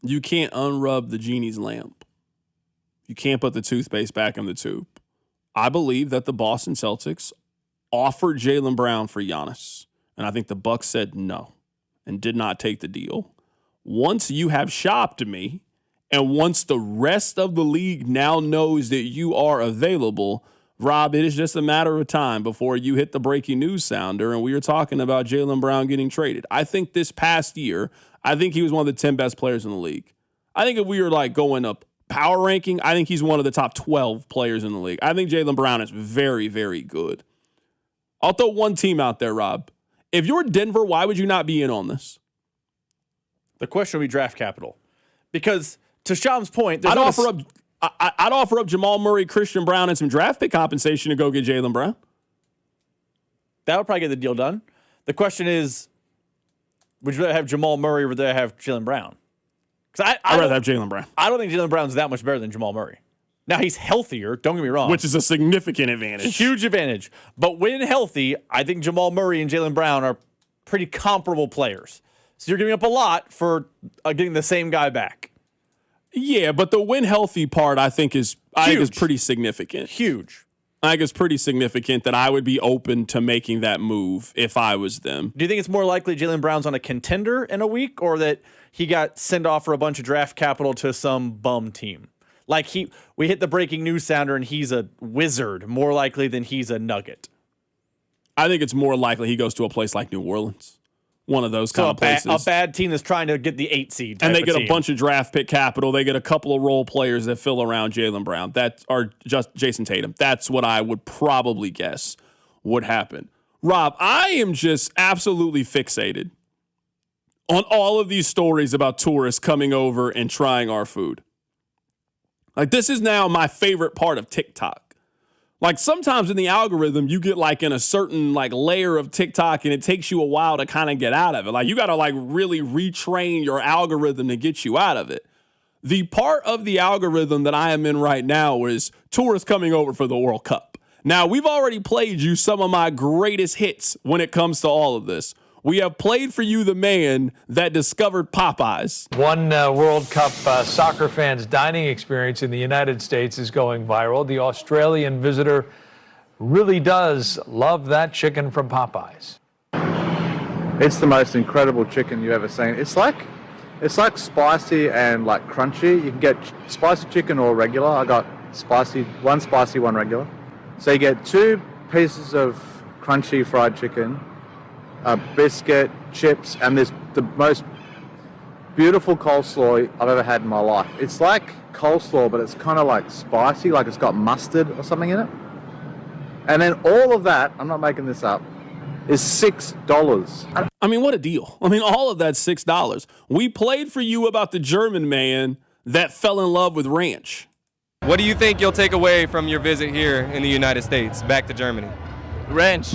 You can't unrub the genie's lamp. You can't put the toothpaste back in the tube. I believe that the Boston Celtics offered Jaylen Brown for Giannis, and I think the Bucks said no and did not take the deal. Once you have shopped me, and once the rest of the league now knows that you are available, Rob, it is just a matter of time before you hit the breaking news sounder, and we are talking about Jaylen Brown getting traded. I think this past year, I think he was one of the 10 best players in the league. I think if we were like going up power ranking, I think he's one of the top 12 players in the league. I think Jaylen Brown is very, very good. I'll throw one team out there, Rob. If you're Denver, why would you not be in on this? The question would be draft capital. Because to Sham's point, I'd offer up Jamal Murray, Christian Brown, and some draft pick compensation to go get Jaylen Brown. That would probably get the deal done. The question is, would you rather have Jamal Murray or would you rather have Jaylen Brown? I'd rather have Jaylen Brown. I don't think Jaylen Brown's that much better than Jamal Murray. Now, he's healthier, don't get me wrong. Which is a significant advantage. Huge advantage. But when healthy, I think Jamal Murray and Jaylen Brown are pretty comparable players. So you're giving up a lot for getting the same guy back. Yeah, but the when healthy part, I think is pretty significant. Huge. I think it's pretty significant that I would be open to making that move if I was them. Do you think it's more likely Jaylen Brown's on a contender in a week, or that he got sent off for a bunch of draft capital to some bum team? Like we hit the breaking news sounder and he's a Wizard, more likely than he's a Nugget. I think it's more likely he goes to a place like New Orleans. One of those kind of places. A bad team that's trying to get the 8 seed. And they get a bunch of draft pick capital. They get a couple of role players that fill around Jaylen Brown. That are just Jason Tatum. That's what I would probably guess would happen. Rob, I am just absolutely fixated on all of these stories about tourists coming over and trying our food. Like, this is now my favorite part of TikTok. Like, sometimes in the algorithm, you get like in a certain like layer of TikTok and it takes you a while to kind of get out of it. Like, you got to like really retrain your algorithm to get you out of it. The part of the algorithm that I am in right now is tourists coming over for the World Cup. Now, we've already played you some of my greatest hits when it comes to all of this. We have played for you the man that discovered Popeyes. One World Cup soccer fans' dining experience in the United States is going viral. The Australian visitor really does love that chicken from Popeyes. It's the most incredible chicken you've ever seen. It's like spicy and like crunchy. You can get spicy chicken or regular. I got one spicy, one regular. So you get 2 pieces of crunchy fried chicken, a biscuit, chips, and there's the most beautiful coleslaw I've ever had in my life. It's like coleslaw, but it's kind of like spicy, like it's got mustard or something in it. And then all of that, I'm not making this up, is $6. I mean, what a deal. I mean, all of that's $6. We played for you about the German man that fell in love with ranch. What do you think you'll take away from your visit here in the United States, back to Germany? Ranch.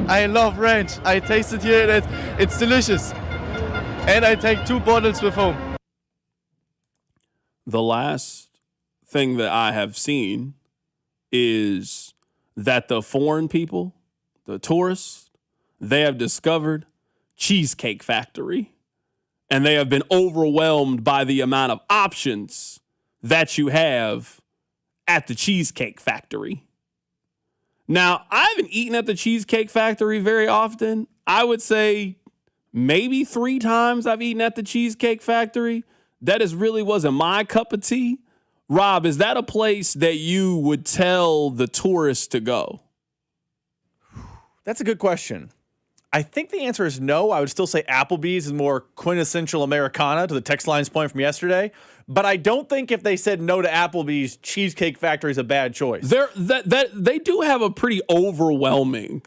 I love ranch. I tasted here and it's delicious. And I take 2 bottles with home. The last thing that I have seen is that the foreign people, the tourists, they have discovered Cheesecake Factory. And they have been overwhelmed by the amount of options that you have at the Cheesecake Factory. Now, I haven't eaten at the Cheesecake Factory very often. I would say maybe 3 times I've eaten at the Cheesecake Factory. That really wasn't my cup of tea. Rob, is that a place that you would tell the tourists to go? That's a good question. I think the answer is no. I would still say Applebee's is more quintessential Americana, to the text line's point from yesterday. But I don't think if they said no to Applebee's, Cheesecake Factory is a bad choice. They do have a pretty overwhelming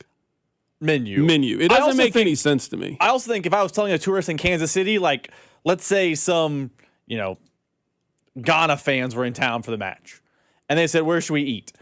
menu. It doesn't make any sense to me. I also think if I was telling a tourist in Kansas City, like, let's say some, Ghana fans were in town for the match, and they said, where should we eat?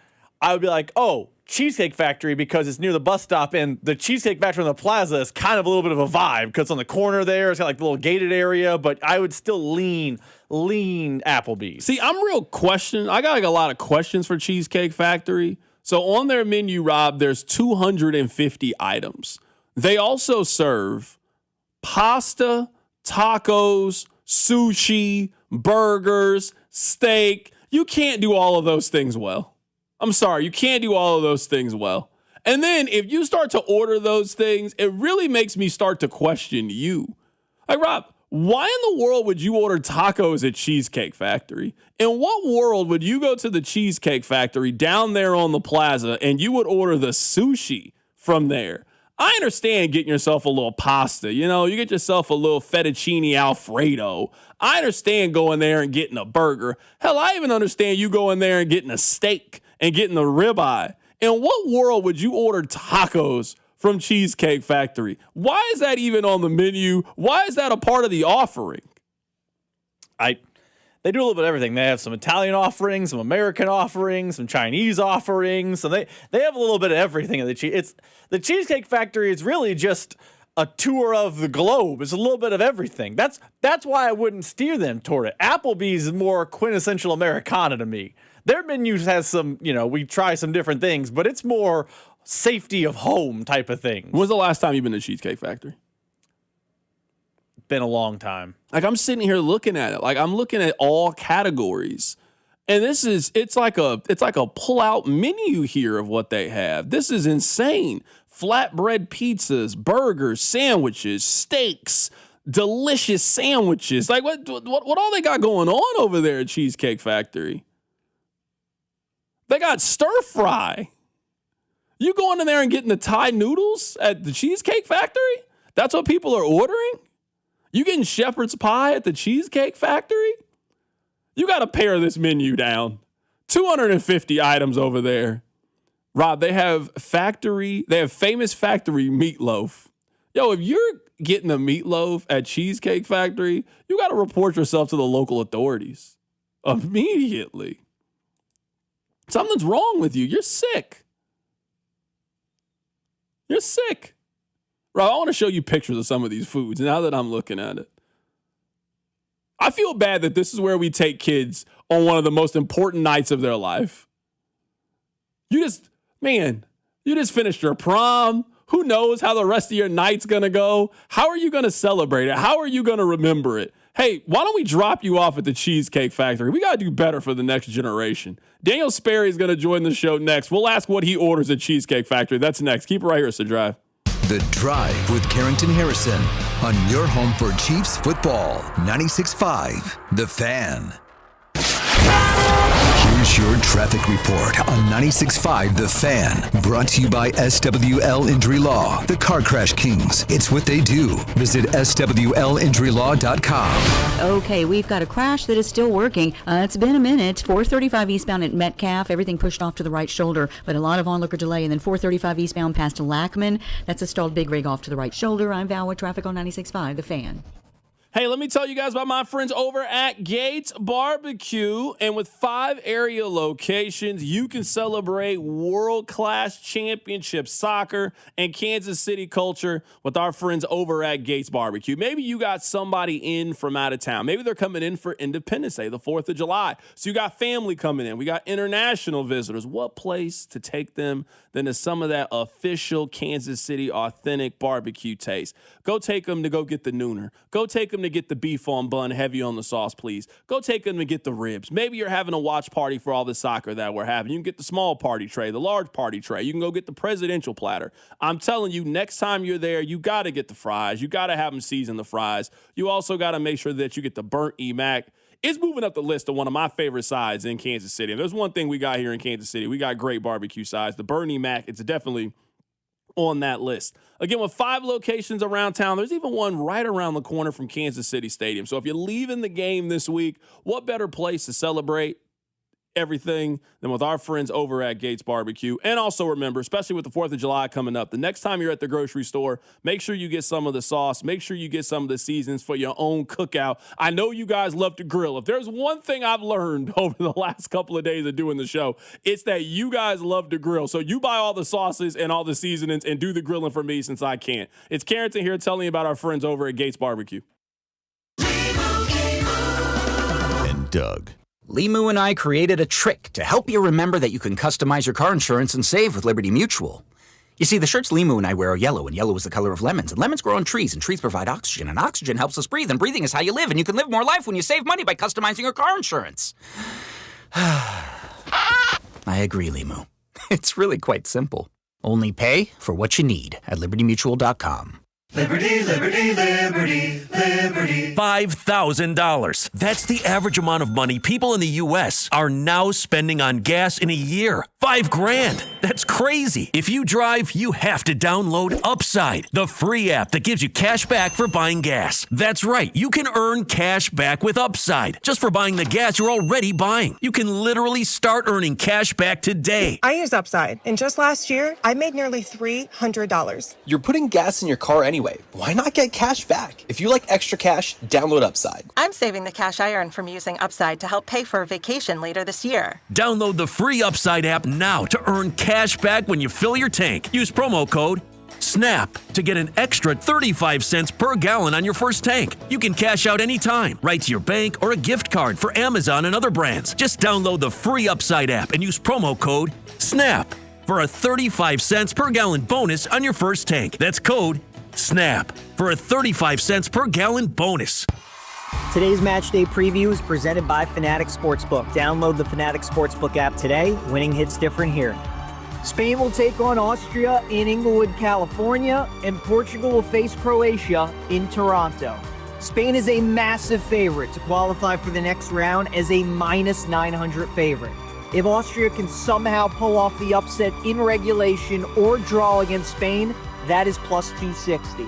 I would be like, oh, Cheesecake Factory, because it's near the bus stop, and the Cheesecake Factory in the plaza is kind of a little bit of a vibe because it's on the corner there. It's got like the little gated area, but I would still lean Applebee's. See, I got like a lot of questions for Cheesecake Factory. So on their menu, Rob, there's 250 items. They also serve pasta, tacos, sushi, burgers, steak. You can't do all of those things well. I'm sorry, you can't do all of those things well. And then if you start to order those things, it really makes me start to question you. Like, Rob, why in the world would you order tacos at Cheesecake Factory? In what world would you go to the Cheesecake Factory down there on the plaza and you would order the sushi from there? I understand getting yourself a little pasta. You get yourself a little fettuccine Alfredo. I understand going there and getting a burger. Hell, I even understand you going there and getting a steak and getting the ribeye. In what world would you order tacos from Cheesecake Factory? Why is that even on the menu? Why is that a part of the offering? They do a little bit of everything. They have some Italian offerings, some American offerings, some Chinese offerings. So they have a little bit of everything at the Cheesecake Factory is really just a tour of the globe. It's a little bit of everything. That's why I wouldn't steer them toward it. Applebee's is more quintessential Americana to me. Their menu has some, we try some different things, but it's more safety of home type of thing. When's the last time you've been to Cheesecake Factory? Been a long time. Like, I'm sitting here looking at it. Like, I'm looking at all categories. And it's like a pull-out menu here of what they have. This is insane. Flatbread pizzas, burgers, sandwiches, steaks, delicious sandwiches. Like, what all they got going on over there at Cheesecake Factory? They got stir fry. You going in there and getting the Thai noodles at the Cheesecake Factory? That's what people are ordering? You getting shepherd's pie at the Cheesecake Factory? You got to pare this menu down. 250 items over there. Rob, they have famous factory meatloaf. Yo, if you're getting a meatloaf at Cheesecake Factory, you got to report yourself to the local authorities immediately. Something's wrong with you. You're sick. You're sick. Rob, I want to show you pictures of some of these foods now that I'm looking at it. I feel bad that this is where we take kids on one of the most important nights of their life. You just finished your prom. Who knows how the rest of your night's going to go? How are you going to celebrate it? How are you going to remember it? Hey, why don't we drop you off at the Cheesecake Factory? We got to do better for the next generation. Daniel Sperry is going to join the show next. We'll ask what he orders at Cheesecake Factory. That's next. Keep it right here. It's The Drive. The Drive with Carrington Harrison on your home for Chiefs football. 96.5 The Fan. Here's your traffic report on 96.5 The Fan. Brought to you by SWL Injury Law, the Car Crash Kings. It's what they do. Visit SWLinjurylaw.com. Okay, we've got a crash that is still working. It's been a minute. 435 eastbound at Metcalf. Everything pushed off to the right shoulder, but a lot of onlooker delay. And then 435 eastbound past Lackman. That's a stalled big rig off to the right shoulder. I'm Val with traffic on 96.5 The Fan. Hey, let me tell you guys about my friends over at Gates Barbecue. And with 5 area locations, you can celebrate world-class championship soccer and Kansas City culture with our friends over at Gates Barbecue. Maybe you got somebody in from out of town. Maybe they're coming in for Independence Day, the 4th of July. So you got family coming in. We got international visitors. What place to take them than to some of that official Kansas City authentic barbecue taste? Go take them to go get the nooner. Go take them to get the beef on bun, heavy on the sauce, please. Go take them to get the ribs. Maybe you're having a watch party for all the soccer that we're having. You can get the small party tray, the large party tray. You can go get the presidential platter. I'm telling you, next time you're there, you got to get the fries. You got to have them season the fries. You also got to make sure that you get the burnt E-Mac. It's moving up the list of one of my favorite sides in Kansas City. If there's one thing we got here in Kansas City, we got great barbecue sides. The burnt E-Mac, it's definitely on that list. Again, with 5 locations around town, there's even one right around the corner from Kansas City Stadium. So if you're leaving the game this week, what better place to celebrate everything than with our friends over at Gates Barbecue? And also remember, especially with the 4th of July coming up, the next time you're at the grocery store, make sure you get some of the sauce. Make sure you get some of the seasons for your own cookout. I know you guys love to grill. If there's one thing I've learned over the last couple of days of doing the show, it's that you guys love to grill. So you buy all the sauces and all the seasonings and do the grilling for me since I can't. It's Carrington here telling you about our friends over at Gates Barbecue. And Doug. Limu and I created a trick to help you remember that you can customize your car insurance and save with Liberty Mutual. You see, the shirts Limu and I wear are yellow, and yellow is the color of lemons, and lemons grow on trees, and trees provide oxygen, and oxygen helps us breathe, and breathing is how you live, and you can live more life when you save money by customizing your car insurance. I agree, Limu. It's really quite simple. Only pay for what you need at libertymutual.com. Liberty, liberty, liberty, liberty. $5,000. That's the average amount of money people in the U.S. are now spending on gas in a year. $5,000. That's crazy. If you drive, you have to download Upside, the free app that gives you cash back for buying gas. That's right. You can earn cash back with Upside just for buying the gas you're already buying. You can literally start earning cash back today. I use Upside, and just last year, I made nearly $300. You're putting gas in your car anyway. anyway. Why not get cash back? If you like extra cash, download Upside. I'm saving the cash I earn from using Upside to help pay for a vacation later this year. Download the free Upside app now to earn cash back when you fill your tank. Use promo code SNAP to get an extra 35 cents per gallon on your first tank. You can cash out anytime, right to your bank or a gift card for Amazon and other brands. Just download the free Upside app and use promo code SNAP for a 35 cents per gallon bonus on your first tank. That's code SNAP for a 35 cents per gallon bonus. Today's match day preview is presented by Fanatics Sportsbook. Download the Fanatics Sportsbook app today. Winning hits different here. Spain will take on Austria in Inglewood, California, and Portugal will face Croatia in Toronto. Spain is a massive favorite to qualify for the next round as a minus 900 favorite. If Austria can somehow pull off the upset in regulation or draw against Spain, that is plus 260.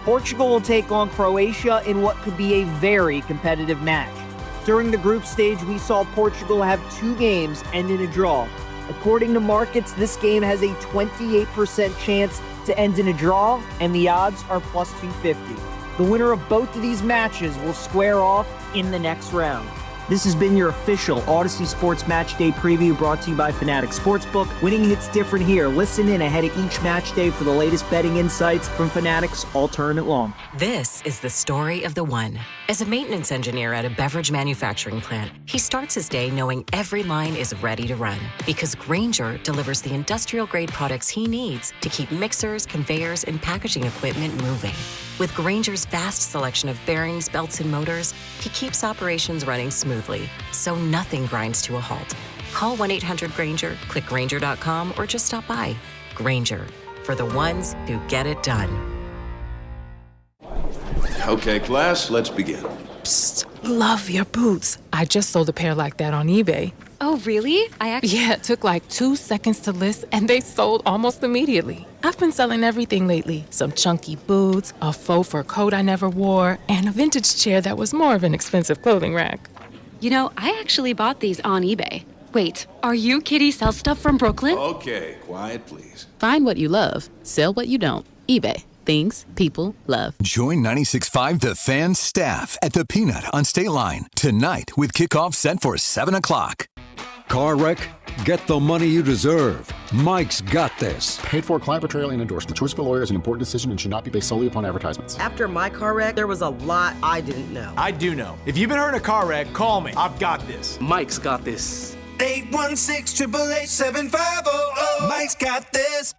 Portugal will take on Croatia in what could be a very competitive match. During the group stage, we saw Portugal have 2 games end in a draw. According to markets, this game has a 28% chance to end in a draw, and the odds are plus 250. The winner of both of these matches will square off in the next round. This has been your official Odyssey Sports Match Day preview brought to you by Fanatics Sportsbook. Winning hits different here. Listen in ahead of each match day for the latest betting insights from Fanatics all tournament long. This is the story of the one. As a maintenance engineer at a beverage manufacturing plant, he starts his day knowing every line is ready to run because Grainger delivers the industrial-grade products he needs to keep mixers, conveyors, and packaging equipment moving. With Grainger's vast selection of bearings, belts, and motors, he keeps operations running smoothly, so nothing grinds to a halt. Call 1-800-GRAINGER, click Grainger.com, or just stop by. Grainger, for the ones who get it done. Okay, class, let's begin. Psst, love your boots. I just sold a pair like that on eBay. Oh, really? Yeah, it took like 2 seconds to list, and they sold almost immediately. I've been selling everything lately. Some chunky boots, a faux fur coat I never wore, and a vintage chair that was more of an expensive clothing rack. You know, I actually bought these on eBay. Wait, are you Kitty Sell Stuff from Brooklyn? Okay, quiet, please. Find what you love, sell what you don't. eBay. Things people love. Join 96.5 The Fan staff at the Peanut on State Line tonight with kickoff set for 7 o'clock. Car wreck? Get the money you deserve. Mike's got this. Paid for client portrayal and endorsement. Choice of a lawyer is an important decision and should not be based solely upon advertisements. After my car wreck, there was a lot I didn't know. I do know. If you've been hurt in a car wreck, call me. I've got this. Mike's got this. 816-888-7500. Mike's got this.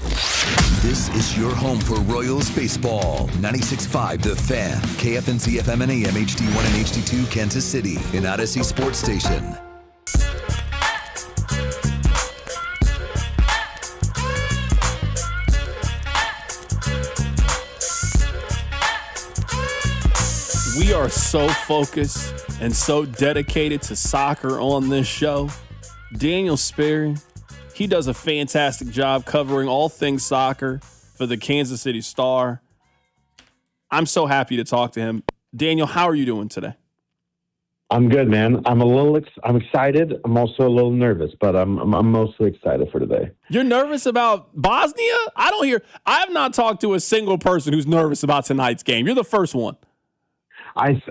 This is your home for Royals baseball. 96.5 The Fan. KFNC FM and AM HD1 and HD2 Kansas City. An Odyssey Sports Station. We are so focused and so dedicated to soccer on this show. Daniel Sperry, he does a fantastic job covering all things soccer for the Kansas City Star. I'm so happy to talk to him. Daniel, how are you doing today? I'm good, man. I'm excited. I'm also a little nervous, but I'm mostly excited for today. You're nervous about Bosnia? I have not talked to a single person who's nervous about tonight's game. You're the first one. I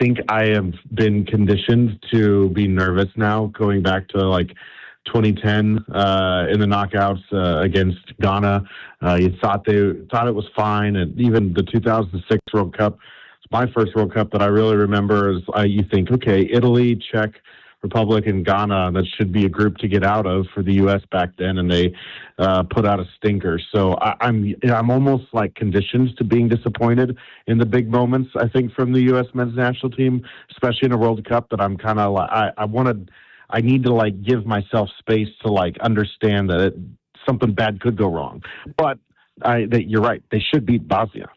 think I have been conditioned to be nervous now, going back to like 2010 in the knockouts against Ghana. You thought it was fine, and even the 2006 World Cup. It's my first World Cup that I really remember. Is you think, okay, Italy, Czech Republic, and Ghana, that should be a group to get out of for the U.S. back then, and they put out a stinker. So I'm almost like conditioned to being disappointed in the big moments, I think, from the U.S. men's national team, especially in a World Cup, that I'm kind of like, I need to like give myself space to like understand that something bad could go wrong. But you're right. They should beat Bosnia.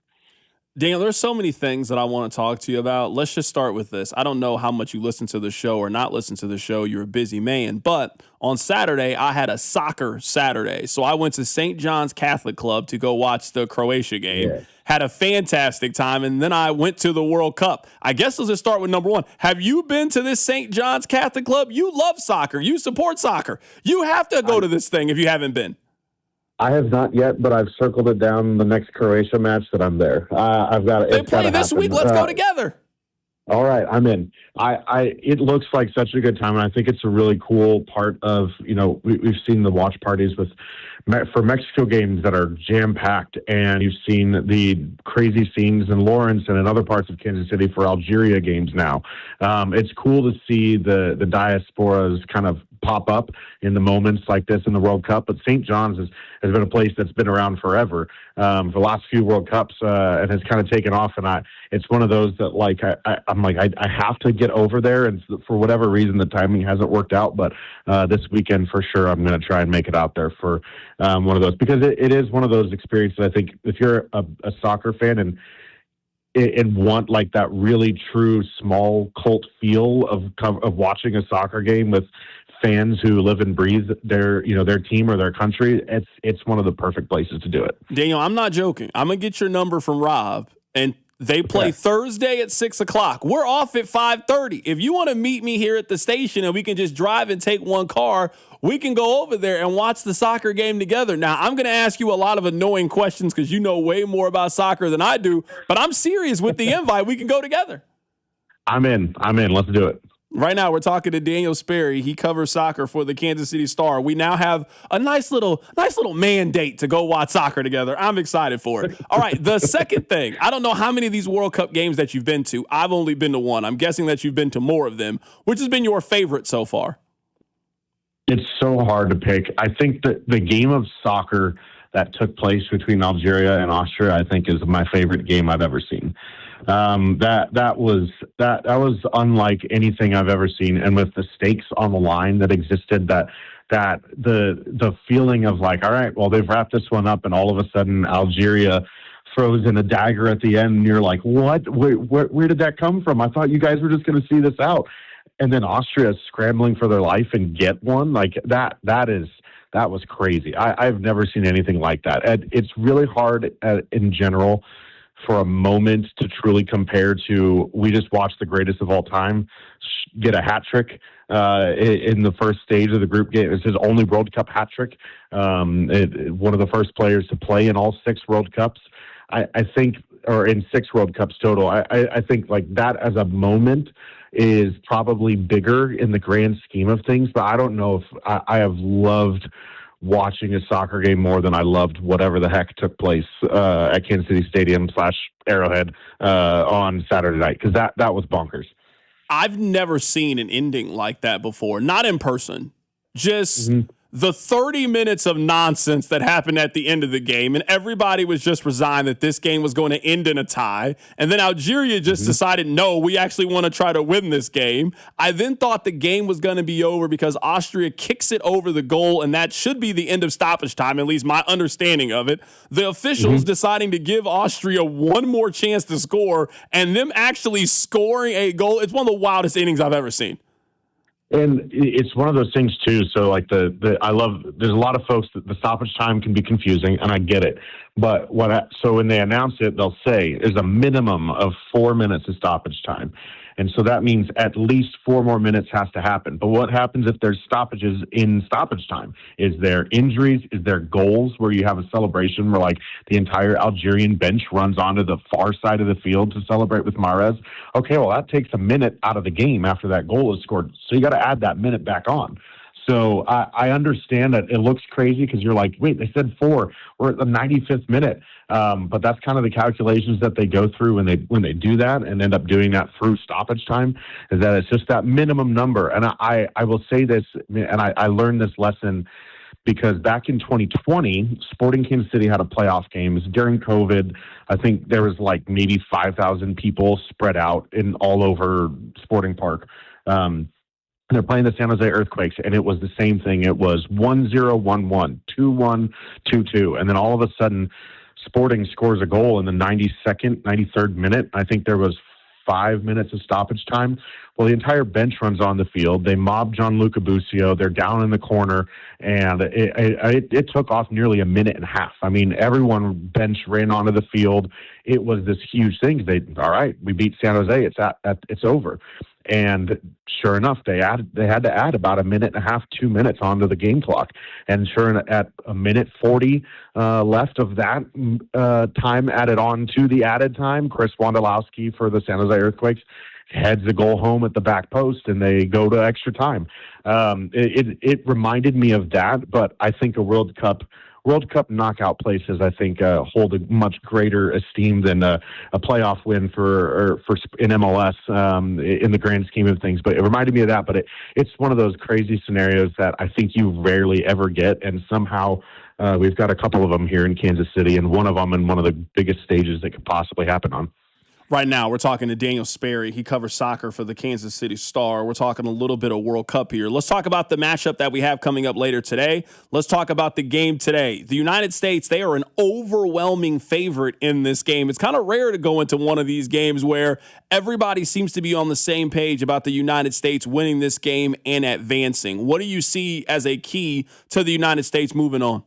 Daniel, there's so many things that I want to talk to you about. Let's just start with this. I don't know how much you listen to the show or not listen to the show. You're a busy man. But on Saturday, I had a soccer Saturday. So I went to St. John's Catholic Club to go watch the Croatia game. Yeah. Had a fantastic time. And then I went to the World Cup. I guess let's just start with number one. Have you been to this St. John's Catholic Club? You love soccer. You support soccer. You have to go to this thing if you haven't been. I have not yet, but I've circled it down the next Croatia match that I'm there. I've got. They play this week. Let's go together. All right, I'm in. It looks like such a good time, and I think it's a really cool part of, we've seen the watch parties for Mexico games that are jam-packed, and you've seen the crazy scenes in Lawrence and in other parts of Kansas City for Algeria games now. It's cool to see the diasporas kind of pop up in the moments like this in the World Cup, but St. John's has been a place that's been around forever, for the last few World Cups, and has kind of taken off, and it's one of those that I have to get over there, and for whatever reason the timing hasn't worked out, but this weekend for sure I'm going to try and make it out there for one of those, because it is one of those experiences. I think if you're a soccer fan and want like that really true small cult feel of watching a soccer game with fans who live and breathe their team or their country, it's one of the perfect places to do it. Daniel, I'm not joking. I'm gonna get your number from Rob, and they play Thursday at 6:00. We're off at 5:30. If you want to meet me here at the station and we can just drive and take one car, we can go over there and watch the soccer game together. Now, I'm going to ask you a lot of annoying questions because you know way more about soccer than I do, but I'm serious with the invite. We can go together. I'm in. Let's do it. Right now, we're talking to Daniel Sperry. He covers soccer for the Kansas City Star. We now have a nice little mandate to go watch soccer together. I'm excited for it. All right, the second thing, I don't know how many of these World Cup games that you've been to. I've only been to one. I'm guessing that you've been to more of them. Which has been your favorite so far? It's so hard to pick. I think that the game of soccer that took place between Algeria and Austria, I think, is my favorite game I've ever seen. That was unlike anything I've ever seen, and with the stakes on the line that existed, that the feeling of like, all right, well, they've wrapped this one up, and all of a sudden Algeria throws in a dagger at the end, and you're like, what? Where did that come from? I thought you guys were just going to see this out, and then Austria is scrambling for their life and get one. Like that was crazy. I've never seen anything like that. And it's really hard in general for a moment to truly compare to, we just watched the greatest of all time get a hat trick in the first stage of the group game. It's his only World Cup hat trick. One of the first players to play in all 6 World Cups, I think, or in 6 World Cups total. I think like that as a moment is probably bigger in the grand scheme of things, but I don't know if I have loved watching a soccer game more than I loved whatever the heck took place at Kansas City Stadium / Arrowhead on Saturday night, because that was bonkers. I've never seen an ending like that before, not in person. Just the 30 minutes of nonsense that happened at the end of the game, and everybody was just resigned that this game was going to end in a tie. And then Algeria just decided, no, we actually want to try to win this game. I then thought the game was going to be over because Austria kicks it over the goal, and that should be the end of stoppage time, at least my understanding of it. The officials deciding to give Austria one more chance to score, and them actually scoring a goal. It's one of the wildest innings I've ever seen. And it's one of those things too. So like there's a lot of folks that the stoppage time can be confusing, and I get it. But so when they announce it, they'll say there's a minimum of 4 minutes of stoppage time. And so that means at least 4 more minutes has to happen. But what happens if there's stoppages in stoppage time? Is there injuries? Is there goals where you have a celebration where like the entire Algerian bench runs onto the far side of the field to celebrate with Mahrez? Okay, well, that takes a minute out of the game after that goal is scored. So you got to add that minute back on. So I understand that it looks crazy because you're like, wait, they said 4. We're at the 95th minute. But that's kind of the calculations that they go through when they do that and end up doing that through stoppage time, is that it's just that minimum number. And I will say this, and I learned this lesson because back in 2020, Sporting Kansas City had a playoff game. It was during COVID. I think there was like maybe 5,000 people spread out in all over Sporting Park. They're playing the San Jose Earthquakes, and it was the same thing. It was 1-0, 1-1, 2-1, 2-2. And then all of a sudden, Sporting scores a goal in the 92nd, 93rd minute. I think there was 5 minutes of stoppage time. Well, the entire bench runs on the field. They mob Gianluca Busio. They're down in the corner, and it took off nearly a minute and a half. I mean, everyone bench ran onto the field. It was this huge thing. All right, we beat San Jose. It's over. And sure enough, they had to add about a minute and a half, 2 minutes onto the game clock. And sure, at a minute 40 left of that time added on to the added time, Chris Wondolowski for the San Jose Earthquakes heads the goal home at the back post, and they go to extra time. It reminded me of that, but I think a World Cup knockout places, I think, hold a much greater esteem than a playoff win for in MLS in the grand scheme of things. But it reminded me of that. But it's one of those crazy scenarios that I think you rarely ever get, and somehow we've got a couple of them here in Kansas City, and one of them in one of the biggest stages that could possibly happen on. Right now, we're talking to Daniel Sperry. He covers soccer for the Kansas City Star. We're talking a little bit of World Cup here. Let's talk about the matchup that we have coming up later today. Let's talk about the game today. The United States, they are an overwhelming favorite in this game. It's kind of rare to go into one of these games where everybody seems to be on the same page about the United States winning this game and advancing. What do you see as a key to the United States moving on?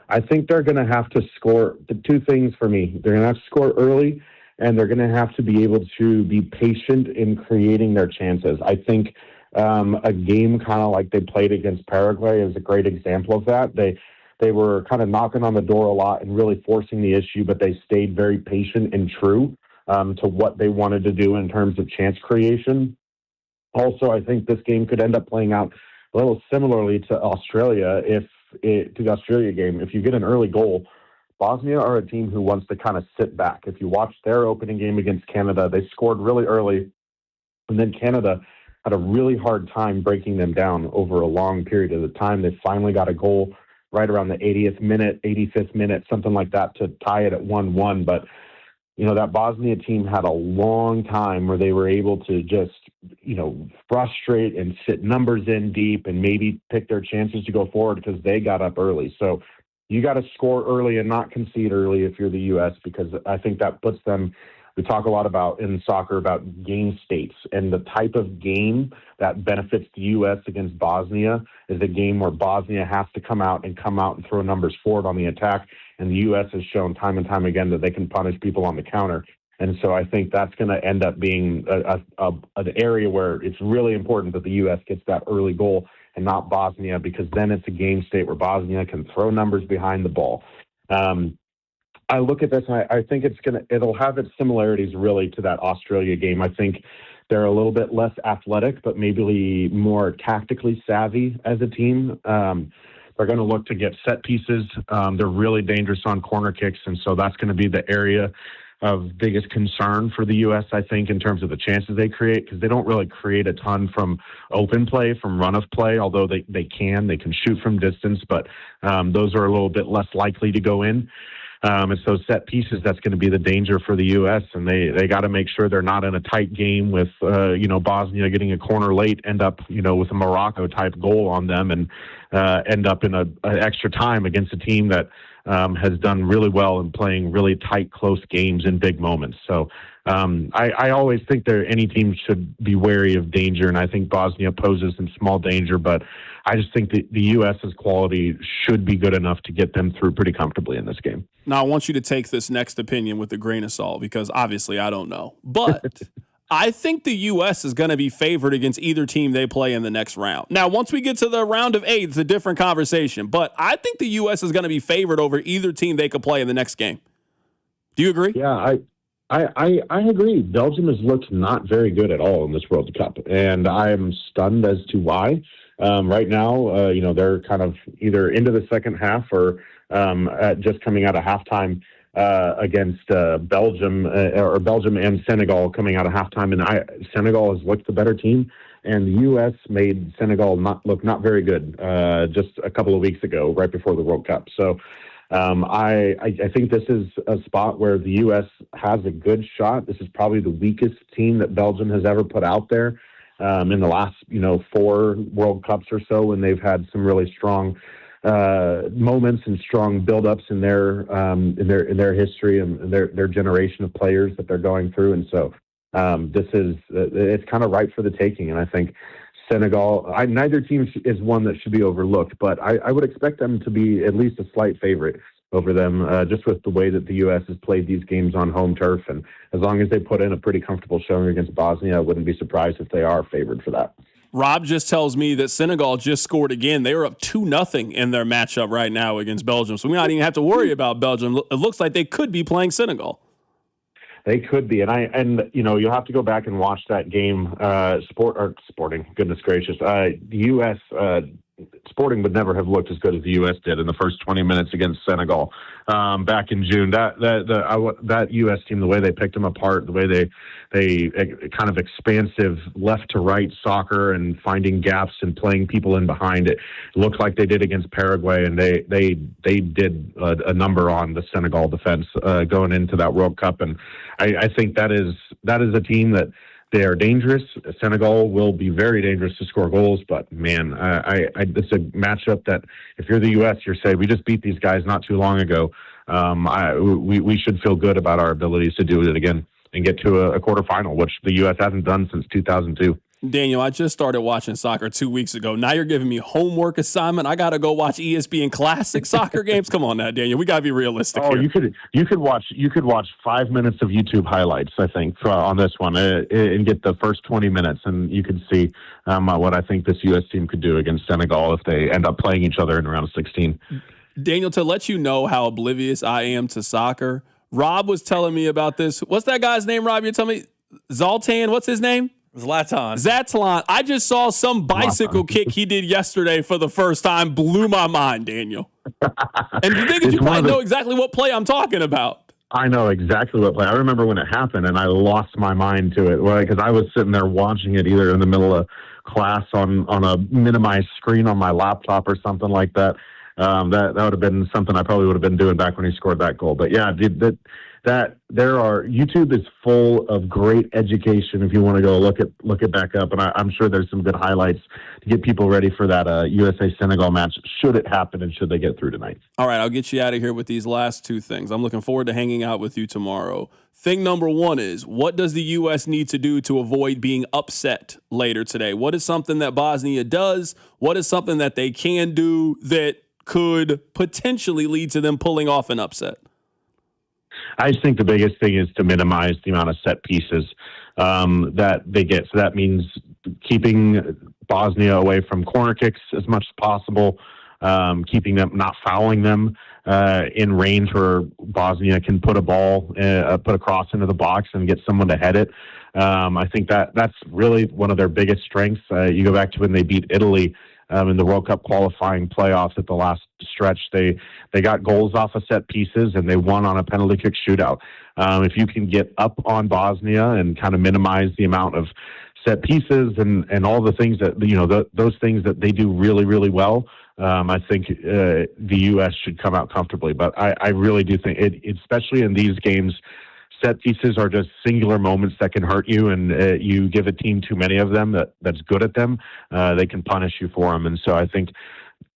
I think they're going to have to score the two things for me. They're going to have to score early, and they're going to have to be able to be patient in creating their chances. I think a game kind of like they played against Paraguay is a great example of that. They were kind of knocking on the door a lot and really forcing the issue, but they stayed very patient and true to what they wanted to do in terms of chance creation. Also, I think this game could end up playing out a little similarly to Australia to the Australia game. If you get an early goal, Bosnia are a team who wants to kind of sit back. If you watch their opening game against Canada, they scored really early, and then Canada had a really hard time breaking them down over a long period of the time. They finally got a goal right around the 80th minute, 85th minute, something like that, to tie it at 1-1. But, that Bosnia team had a long time where they were able to just, frustrate and sit numbers in deep and maybe pick their chances to go forward because they got up early. So you got to score early and not concede early if you're the U.S., because I think that puts them, we talk a lot about in soccer about game states, and the type of game that benefits the U.S. against Bosnia is a game where Bosnia has to come out and throw numbers forward on the attack, and the U.S. has shown time and time again that they can punish people on the counter. And so I think that's going to end up being an area where it's really important that the U.S. gets that early goal and not Bosnia, because then it's a game state where Bosnia can throw numbers behind the ball. I look at this, and I think it'll have its similarities really to that Australia game. I think they're a little bit less athletic, but maybe more tactically savvy as a team. They're going to look to get set pieces. They're really dangerous on corner kicks, and so that's going to be the area of biggest concern for the U.S., I think, in terms of the chances they create, because they don't really create a ton from open play, from run of play, although they can shoot from distance, but those are a little bit less likely to go in. It's those set pieces that's going to be the danger for the U.S., and they got to make sure they're not in a tight game with, Bosnia getting a corner late, end up, with a Morocco-type goal on them, and end up in an extra time against a team that has done really well in playing really tight, close games in big moments. So I always think that any team should be wary of danger, and I think Bosnia poses some small danger, but I just think that the U.S.'s quality should be good enough to get them through pretty comfortably in this game. Now, I want you to take this next opinion with a grain of salt, because obviously I don't know. But I think the U.S. is going to be favored against either team they play in the next round. Now, once we get to the round of 8, it's a different conversation. But I think the U.S. is going to be favored over either team they could play in the next game. Do you agree? Yeah, I agree. Belgium has looked not very good at all in this World Cup, and I am stunned as to why. Right now, they're kind of either into the second half or just coming out of halftime against Belgium, or Belgium and Senegal coming out of halftime, and Senegal has looked the better team, and the U.S. made Senegal look not very good just a couple of weeks ago, right before the World Cup. So I think this is a spot where the U.S. has a good shot. This is probably the weakest team that Belgium has ever put out there in the last 4 World Cups or so, when they've had some really strong moments and strong buildups in their history and their generation of players that they're going through. And so it's kind of ripe for the taking. And I think Senegal, neither team is one that should be overlooked, but I would expect them to be at least a slight favorite. over them, just with the way that the U.S. has played these games on home turf. And as long as they put in a pretty comfortable showing against Bosnia, I wouldn't be surprised if they are favored for that. Rob just tells me that Senegal just scored again. They are up 2-0 in their matchup right now against Belgium. So we don't even have to worry about Belgium. It looks like they could be playing Senegal. They could be, and you'll have to go back and watch that game. Sporting, goodness gracious, the U.S. Sporting would never have looked as good as the U.S. did in the first 20 minutes against Senegal back in June. That U.S. team, the way they picked them apart, the way they kind of expansive left to right soccer and finding gaps and playing people in behind it looked like they did against Paraguay, and they did a number on the Senegal defense going into that World Cup, and I think that is a team that. They are dangerous. Senegal will be very dangerous to score goals, but man, it's a matchup that if you're the U.S., you're saying we just beat these guys not too long ago. We should feel good about our abilities to do it again and get to a quarterfinal, which the U.S. hasn't done since 2002. Daniel, I just started watching soccer 2 weeks ago. Now you're giving me homework assignment. I got to go watch ESPN Classic soccer games. Come on now, Daniel. We got to be realistic here. You could watch 5 minutes of YouTube highlights, I think, on this one and get the first 20 minutes, and you can see what I think this U.S. team could do against Senegal if they end up playing each other in round of 16. Daniel, to let you know how oblivious I am to soccer, Rob was telling me about this. What's that guy's name, Rob? You're telling me? Zoltan, what's his name? Zlatan. I just saw some bicycle kick he did yesterday for the first time. Blew my mind, Daniel. And you think you might know exactly what play I'm talking about. I know exactly what play. I remember when it happened, and I lost my mind to it because I was sitting there watching it either in the middle of class on a minimized screen on my laptop or something like that. That would have been something I probably would have been doing back when he scored that goal. But yeah, YouTube is full of great education if you want to go look it back up, and I'm sure there's some good highlights to get people ready for that USA Senegal match should it happen and should they get through tonight. All right, I'll get you out of here with these last two things. I'm looking forward to hanging out with you tomorrow. Thing number one is, what does the U.S. need to do to avoid being upset later today? What is something that Bosnia does? What is something that they can do that could potentially lead to them pulling off an upset? I just think the biggest thing is to minimize the amount of set pieces that they get. So that means keeping Bosnia away from corner kicks as much as possible, keeping them, not fouling them in range where Bosnia can put a cross into the box and get someone to head it. I think that's really one of their biggest strengths. You go back to when they beat Italy in the World Cup qualifying playoffs at the last stretch, they got goals off of set pieces and they won on a penalty kick shootout. If you can get up on Bosnia and kind of minimize the amount of set pieces and all the things that those things that they do really, really well, I think the U.S. should come out comfortably. But I really do think especially in these games, set pieces are just singular moments that can hurt you, and you give a team too many of them that's good at them, they can punish you for them. And so I think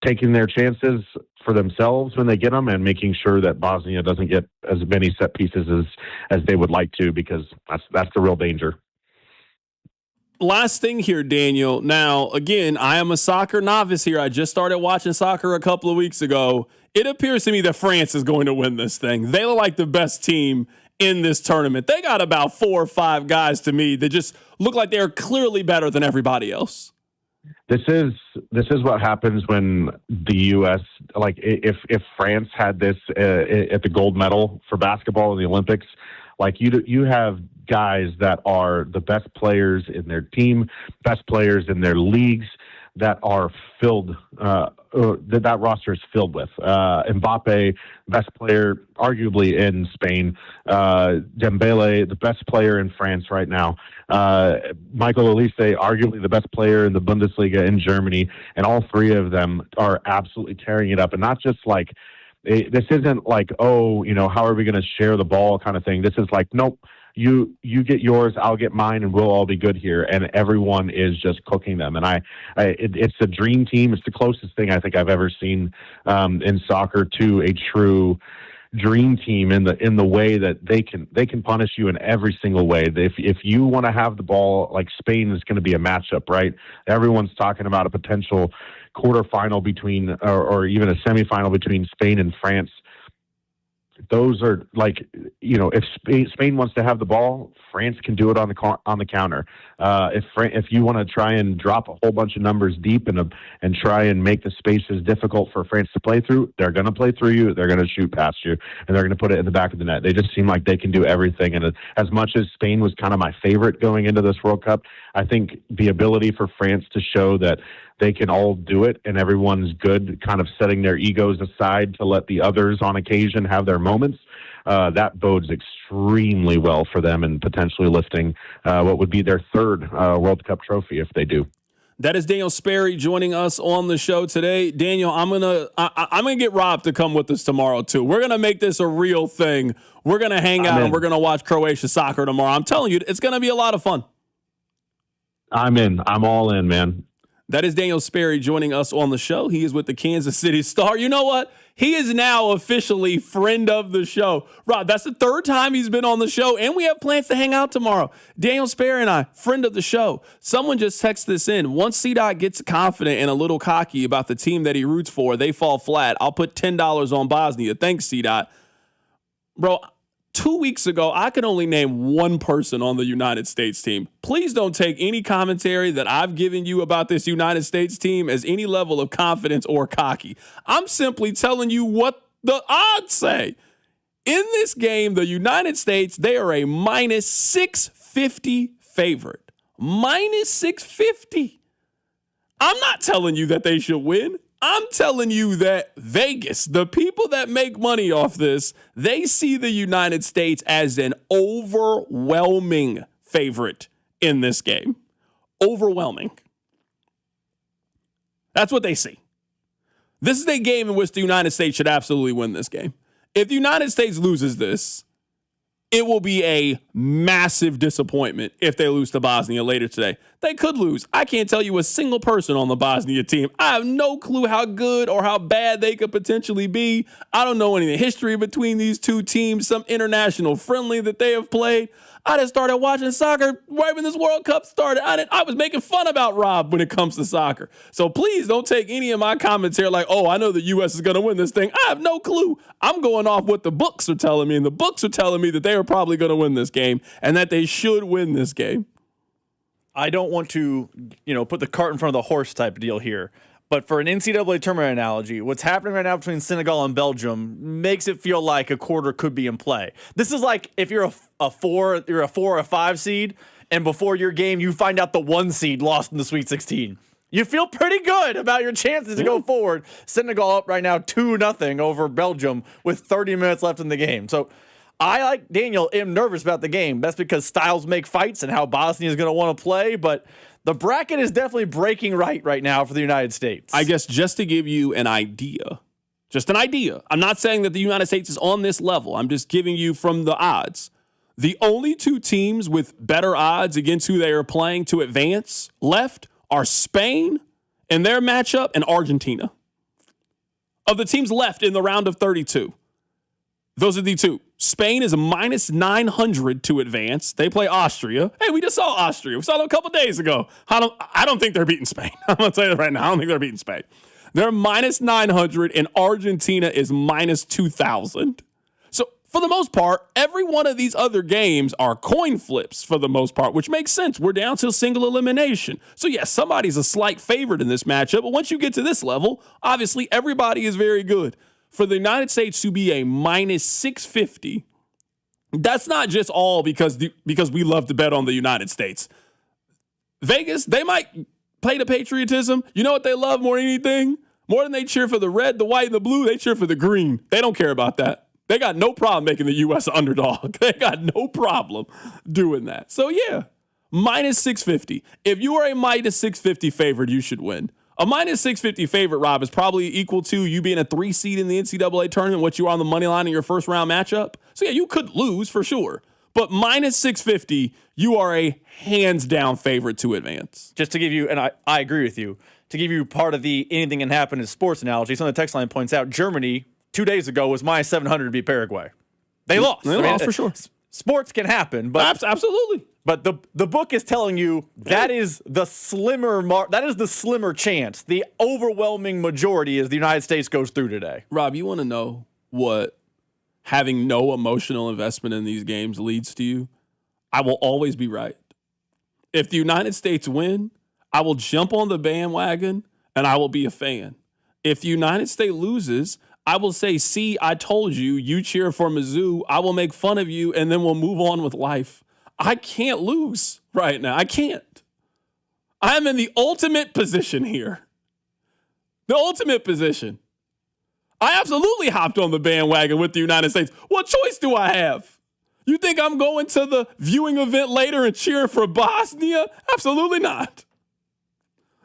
taking their chances for themselves when they get them and making sure that Bosnia doesn't get as many set pieces as they would like to, because that's the real danger. Last thing here, Daniel. Now, again, I am a soccer novice here. I just started watching soccer a couple of weeks ago. It appears to me that France is going to win this thing. They look like the best team in this tournament. They got about 4 or 5 guys to me that just look like they're clearly better than everybody else. This is what happens when the U.S. like if France had this at the gold medal for basketball in the Olympics, like you have guys that are the best players in their team, best players in their leagues that are filled. That roster is filled with Mbappe, best player arguably in Spain, Dembele, the best player in France right now, Michael Olise, arguably the best player in the Bundesliga in Germany, and all three of them are absolutely tearing it up. And not just like this isn't like, how are we going to share the ball kind of thing. This is like, nope. You get yours, I'll get mine, and we'll all be good here. And everyone is just cooking them. And it's a dream team. It's the closest thing I think I've ever seen in soccer to a true dream team in the way that they can punish you in every single way. If you want to have the ball, like Spain is going to be a matchup, right? Everyone's talking about a potential quarterfinal between, or even a semifinal between Spain and France. those are like, if Spain wants to have the ball, France can do it on the counter. If you want to try and drop a whole bunch of numbers deep and try and make the spaces difficult for France to play through, they're going to play through you. They're going to shoot past you, and they're going to put it in the back of the net. They just seem like they can do everything. And as much as Spain was kind of my favorite going into this World Cup, I think the ability for France to show that they can all do it and everyone's good, kind of setting their egos aside to let the others on occasion have their moments, that bodes extremely well for them and potentially lifting what would be their third World Cup trophy if they do. That is Daniel Sperry joining us on the show today. Daniel, I'm gonna get Rob to come with us tomorrow too. We're gonna make this a real thing. We're gonna hang out and we're gonna watch Croatia soccer tomorrow. I'm telling you, it's gonna be a lot of fun. I'm in. I'm all in, man. That is Daniel Sperry joining us on the show. He is with the Kansas City Star. You know what? He is now officially friend of the show. Rob, that's the third time he's been on the show, and we have plans to hang out tomorrow. Daniel Sperry and I, friend of the show. Someone just texted this in. Once C-Dot gets confident and a little cocky about the team that he roots for, they fall flat. I'll put $10 on Bosnia. Thanks, C-Dot. Bro, 2 weeks ago, I could only name one person on the United States team. Please don't take any commentary that I've given you about this United States team as any level of confidence or cocky. I'm simply telling you what the odds say. In this game, the United States, they are a minus 650 favorite. Minus 650. I'm not telling you that they should win. I'm telling you that Vegas, the people that make money off this, they see the United States as an overwhelming favorite in this game. Overwhelming. That's what they see. This is a game in which the United States should absolutely win this game. If the United States loses this, it will be a massive disappointment if they lose to Bosnia later today. They could lose. I can't tell you a single person on the Bosnia team. I have no clue how good or how bad they could potentially be. I don't know any of the history between these two teams, some international friendly that they have played. I just started watching soccer right when this World Cup started. I was making fun about Rob when it comes to soccer. So please don't take any of my commentary like, oh, I know the U.S. is going to win this thing. I have no clue. I'm going off what the books are telling me, and the books are telling me that they are probably going to win this game and that they should win this game. I don't want to, put the cart in front of the horse type deal here. But for an NCAA tournament analogy, what's happening right now between Senegal and Belgium makes it feel like a quarter could be in play. This is like if you're a 4 or a 5 seed, and before your game you find out the 1 seed lost in the Sweet 16. You feel pretty good about your chances to go forward. Senegal up right now 2-0 over Belgium with 30 minutes left in the game. So I, like Daniel, am nervous about the game. That's because styles make fights and how Bosnia is going to want to play, but the bracket is definitely breaking right now for the United States. I guess just to give you an idea, I'm not saying that the United States is on this level. I'm just giving you from the odds. The only two teams with better odds against who they are playing to advance left are Spain in their matchup and Argentina. Of the teams left in the round of 32, those are the two. Spain is a minus 900 to advance. They play Austria. Hey, we just saw Austria. We saw them a couple days ago. I don't think they're beating Spain. I'm going to tell you that right now. I don't think they're beating Spain. They're minus 900, and Argentina is minus 2,000. So for the most part, every one of these other games are coin flips for the most part, which makes sense. We're down to single elimination. So yes, somebody's a slight favorite in this matchup, but once you get to this level, obviously everybody is very good. For the United States to be a minus 650, that's not just all because we love to bet on the United States. Vegas, they might play the patriotism. You know what they love more than anything? More than they cheer for the red, the white, and the blue, they cheer for the green. They don't care about that. They got no problem making the U.S. underdog. They got no problem doing that. So yeah, minus 650. If you are a minus 650 favorite, you should win. A minus 650 favorite, Rob, is probably equal to you being a 3 seed in the NCAA tournament, what you are on the money line in your first round matchup. So yeah, you could lose for sure. But minus 650, you are a hands down favorite to advance. Just to give you, and I agree with you, to give you part of the anything can happen in sports analogy, some of the text line points out Germany 2 days ago was minus 700 to beat Paraguay. They lost. They lost for sure. Sports can happen, but absolutely. But the book is telling you that is the slimmer chance. The overwhelming majority is the United States goes through today. Rob, you want to know what having no emotional investment in these games leads to you, I will always be right. If the United States win, I will jump on the bandwagon and I will be a fan. If the United States loses, I will say, see, I told you, you cheer for Mizzou. I will make fun of you, and then we'll move on with life. I can't lose right now. I can't. I am in the ultimate position here. The ultimate position. I absolutely hopped on the bandwagon with the United States. What choice do I have? You think I'm going to the viewing event later and cheering for Bosnia? Absolutely not.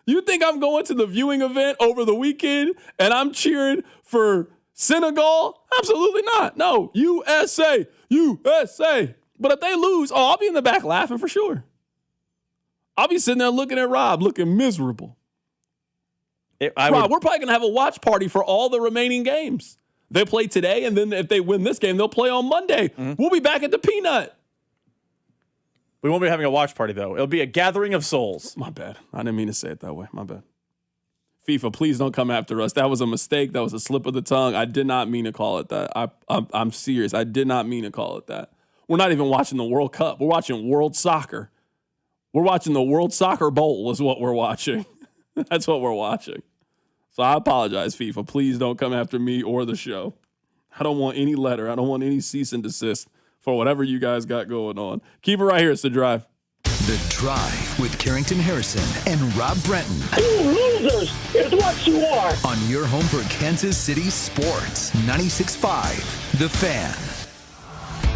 You think I'm going to the viewing event over the weekend and I'm cheering for Senegal? Absolutely not. No, USA, USA. But if they lose, I'll be in the back laughing for sure. I'll be sitting there looking at Rob, looking miserable. Rob, we're probably going to have a watch party for all the remaining games. They play today, and then if they win this game, they'll play on Monday. Mm-hmm. We'll be back at the Peanut. We won't be having a watch party, though. It'll be a gathering of souls. My bad. I didn't mean to say it that way. My bad. FIFA, please don't come after us. That was a mistake. That was a slip of the tongue. I did not mean to call it that. I'm serious. I did not mean to call it that. We're not even watching the World Cup. We're watching World Soccer. We're watching the World Soccer Bowl is what we're watching. That's what we're watching. So I apologize, FIFA. Please don't come after me or the show. I don't want any letter. I don't want any cease and desist for whatever you guys got going on. Keep it right here. It's The Drive. The Drive with Carrington Harrison and Rob Brenton. You losers is what you are. On your home for Kansas City sports. 96.5 The Fan.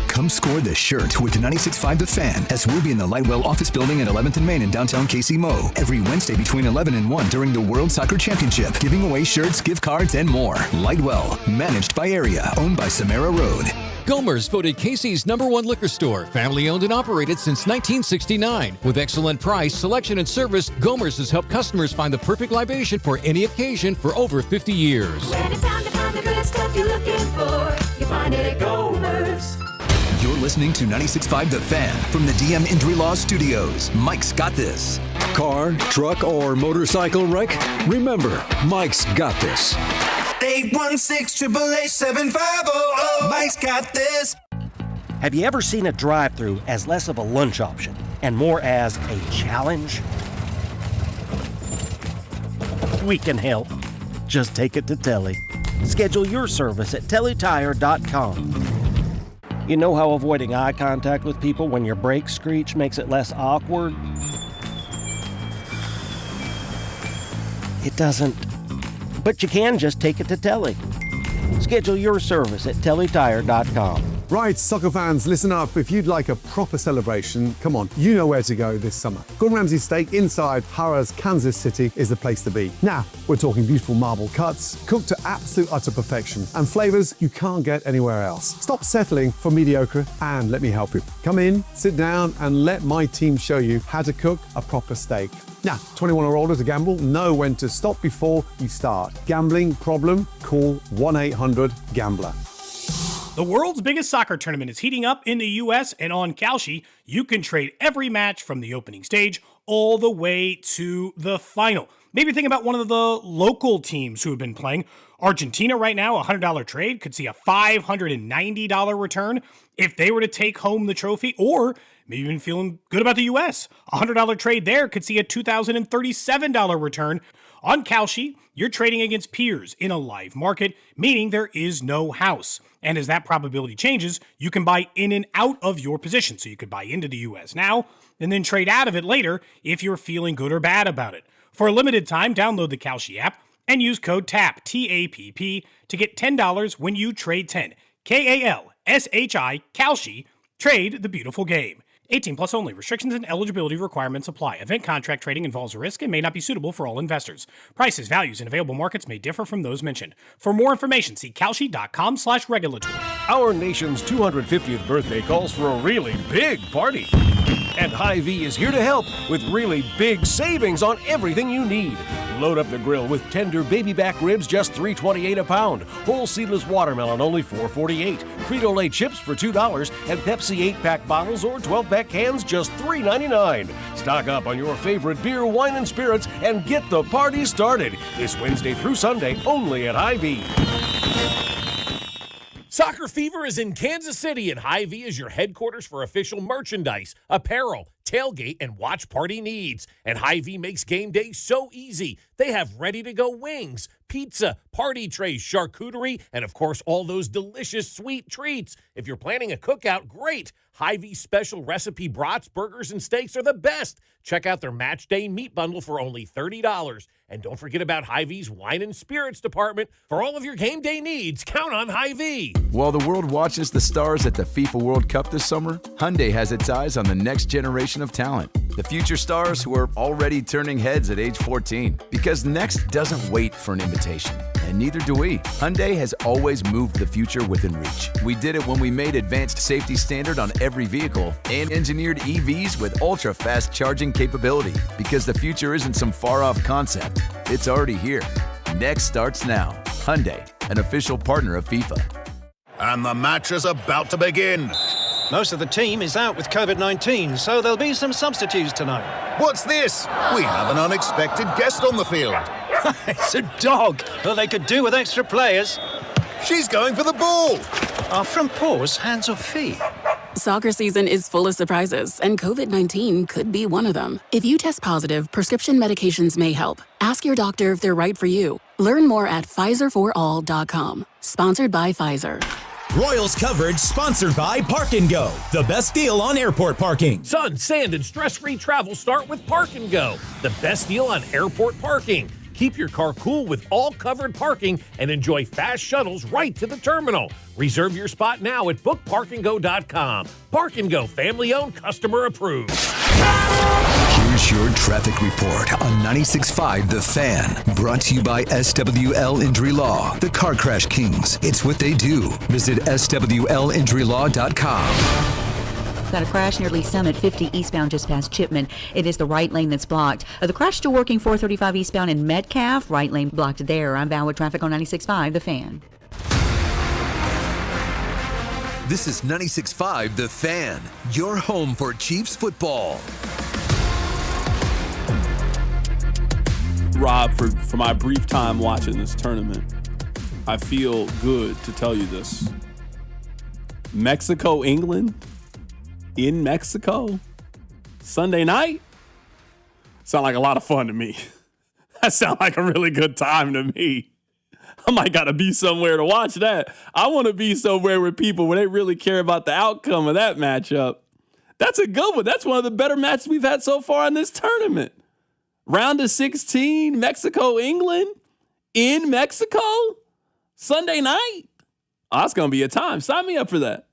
Come score the shirt with 96.5 The Fan as we'll be in the Lightwell office building at 11th and Main in downtown KC-Mo every Wednesday between 11 and 1 during the World Soccer Championship, giving away shirts, gift cards, and more. Lightwell, managed by Area, owned by Samara Road. Gomer's voted KC's #1 liquor store, family owned and operated since 1969. With excellent price, selection, and service, Gomer's has helped customers find the perfect libation for any occasion for over 50 years. When it's time to find the good stuff you're looking for, you find it at Gomer's. You're listening to 96.5 The Fan from the DM Injury Law Studios. Mike's got this. Car, truck, or motorcycle wreck? Remember, Mike's got this. 816-888-7500. Mike's got this. Have you ever seen a drive-thru as less of a lunch option and more as a challenge? We can help. Just take it to Telly. Schedule your service at tellytire.com. You know how avoiding eye contact with people when your brakes screech makes it less awkward? It doesn't. But you can just take it to Telly. Schedule your service at tellytire.com. Right, soccer fans, listen up. If you'd like a proper celebration, come on, you know where to go this summer. Gordon Ramsay Steak inside Harrah's Kansas City is the place to be. Now, we're talking beautiful marble cuts, cooked to absolute utter perfection, and flavors you can't get anywhere else. Stop settling for mediocre and let me help you. Come in, sit down, and let my team show you how to cook a proper steak. Now, 21 or older to gamble, know when to stop before you start. Gambling problem? Call 1-800-GAMBLER. The world's biggest soccer tournament is heating up in the U.S., and on Kalshi, you can trade every match from the opening stage all the way to the final. Maybe think about one of the local teams who have been playing. Argentina right now, a $100 trade could see a $590 return if they were to take home the trophy, or maybe even feeling good about the U.S. A $100 trade there could see a $2,037 return. On Kalshi, you're trading against peers in a live market, meaning there is no house. And as that probability changes, you can buy in and out of your position. So you could buy into the U.S. now and then trade out of it later if you're feeling good or bad about it. For a limited time, download the Kalshi app and use code TAPP, T-A-P-P, to get $10 when you trade 10. K-A-L-S-H-I, Kalshi. Trade the beautiful game. 18 plus only. Restrictions and eligibility requirements apply. Event contract trading involves a risk and may not be suitable for all investors. Prices, values, and available markets may differ from those mentioned. For more information, see kalshi.com/regulatory. Our nation's 250th birthday calls for a really big party. And Hy-Vee is here to help with really big savings on everything you need. Load up the grill with tender baby back ribs, just $3.28 a pound. Whole seedless watermelon, only $4.48. Frito-Lay chips for $2. And Pepsi 8-pack bottles or 12-pack cans, just $3.99. Stock up on your favorite beer, wine, and spirits and get the party started. This Wednesday through Sunday, only at Hy-Vee. Soccer Fever is in Kansas City, and Hy-Vee is your headquarters for official merchandise, apparel, tailgate, and watch party needs. And Hy-Vee makes game day so easy. They have ready-to-go wings, pizza, party trays, charcuterie, and, of course, all those delicious sweet treats. If you're planning a cookout, great. Hy-Vee special recipe brats, burgers, and steaks are the best. Check out their match day meat bundle for only $30. And don't forget about Hy-Vee's wine and spirits department. For all of your game day needs, count on Hy-Vee. While the world watches the stars at the FIFA World Cup this summer, Hyundai has its eyes on the next generation of talent. The future stars who are already turning heads at age 14. Because next doesn't wait for an invitation. And neither do we. Hyundai has always moved the future within reach. We did it when we made advanced safety standard on every vehicle and engineered EVs with ultra-fast charging capability. Because the future isn't some far-off concept. It's already here. Next starts now. Hyundai, an official partner of FIFA. And the match is about to begin. Most of the team is out with COVID-19, so there'll be some substitutes tonight. What's this? We have an unexpected guest on the field. It's a dog. Well, they could do with extra players. She's going for the ball. Are front paws hands or feet? Soccer season is full of surprises, and COVID-19 could be one of them. If you test positive, prescription medications may help. Ask your doctor if they're right for you. Learn more at PfizerForAll.com. Sponsored by Pfizer. Royals coverage sponsored by Park & Go, the best deal on airport parking. Sun, sand, and stress-free travel start with Park & Go, the best deal on airport parking. Keep your car cool with all covered parking and enjoy fast shuttles right to the terminal. Reserve your spot now at bookparkandgo.com. Park & Go, family-owned, customer approved. Here's your traffic report on 96.5 The Fan. Brought to you by SWL Injury Law, the Car Crash Kings. It's what they do. Visit SWLinjurylaw.com. Got a crash near Lee Summit, 50 eastbound just past Chipman. It is the right lane that's blocked. The crash still working 435 eastbound in Metcalf. Right lane blocked there. I'm Val with traffic on 96.5 The Fan. This is 96.5 The Fan, your home for Chiefs football. Rob, for my brief time watching this tournament, I feel good to tell you this. Mexico, England, in Mexico, Sunday night, sound like a lot of fun to me. That sounds like a really good time to me. I might gotta be somewhere to watch that. I want to be somewhere with people where they really care about the outcome of that matchup. That's a good one. That's one of the better matches we've had so far in this tournament. Round of 16, Mexico, England, in Mexico, Sunday night. Oh, that's going to be a time. Sign me up for that.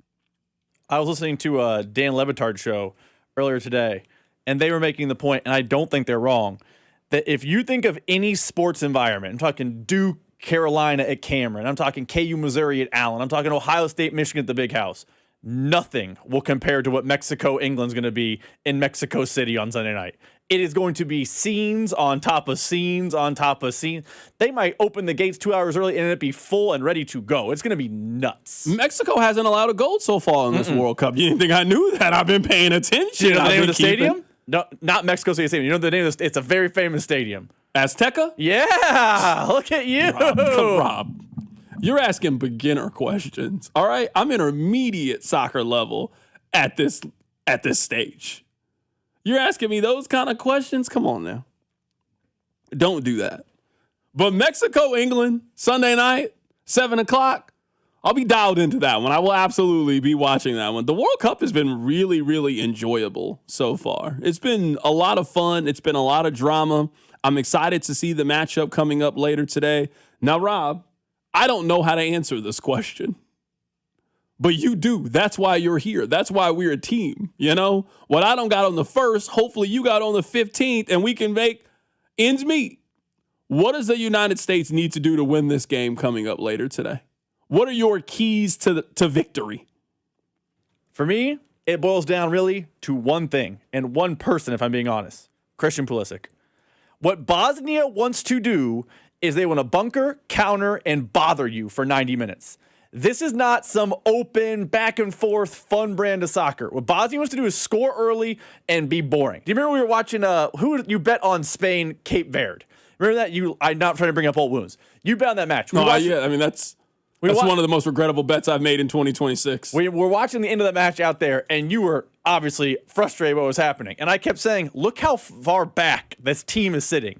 I was listening to a Dan Le Batard show earlier today, and they were making the point, and I don't think they're wrong, that if you think of any sports environment, I'm talking Duke, Carolina at Cameron, I'm talking KU, Missouri at Allen, I'm talking Ohio State, Michigan at the Big House, nothing will compare to what Mexico, England's going to be in Mexico City on Sunday night. It is going to be scenes on top of scenes on top of scenes. They might open the gates 2 hours early and it be full and ready to go. It's going to be nuts. Mexico hasn't allowed a goal so far in this World Cup. You didn't think I knew that? I've been paying attention. You know the name of the stadium? No, not Mexico City Stadium. You know the name of the, it's a very famous stadium. Azteca? Yeah. Look at you. Rob, you're asking beginner questions. All right? I'm intermediate soccer level at this stage. You're asking me those kind of questions? Come on now. Don't do that. But Mexico, England, Sunday night, 7 o'clock, I'll be dialed into that one. I will absolutely be watching that one. The World Cup has been really, really enjoyable so far. It's been a lot of fun. It's been a lot of drama. I'm excited to see the matchup coming up later today. Now, Rob, I don't know how to answer this question. But you do. That's why you're here. That's why we're a team. You know, what I don't got on the 1st, hopefully you got on the 15th, and we can make ends meet. What does the United States need to do to win this game coming up later today? What are your keys to victory? For me, it boils down really to one thing and one person, if I'm being honest. Christian Pulisic. What Bosnia wants to do is they want to bunker, counter, and bother you for 90 minutes. This is not some open, back and forth, fun brand of soccer. What Bosnia wants to do is score early and be boring. Do you remember we were watching, who you bet on Spain, Cape Verde? Remember that? I'm not trying to bring up old wounds. You bet on that match. Yeah, I mean, that's That's one of the most regrettable bets I've made in 2026. We're watching the end of the match out there, and you were obviously frustrated with what was happening. And I kept saying, look how far back this team is sitting.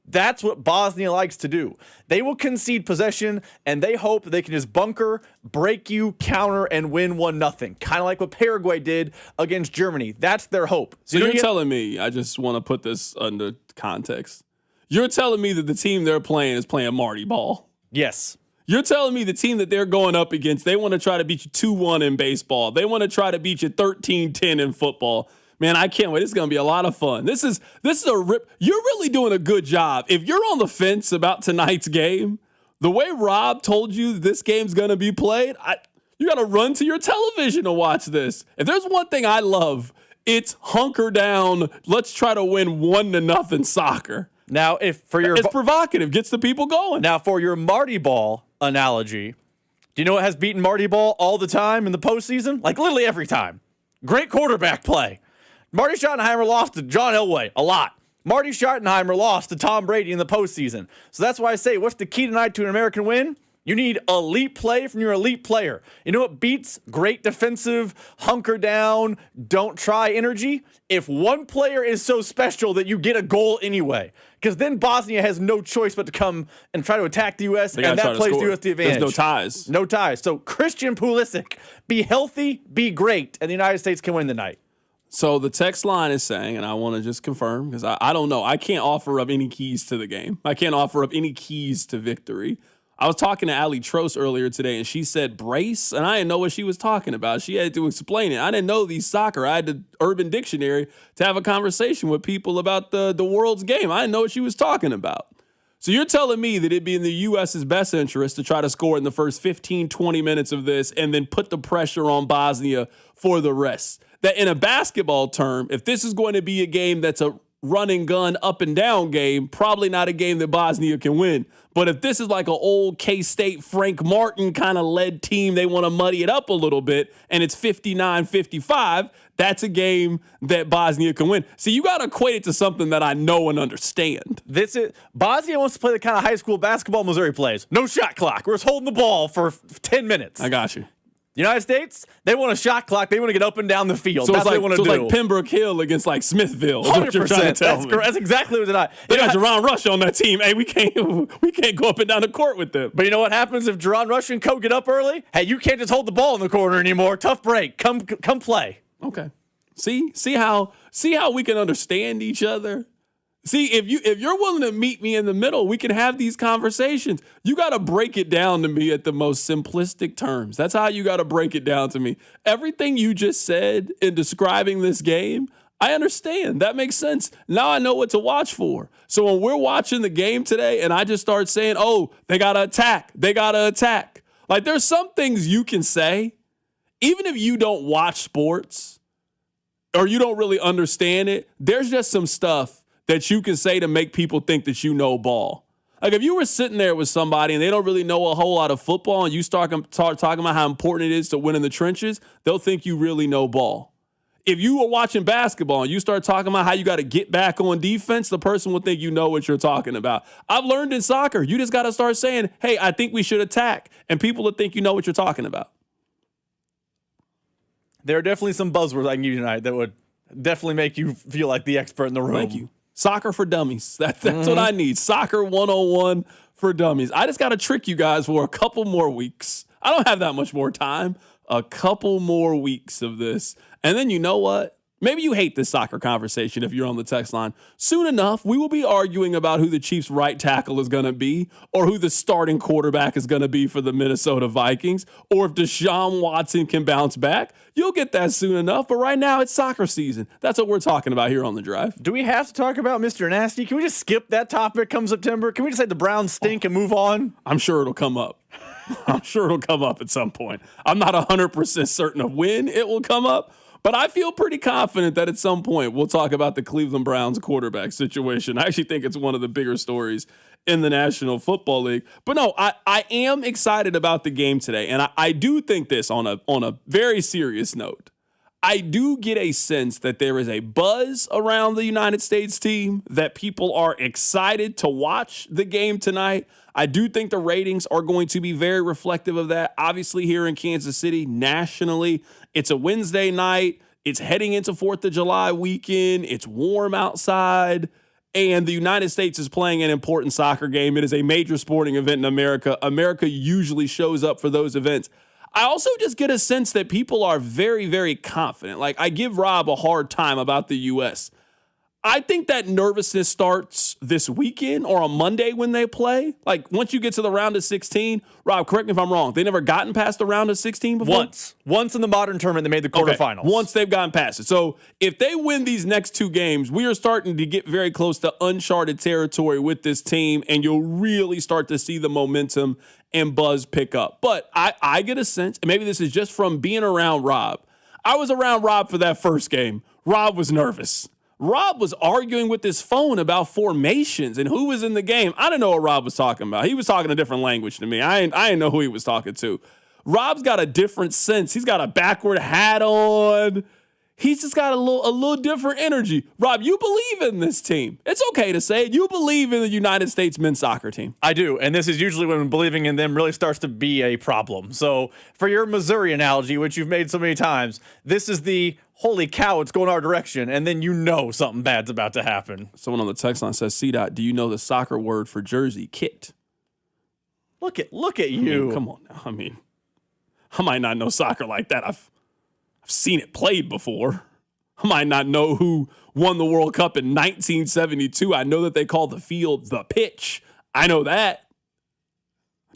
That's what Bosnia likes to do. They will concede possession, and they hope they can just bunker, break you, counter, and win 1-0. Kind of like what Paraguay did against Germany. That's their hope. So you're telling me, I just want to put this under context. You're telling me that the team they're playing is playing Marty ball? Yes. You're telling me the team that they're going up against, they want to try to beat you 2-1 in baseball. They want to try to beat you 13-10 in football. Man, I can't wait. This is going to be a lot of fun. This is a rip. You're really doing a good job. If you're on the fence about tonight's game, the way Rob told you this game's going to be played, you got to run to your television to watch this. If there's one thing I love, it's hunker down. Let's try to win 1-0 soccer. Now, it's provocative, gets the people going. Now, for your Marty Ball analogy, do you know what has beaten Marty Ball all the time in the postseason? Like literally every time. Great quarterback play. Marty Schottenheimer lost to John Elway a lot. Marty Schottenheimer lost to Tom Brady in the postseason. So that's why I say, what's the key tonight to an American win? You need elite play from your elite player. You know what beats great defensive, hunker down, don't try energy? If one player is so special that you get a goal anyway. Because then Bosnia has no choice but to come and try to attack the U.S., and that plays the U.S. the advantage. There's no ties. No ties. So Christian Pulisic, be healthy, be great, and the United States can win the night. So the text line is saying, and I want to just confirm, because I don't know. I can't offer up any keys to the game. I can't offer up any keys to victory. I was talking to Allie Trost earlier today, and she said brace, and I didn't know what she was talking about. She had to explain it. I didn't know these soccer. I had the Urban Dictionary to have a conversation with people about the world's game. I didn't know what she was talking about. So you're telling me that it'd be in the U.S.'s best interest to try to score in the first 15, 20 minutes of this and then put the pressure on Bosnia for the rest. That in a basketball term, if this is going to be a game that's a run and gun, up and down game, probably not a game that Bosnia can win. But if this is like an old K-State Frank Martin kind of led team, they want to muddy it up a little bit, and it's 59-55, that's a game that Bosnia can win. See, you got to equate it to something that I know and understand. Bosnia wants to play the kind of high school basketball Missouri plays. No shot clock. We're just holding the ball for 10 minutes. I got you. The United States, they want a shot clock. They want to get up and down the field. So that's what they want to do. It's like Pembroke Hill against like Smithville. 100%. That's exactly what it is. They got Jerron Rush on that team. Hey, we can't go up and down the court with them. But you know what happens if Jerron Rush and Co get up early? Hey, you can't just hold the ball in the corner anymore. Tough break. Come play. Okay. See how we can understand each other. See, if you're willing to meet me in the middle, we can have these conversations. You got to break it down to me at the most simplistic terms. That's how you got to break it down to me. Everything you just said in describing this game, I understand. That makes sense. Now I know what to watch for. So when we're watching the game today and I just start saying, oh, they got to attack. They got to attack. Like there's some things you can say, even if you don't watch sports or you don't really understand it, there's just some stuff that you can say to make people think that you know ball. Like if you were sitting there with somebody and they don't really know a whole lot of football and you start talking about how important it is to win in the trenches, they'll think you really know ball. If you were watching basketball and you start talking about how you got to get back on defense, the person will think you know what you're talking about. I've learned in soccer, you just got to start saying, hey, I think we should attack. And people will think you know what you're talking about. There are definitely some buzzwords I can give you tonight that would definitely make you feel like the expert in the room. Thank you. Soccer for dummies. That's what I need. Soccer 101 for dummies. I just got to trick you guys for a couple more weeks. I don't have that much more time. A couple more weeks of this. And then you know what? Maybe you hate this soccer conversation if you're on the text line. Soon enough, we will be arguing about who the Chiefs' right tackle is going to be or who the starting quarterback is going to be for the Minnesota Vikings or if Deshaun Watson can bounce back. You'll get that soon enough, but right now it's soccer season. That's what we're talking about here on The Drive. Do we have to talk about Mr. Nasty? Can we just skip that topic come September? Can we just say the Browns stink and move on? I'm sure it'll come up. I'm sure it'll come up at some point. I'm not 100% certain of when it will come up. But I feel pretty confident that at some point we'll talk about the Cleveland Browns quarterback situation. I actually think it's one of the bigger stories in the National Football League. But no, I am excited about the game today. And I do think this on a very serious note. I do get a sense that there is a buzz around the United States team, that people are excited to watch the game tonight. I do think the ratings are going to be very reflective of that. Obviously, here in Kansas City, nationally, it's a Wednesday night. It's heading into 4th of July weekend. It's warm outside. And the United States is playing an important soccer game. It is a major sporting event in America. America usually shows up for those events. I also just get a sense that people are very, very confident. Like, I give Rob a hard time about the U.S. I think that nervousness starts this weekend or on Monday when they play. Like, once you get to the round of 16, Rob, correct me if I'm wrong. They never gotten past the round of 16 before? Once in the modern tournament, they made the quarterfinals. Okay. Once they've gotten past it. So if they win these next 2 games, we are starting to get very close to uncharted territory with this team, and you'll really start to see the momentum and buzz pick up. But I get a sense, and maybe this is just from being around Rob. I was around Rob for that first game. Rob was nervous. Rob was arguing with his phone about formations and who was in the game. I didn't know what Rob was talking about. He was talking a different language to me. I didn't know who he was talking to. Rob's got a different sense. He's got a backward hat on. He's just got a little different energy. Rob, you believe in this team. It's okay to say it. You believe in the United States men's soccer team. I do, and this is usually when believing in them really starts to be a problem. So for your Missouri analogy, which you've made so many times, this is the holy cow, it's going our direction, and then you know something bad's about to happen. Someone on the text line says, C-Dot, do you know the soccer word for jersey? Kit. Look at you. I mean, come on now. I mean, I might not know soccer like that. I've seen it played before. I might not know who won the World Cup in 1972. I know that they call the field the pitch. I know that.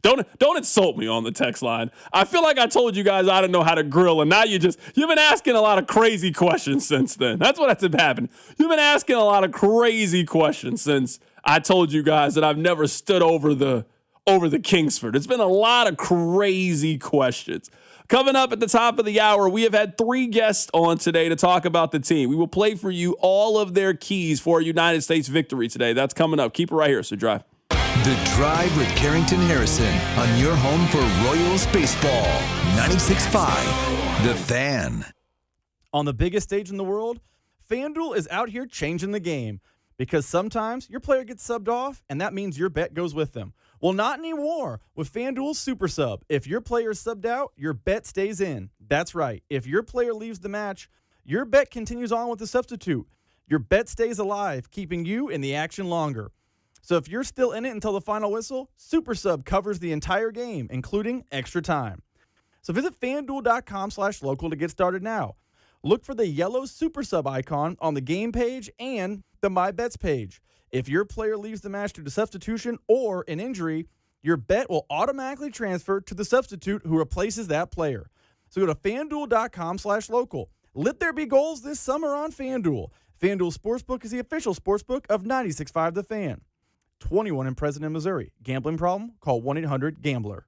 Don't insult me on the text line. I feel like I told you guys I don't know how to grill, and now you've been asking a lot of crazy questions since then. That's what has happened. You've been asking a lot of crazy questions since I told you guys that I've never stood over the Kingsford. It's been a lot of crazy questions. Coming up at the top of the hour, we have had 3 guests on today to talk about the team. We will play for you all of their keys for a United States victory today. That's coming up. Keep it right here, so Drive. The Drive with Carrington Harrison on your home for Royals baseball. 96.5, The Fan. On the biggest stage in the world, FanDuel is out here changing the game. Because sometimes your player gets subbed off, and that means your bet goes with them. Well, not anymore. With FanDuel's Super Sub, if your player is subbed out, your bet stays in. That's right. If your player leaves the match, your bet continues on with the substitute. Your bet stays alive, keeping you in the action longer. So if you're still in it until the final whistle, Super Sub covers the entire game, including extra time. So visit FanDuel.com/local to get started now. Look for the yellow Super Sub icon on the game page and the My Bets page. If your player leaves the match due to substitution or an injury, your bet will automatically transfer to the substitute who replaces that player. So go to FanDuel.com/local. Let there be goals this summer on FanDuel. FanDuel Sportsbook is the official sportsbook of 96.5 The Fan. 21 and present in Missouri. Gambling problem? Call 1-800-GAMBLER.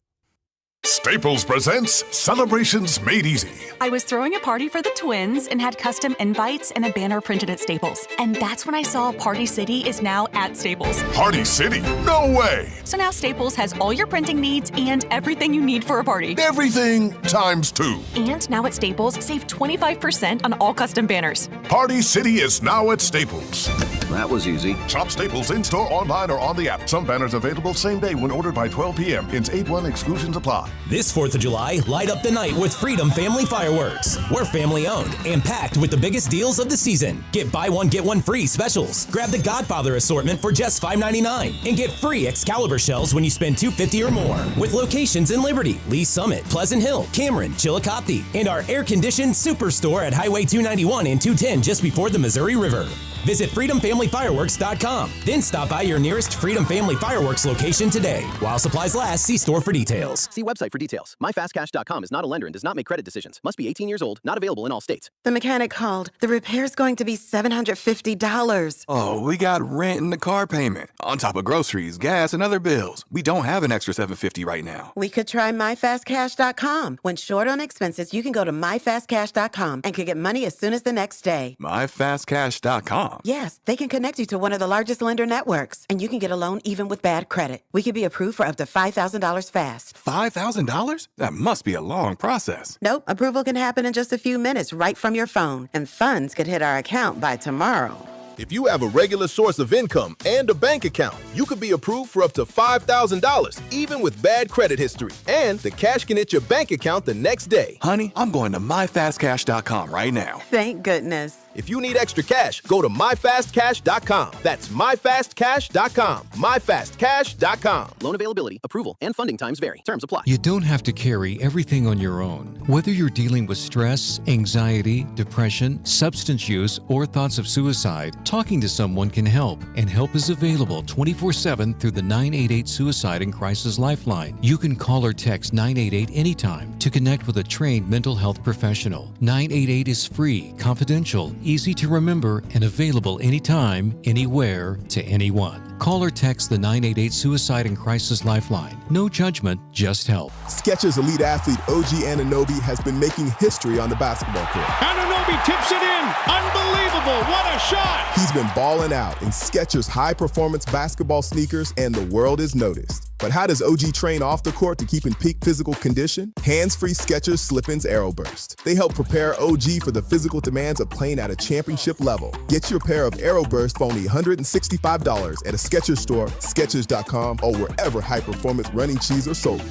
Staples presents Celebrations Made Easy. I was throwing a party for the twins and had custom invites and a banner printed at Staples. And that's when I saw Party City is now at Staples. Party City? No way! So now Staples has all your printing needs and everything you need for a party. Everything times 2. And now at Staples, save 25% on all custom banners. Party City is now at Staples. That was easy. Shop Staples in-store, online, or on the app. Some banners available same day when ordered by 12 p.m. Hence 8-1 exclusions apply. This 4th of July, light up the night with Freedom Family Fireworks. We're family-owned and packed with the biggest deals of the season. Get buy one, get one free specials. Grab the Godfather assortment for just $5.99 and get free Excalibur shells when you spend $250 or more. With locations in Liberty, Lee Summit, Pleasant Hill, Cameron, Chillicothe, and our air-conditioned superstore at Highway 291 and 210 just before the Missouri River. Visit FreedomFamilyFireworks.com. Then stop by your nearest Freedom Family Fireworks location today. While supplies last, see store for details. See website for details. MyFastCash.com is not a lender and does not make credit decisions. Must be 18 years old. Not available in all states. The mechanic called. The repair's going to be $750. Oh, we got rent and the car payment. On top of groceries, gas, and other bills. We don't have an extra $750 right now. We could try MyFastCash.com. When short on expenses, you can go to MyFastCash.com and could get money as soon as the next day. MyFastCash.com. Yes, they can connect you to one of the largest lender networks, and you can get a loan even with bad credit. We can be approved for up to $5,000 fast. $5,000? That must be a long process. Nope, approval can happen in just a few minutes right from your phone, and funds could hit our account by tomorrow. If you have a regular source of income and a bank account, you could be approved for up to $5,000, even with bad credit history. And the cash can hit your bank account the next day. Honey, I'm going to myfastcash.com right now. Thank goodness. If you need extra cash, go to myfastcash.com. That's myfastcash.com. myfastcash.com. Loan availability, approval, and funding times vary. Terms apply. You don't have to carry everything on your own. Whether you're dealing with stress, anxiety, depression, substance use, or thoughts of suicide, talking to someone can help. And help is available 24/7 through the 988 Suicide and Crisis Lifeline. You can call or text 988 anytime to connect with a trained mental health professional. 988 is free, confidential, easy to remember, and available anytime, anywhere, to anyone. Call or text the 988 Suicide and Crisis Lifeline. No judgment, just help. Skechers elite athlete OG Anunoby has been making history on the basketball court. Anunoby tips it in. Unbelievable. What a shot. He's been balling out in Skechers high-performance basketball sneakers, and the world is noticed. But how does OG train off the court to keep in peak physical condition? Hands-free Skechers Slip-ins Aeroburst. They help prepare OG for the physical demands of playing at a championship level. Get your pair of Aeroburst for only $165 at a Skechers store, Skechers.com, or wherever high-performance running shoes are sold.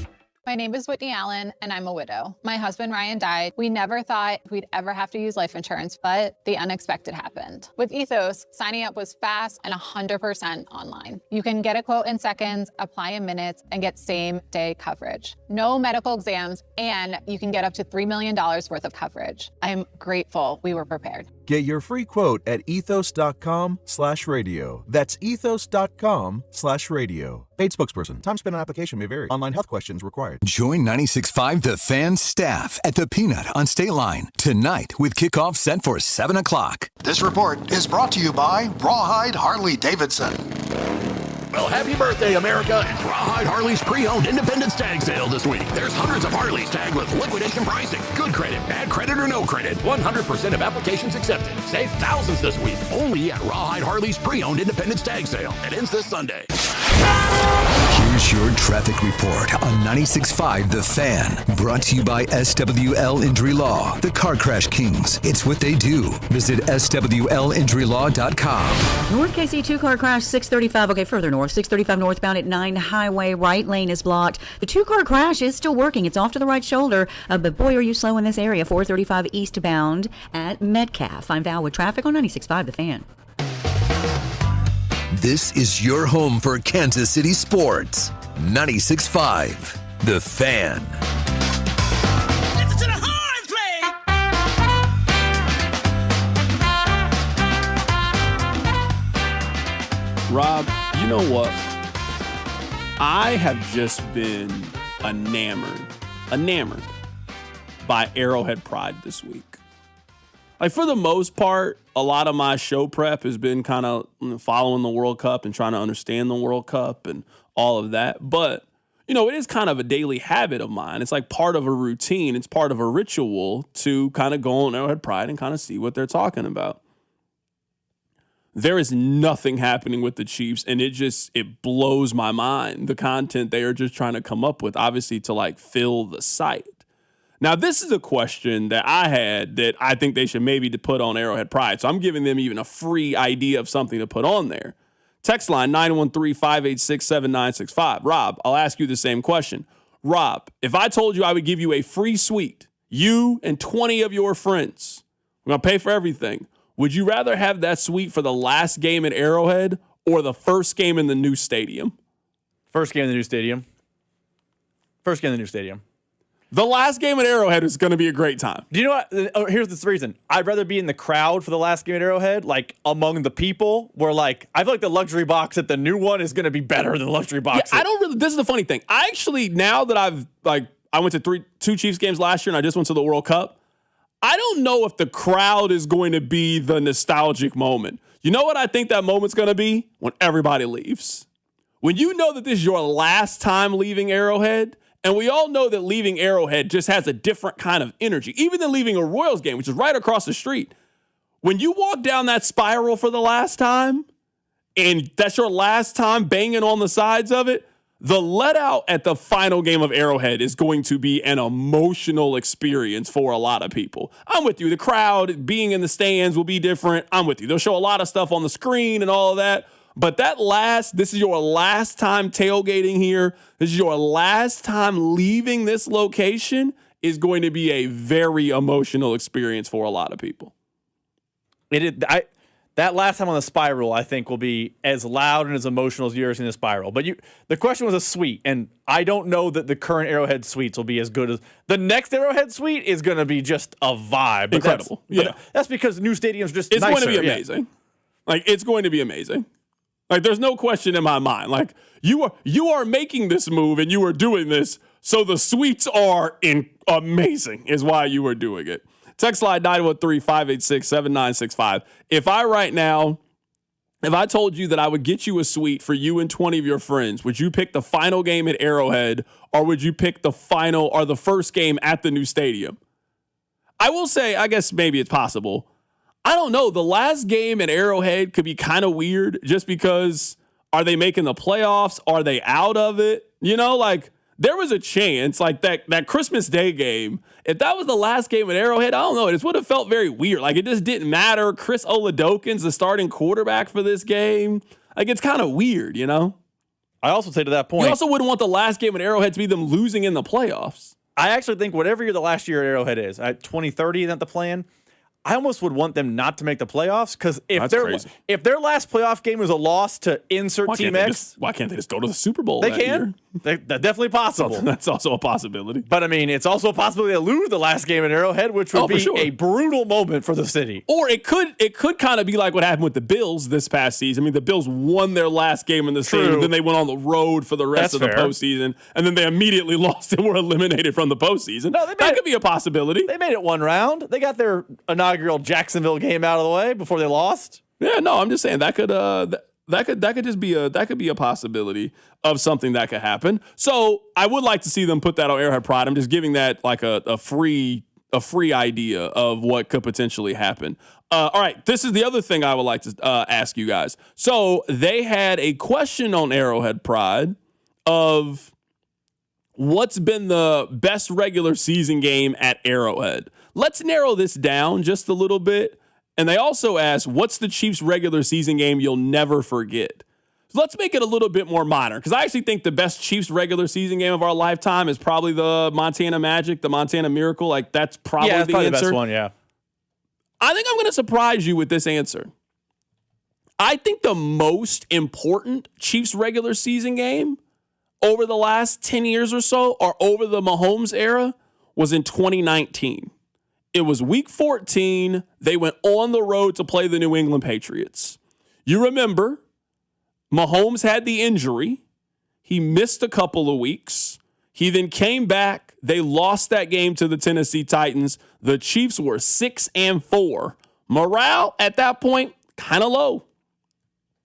My name is Whitney Allen, and I'm a widow. My husband, Ryan, died. We never thought we'd ever have to use life insurance, but the unexpected happened. With Ethos, signing up was fast and 100% online. You can get a quote in seconds, apply in minutes, and get same-day coverage. No medical exams, and you can get up to $3 million worth of coverage. I'm grateful we were prepared. Get your free quote at ethos.com/radio. That's ethos.com/radio. Paid spokesperson. Time spent on application may vary. Online health questions required. Join 96.5 The Fan staff at the Peanut on State Line tonight with kickoff set for 7 o'clock. This report is brought to you by Rawhide Harley-Davidson. Well, happy birthday, America. It's Rawhide Harley's pre-owned Independence Tag Sale this week. There's hundreds of Harleys tagged with liquidation pricing. Good credit, bad credit, or no credit. 100% of applications accepted. Save thousands this week. Only at Rawhide Harley's pre-owned Independence Tag Sale. It ends this Sunday. Here's your traffic report on 96.5 The Fan. Brought to you by SWL Injury Law. The Car Crash Kings. It's what they do. Visit SWLInjuryLaw.com. North KC 2-car crash, 635. Okay, further north, 635 northbound at 9 Highway. Right lane is blocked. The 2-car crash is still working. It's off to the right shoulder. But boy, are you slow in this area. 435 eastbound at Metcalf. I'm Val with traffic on 96.5 The Fan. This is your home for Kansas City sports. 96.5 The Fan. Rob, you know what? I have just been enamored by Arrowhead Pride this week. Like, for the most part, a lot of my show prep has been kind of following the World Cup and trying to understand the World Cup and all of that. But, you know, it is kind of a daily habit of mine. It's like part of a routine. It's part of a ritual to kind of go on Arrowhead Pride and kind of see what they're talking about. There is nothing happening with the Chiefs, and it blows my mind, the content they are just trying to come up with, obviously, to like fill the site. Now, this is a question that I had that I think they should maybe put on Arrowhead Pride. So I'm giving them even a free idea of something to put on there. Text line 913-586-7965. Rob, I'll ask you the same question. Rob, if I told you I would give you a free suite, you and 20 of your friends, we're going to pay for everything, would you rather have that suite for the last game at Arrowhead or the first game in the new stadium? First game in the new stadium. First game in the new stadium. The last game at Arrowhead is going to be a great time. Do you know what? Oh, here's the reason. I'd rather be in the crowd for the last game at Arrowhead, like among the people, where like I feel like the luxury box at the new one is going to be better than the luxury box. Yeah, this is the funny thing. I actually, now that I went to two Chiefs games last year and I just went to the World Cup, I don't know if the crowd is going to be the nostalgic moment. You know what I think that moment's going to be? When everybody leaves. When you know that this is your last time leaving Arrowhead. And we all know that leaving Arrowhead just has a different kind of energy, even than leaving a Royals game, which is right across the street. When you walk down that spiral for the last time, and that's your last time banging on the sides of it, the let out at the final game of Arrowhead is going to be an emotional experience for a lot of people. I'm with you. The crowd being in the stands will be different. I'm with you. They'll show a lot of stuff on the screen and all of that. But this is your last time tailgating here. This is your last time leaving this location is going to be a very emotional experience for a lot of people. That last time on the Spiral, I think, will be as loud and as emotional as yours in the Spiral. But the question was a suite, and I don't know that the current Arrowhead suites will be as good as the next Arrowhead suite is going to be just a vibe. But incredible. That's because new stadiums just it's nicer. Going to be amazing. Yeah. Like it's going to be amazing. Like there's no question in my mind. Like you are making this move and you are doing this, so the suites are amazing. Is why you are doing it. Text line 913-586-7965. If I told you that I would get you a suite for you and 20 of your friends, would you pick the final game at Arrowhead or would you pick the final or the first game at the new stadium? I will say, I guess maybe it's possible. I don't know. The last game at Arrowhead could be kind of weird just because are they making the playoffs? Are they out of it? Like there was a chance like that Christmas Day game. If that was the last game at Arrowhead, I don't know. It just would have felt very weird. Like it just didn't matter. Chris Oladokin's the starting quarterback for this game. Like it's kind of weird, I also say to that point, you also wouldn't want the last game at Arrowhead to be them losing in the playoffs. I actually think whatever year the last year at Arrowhead is, at 2030, isn't that the plan? I almost would want them not to make the playoffs because if their last playoff game was a loss to insert Team X, why can't they just go to the Super Bowl? They can. That's definitely possible. That's also a possibility. But I mean, it's also a possibility to lose the last game at Arrowhead, which would be a brutal moment for the city. Or it could kind of be like what happened with the Bills this past season. I mean, the Bills won their last game in the stadium, then they went on the road for the rest of the postseason, and then they immediately lost and were eliminated from the postseason. No, that could be a possibility. They made it one round. They got their inaugural Jacksonville game out of the way before they lost. Yeah, no, I'm just saying that could just be a possibility of something that could happen. So I would like to see them put that on Arrowhead Pride. I'm just giving that like a free idea of what could potentially happen. All right, this is the other thing I would like to ask you guys. So they had a question on Arrowhead Pride of what's been the best regular season game at Arrowhead. Let's narrow this down just a little bit. And they also asked, what's the Chiefs regular season game you'll never forget? So let's make it a little bit more modern, because I actually think the best Chiefs regular season game of our lifetime is probably the Montana Magic, the Montana Miracle. Like, that's probably the answer. The best one, yeah. I think I'm going to surprise you with this answer. I think the most important Chiefs regular season game over the last 10 years or so, or over the Mahomes era, was in 2019. It was week 14. They went on the road to play the New England Patriots. You remember, Mahomes had the injury. He missed a couple of weeks. He then came back. They lost that game to the Tennessee Titans. The Chiefs were 6-4. Morale at that point, kind of low.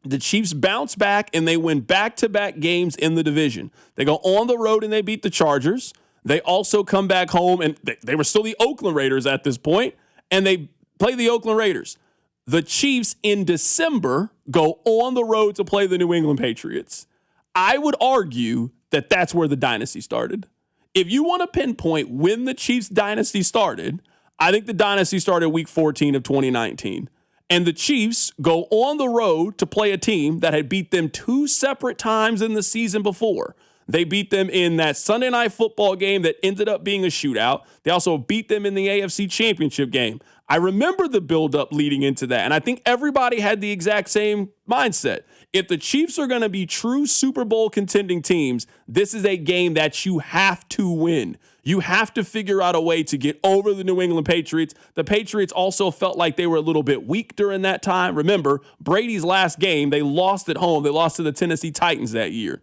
The Chiefs bounced back and they win back-to-back games in the division. They go on the road and they beat the Chargers. They also come back home, and they were still the Oakland Raiders at this point, and they play the Oakland Raiders. The Chiefs in December go on the road to play the New England Patriots. I would argue that that's where the dynasty started. If you want to pinpoint when the Chiefs dynasty started, I think the dynasty started week 14 of 2019. And the Chiefs go on the road to play a team that had beat them 2 separate times in the season before. They beat them in that Sunday Night Football game that ended up being a shootout. They also beat them in the AFC Championship game. I remember the buildup leading into that, and I think everybody had the exact same mindset. If the Chiefs are going to be true Super Bowl contending teams, this is a game that you have to win. You have to figure out a way to get over the New England Patriots. The Patriots also felt like they were a little bit weak during that time. Remember, Brady's last game, they lost at home. They lost to the Tennessee Titans that year.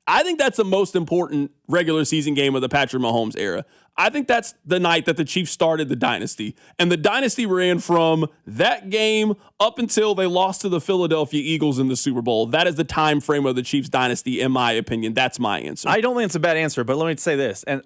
I think that's the most important regular season game of the Patrick Mahomes era. I think that's the night that the Chiefs started the dynasty. And the dynasty ran from that game up until they lost to the Philadelphia Eagles in the Super Bowl. That is the time frame of the Chiefs dynasty, in my opinion. That's my answer. I don't think it's a bad answer, but let me say this. And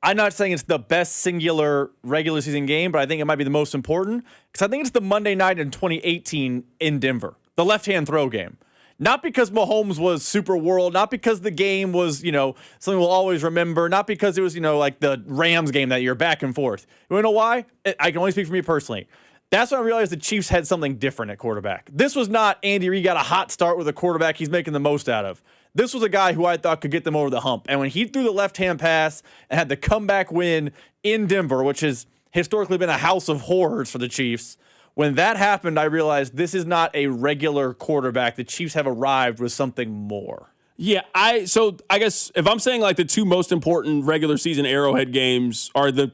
I'm not saying it's the best singular regular season game, but I think it might be the most important because I think it's the Monday night in 2018 in Denver. the left-hand throw game. Not because Mahomes was super world, not because the game was, something we'll always remember, not because it was, like the Rams game that year, back and forth. You know why? I can only speak for me personally. That's when I realized the Chiefs had something different at quarterback. This was not Andy Reid got a hot start with a quarterback he's making the most out of. This was a guy who I thought could get them over the hump. And when he threw the left-hand pass and had the comeback win in Denver, which has historically been a house of horrors for the Chiefs, when that happened, I realized this is not a regular quarterback. The Chiefs have arrived with something more. Yeah, I guess if I'm saying like the two most important regular season Arrowhead games are the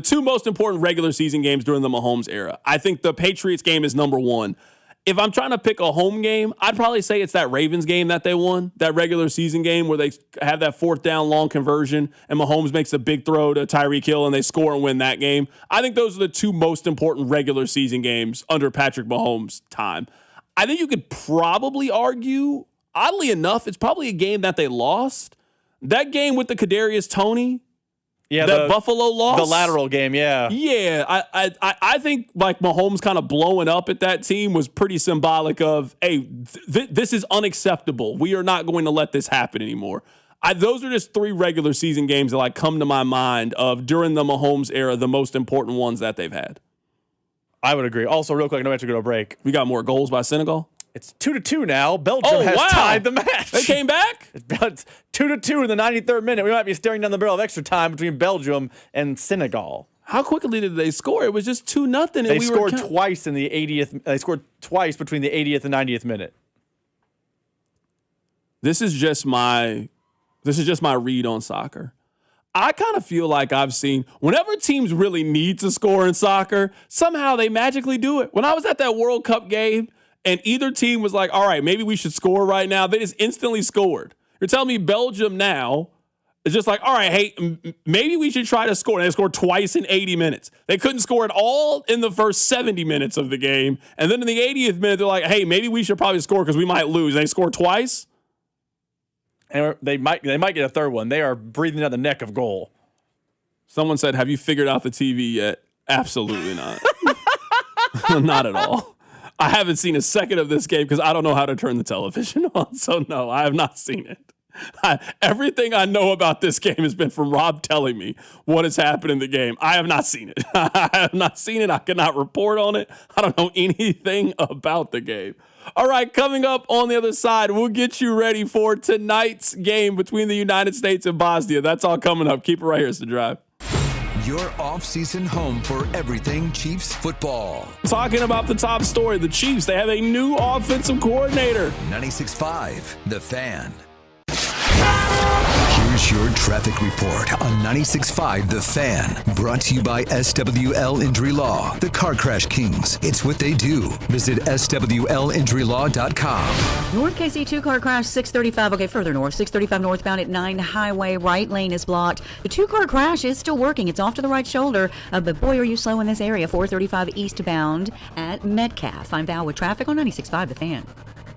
two most important regular season games during the Mahomes era. I think the Patriots game is number one. If I'm trying to pick a home game, I'd probably say it's that Ravens game that they won, that regular season game where they have that 4th down long conversion and Mahomes makes a big throw to Tyreek Hill and they score and win that game. I think those are the two most important regular season games under Patrick Mahomes' time. I think you could probably argue, oddly enough, it's probably a game that they lost. That game with the Kadarius Toney, that Buffalo loss, the lateral game, yeah. I think like Mahomes kind of blowing up at that team was pretty symbolic of, hey, this is unacceptable. We are not going to let this happen anymore. Those are just 3 regular season games that like come to my mind of during the Mahomes era, the most important ones that they've had. I would agree. Also, real quick, I know we have to go to a break. We got more goals by Senegal. It's 2-2 now. Belgium has tied the match. They came back? It's 2-2 in the 93rd minute. We might be staring down the barrel of extra time between Belgium and Senegal. How quickly did they score? It was just 2-0. They scored twice in the 80th. They scored twice between the 80th and 90th minute. This is just my read on soccer. I kind of feel like I've seen whenever teams really need to score in soccer, somehow they magically do it. When I was at that World Cup game, and either team was like, all right, maybe we should score right now, they just instantly scored. You're telling me Belgium now is just like, all right, hey, maybe we should try to score. And they scored twice in 80 minutes. They couldn't score at all in the first 70 minutes of the game. And then in the 80th minute, they're like, hey, maybe we should probably score because we might lose. And they scored twice. And they might get a third one. They are breathing down the neck of goal. Someone said, have you figured out the TV yet? Absolutely not. Not at all. I haven't seen a second of this game because I don't know how to turn the television on. So, no, I have not seen it. Everything I know about this game has been from Rob telling me what has happened in the game. I have not seen it. I have not seen it. I cannot report on it. I don't know anything about the game. All right, coming up on the other side, we'll get you ready for tonight's game between the United States and Bosnia. That's all coming up. Keep it right here. It's The Drive. Your off-season home for everything Chiefs football. Talking about the top story, the Chiefs, they have a new offensive coordinator. 96.5, The Fan. Here's your traffic report on 96.5 The Fan. Brought to you by SWL Injury Law, the car crash kings. It's what they do. Visit SWLinjurylaw.com. North KC 2-car crash, 635. Okay, further north, 635 northbound at 9 Highway. Right lane is blocked. The 2-car crash is still working. It's off to the right shoulder. But boy, are you slow in this area. 435 eastbound at Metcalf. I'm Val with traffic on 96.5 The Fan.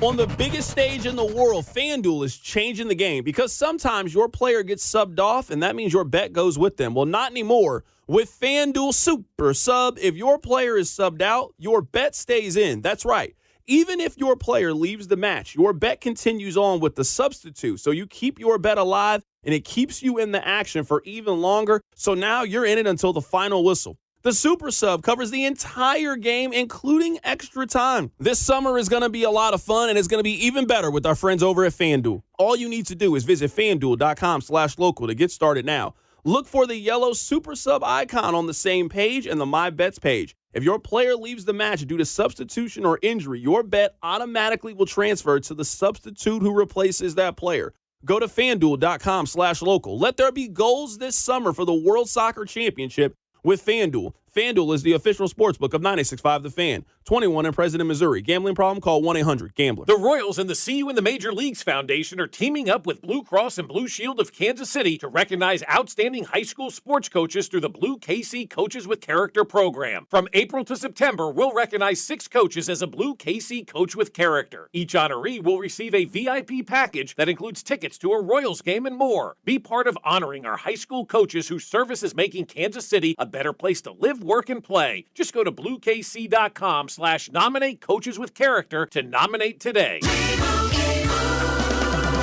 On the biggest stage in the world, FanDuel is changing the game because sometimes your player gets subbed off and that means your bet goes with them. Well, not anymore. With FanDuel Super Sub, if your player is subbed out, your bet stays in. That's right. Even if your player leaves the match, your bet continues on with the substitute. So you keep your bet alive and it keeps you in the action for even longer. So now you're in it until the final whistle. The Super Sub covers the entire game, including extra time. This summer is going to be a lot of fun, and it's going to be even better with our friends over at FanDuel. All you need to do is visit FanDuel.com/local to get started now. Look for the yellow Super Sub icon on the same page and the My Bets page. If your player leaves the match due to substitution or injury, your bet automatically will transfer to the substitute who replaces that player. Go to FanDuel.com/local. Let there be goals this summer for the World Soccer Championship with FanDuel. FanDuel is the official sportsbook of 96.5 The Fan. 21 in President, Missouri. Gambling problem? Call 1-800-GAMBLER. The Royals and the See You in the Major Leagues Foundation are teaming up with Blue Cross and Blue Shield of Kansas City to recognize outstanding high school sports coaches through the Blue KC Coaches with Character program. From April to September, we'll recognize 6 coaches as a Blue KC Coach with Character. Each honoree will receive a VIP package that includes tickets to a Royals game and more. Be part of honoring our high school coaches whose service is making Kansas City a better place to live, work, and play. Just go to bluekc.com/nominate coaches with character to nominate today.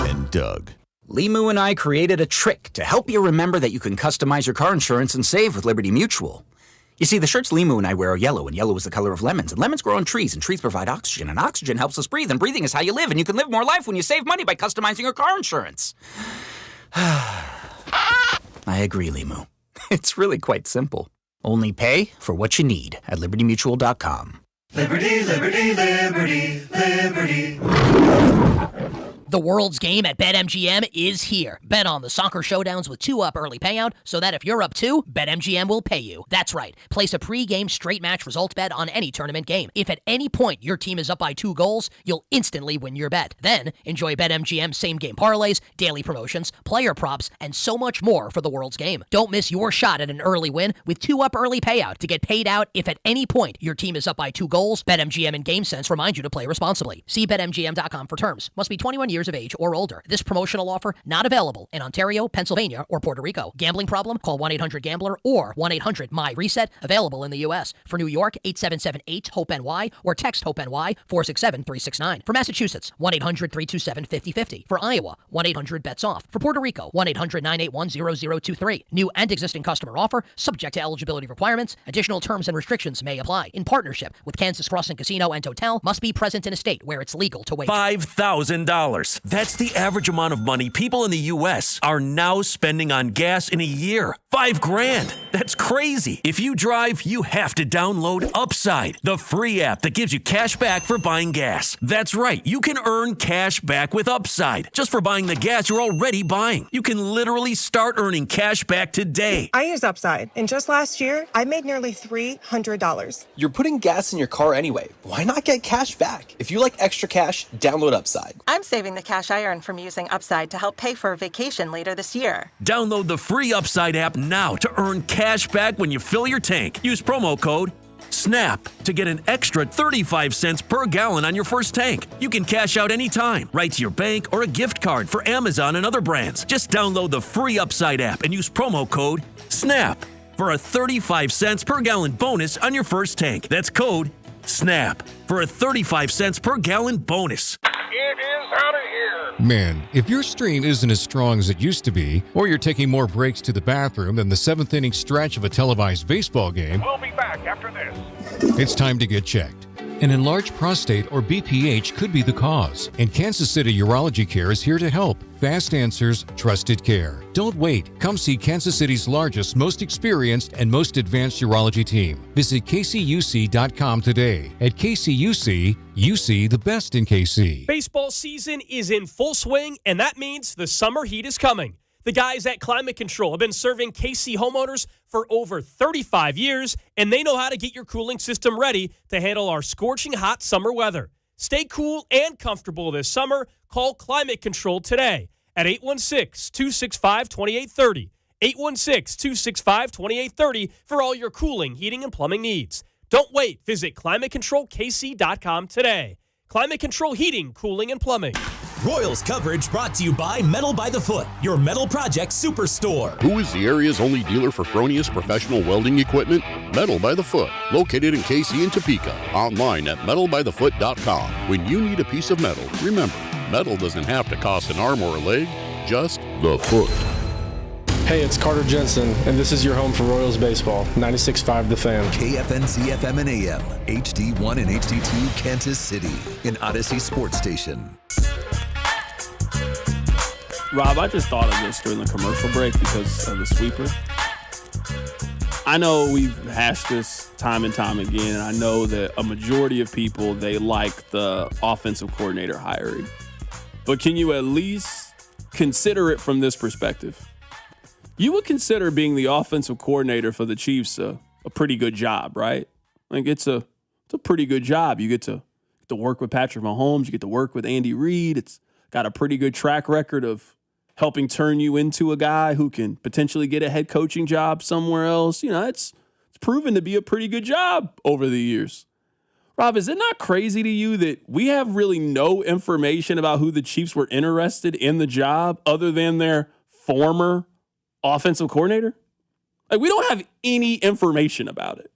And Doug. Limu and I created a trick to help you remember that you can customize your car insurance and save with Liberty Mutual. You see, the shirts Limu and I wear are yellow, and yellow is the color of lemons. And lemons grow on trees, and trees provide oxygen. And oxygen helps us breathe, and breathing is how you live. And you can live more life when you save money by customizing your car insurance. I agree, Limu. It's really quite simple. Only pay for what you need at libertymutual.com. Liberty, liberty, liberty, liberty. The world's game at BetMGM is here. Bet on the soccer showdowns with 2-up early payout so that if you're up 2, BetMGM will pay you. That's right. Place a pre-game straight match results bet on any tournament game. If at any point your team is up by 2 goals, you'll instantly win your bet. Then enjoy BetMGM same-game parlays, daily promotions, player props, and so much more for the world's game. Don't miss your shot at an early win with 2-up early payout to get paid out if at any point your team is up by 2 goals. BetMGM and GameSense remind you to play responsibly. See BetMGM.com for terms. Must be 21 years of age or older. This promotional offer not available in Ontario, Pennsylvania, or Puerto Rico. Gambling problem? Call 1-800-GAMBLER or 1-800-MY-RESET. Available in the U.S. For New York, 877-8-HOPE-NY or text HOPE-NY 467-369. For Massachusetts, 1-800-327-5050. For Iowa, 1-800-BETS-OFF. For Puerto Rico, 1-800-981-0023. New and existing customer offer, subject to eligibility requirements. Additional terms and restrictions may apply. In partnership with Kansas Crossing Casino and Hotel, must be present in a state where it's legal to wager. $5,000. That's the average amount of money people in the U.S. are now spending on gas in a year. $5,000. That's crazy. If you drive, you have to download Upside, the free app that gives you cash back for buying gas. That's right. You can earn cash back with Upside just for buying the gas you're already buying. You can literally start earning cash back today. I use Upside, and just last year, I made nearly $300. You're putting gas in your car anyway. Why not get cash back? If you like extra cash, download Upside. I'm saving the cash I earn from using Upside to help pay for a vacation later this year. Download the free Upside app now to earn cash back when you fill your tank. Use promo code SNAP to get an extra 35 cents per gallon on your first tank. You can cash out anytime, right to your bank or a gift card for Amazon and other brands. Just download the free Upside app and use promo code SNAP for a 35 cents per gallon bonus on your first tank. That's code SNAP for a 35 cents per gallon bonus. It is out of here. Man, if your stream isn't as strong as it used to be, or you're taking more breaks to the bathroom than the 7th inning stretch of a televised baseball game, We'll be back after this. it's time to get checked. An enlarged prostate or BPH could be the cause, and Kansas City Urology Care is here to help. Fast answers, trusted care. Don't wait. Come see Kansas City's largest, most experienced, and most advanced urology team. Visit kcuc.com today. At KCUC, you see the best in KC. Baseball season is in full swing, and that means the summer heat is coming. The guys at Climate Control have been serving KC homeowners for over 35 years, and they know how to get your cooling system ready to handle our scorching hot summer weather. Stay cool and comfortable this summer. Call Climate Control today at 816-265-2830. 816-265-2830 for all your cooling, heating, and plumbing needs. Don't wait. Visit ClimateControlKC.com today. Climate Control Heating, Cooling, and Plumbing. Royals coverage brought to you by Metal by the Foot, your metal project superstore. Who is the area's only dealer for Fronius professional welding equipment? Metal by the Foot, located in KC and Topeka. Online at metalbythefoot.com. When you need a piece of metal, remember, metal doesn't have to cost an arm or a leg, just the foot. Hey, it's Carter Jensen, and this is your home for Royals baseball. 96.5 The Fan. KFNC FM and AM, HD1 and HD2 Kansas City, an Odyssey sports station. Rob, I just thought of this during the commercial break because of the sweeper. I know we've hashed this time and time again, and I know that a majority of people, they like the offensive coordinator hiring. But can you at least consider it from this perspective? You would consider being the offensive coordinator for the Chiefs a pretty good job, right? Like it's a pretty good job. You get to work with Patrick Mahomes. You get to work with Andy Reid. It's got a pretty good track record of helping turn you into a guy who can potentially get a head coaching job somewhere else. You know, it's proven to be a pretty good job over the years. Rob, is it not crazy to you that we have really no information about who the Chiefs were interested in the job other than their former offensive coordinator? Like, we don't have any information about it.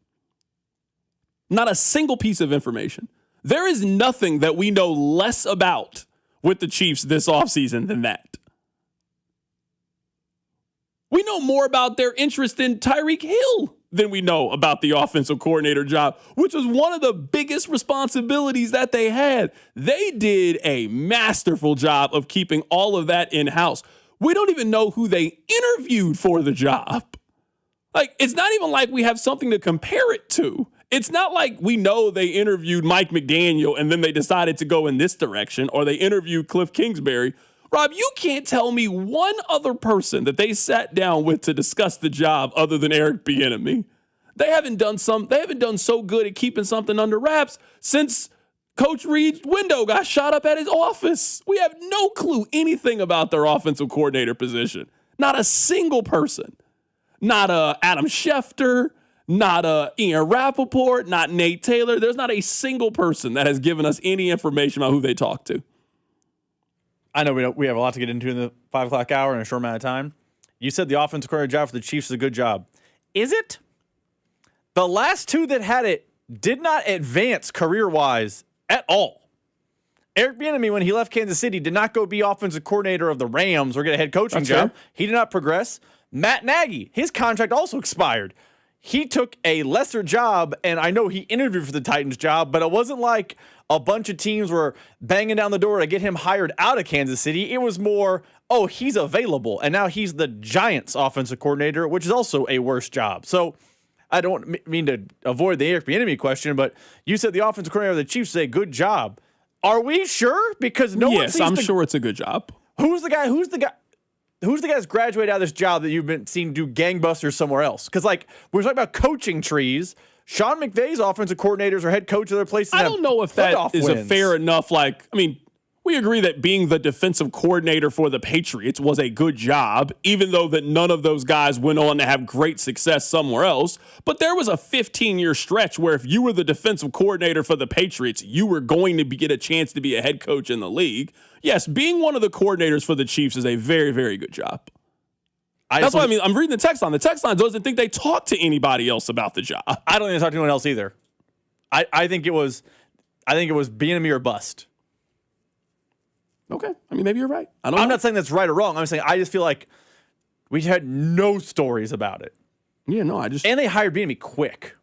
Not a single piece of information. There is nothing that we know less about with the Chiefs this offseason than that. We know more about their interest in Tyreek Hill than we know about the offensive coordinator job, which was one of the biggest responsibilities that they had. They did a masterful job of keeping all of that in-house. We don't even know who they interviewed for the job. Like, it's not even like we have something to compare it to. It's not like we know they interviewed Mike McDaniel and then they decided to go in this direction, or they interviewed Cliff Kingsbury. Rob, you can't tell me one other person that they sat down with to discuss the job other than Eric Bieniemy. They haven't done so good at keeping something under wraps since Coach Reed's window got shot up at his office. We have no clue anything about their offensive coordinator position. Not a single person. Not Adam Schefter, not Ian Rappaport, not Nate Taylor. There's not a single person that has given us any information about who they talked to. I know we have a lot to get into in the 5 o'clock hour in a short amount of time. You said the offensive coordinator job for the Chiefs is a good job. Is it? The last two that had it did not advance career-wise at all. Eric Bieniemy, when he left Kansas City, did not go be offensive coordinator of the Rams or get a head coaching job. Fair. He did not progress. Matt Nagy, his contract also expired. He took a lesser job, and I know he interviewed for the Titans job, but it wasn't like a bunch of teams were banging down the door to get him hired out of Kansas City. It was more, oh, he's available, and now he's the Giants offensive coordinator, which is also a worse job. So I don't mean to avoid the Eric Bieniemy question, but you said the offensive coordinator of the Chiefs is a good job. Are we sure? Because no one seems I'm sure it's a good job. Who's the guy that's graduated out of this job that you've been seeing do gangbusters somewhere else? Because, like, we're talking about coaching trees. Sean McVay's offensive coordinators or head coach of their places. I don't know if that is a fair enough, we agree that being the defensive coordinator for the Patriots was a good job, even though that none of those guys went on to have great success somewhere else. But there was a 15-year stretch where if you were the defensive coordinator for the Patriots, you were going to get a chance to be a head coach in the league. Yes, being one of the coordinators for the Chiefs is a very, very good job. That's what I mean. I'm reading the text line. The text line doesn't think they talked to anybody else about the job. I don't think they talked to anyone else either. I think it was Bieniemy or bust. Okay. I mean, maybe you're right. I'm not saying that's right or wrong. I'm saying I just feel like we had no stories about it. Yeah, no, and they hired Bieniemy quick,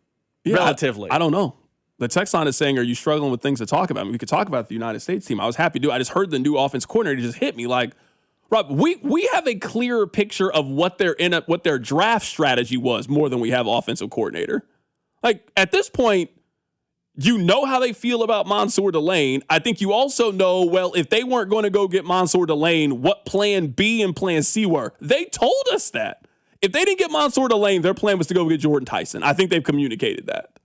relatively. I don't know. The text line is saying, are you struggling with things to talk about? I mean, we could talk about the United States team. I was happy to do it. I just heard the new offense coordinator just hit me like, Rob, we have a clearer picture of what their draft strategy was more than we have offensive coordinator. Like, at this point, you know how they feel about Mansour Delane. I think you also know, well, if they weren't going to go get Mansour Delane, what plan B and plan C were. They told us that. If they didn't get Mansour Delane, their plan was to go get Jordan Tyson. I think they've communicated that.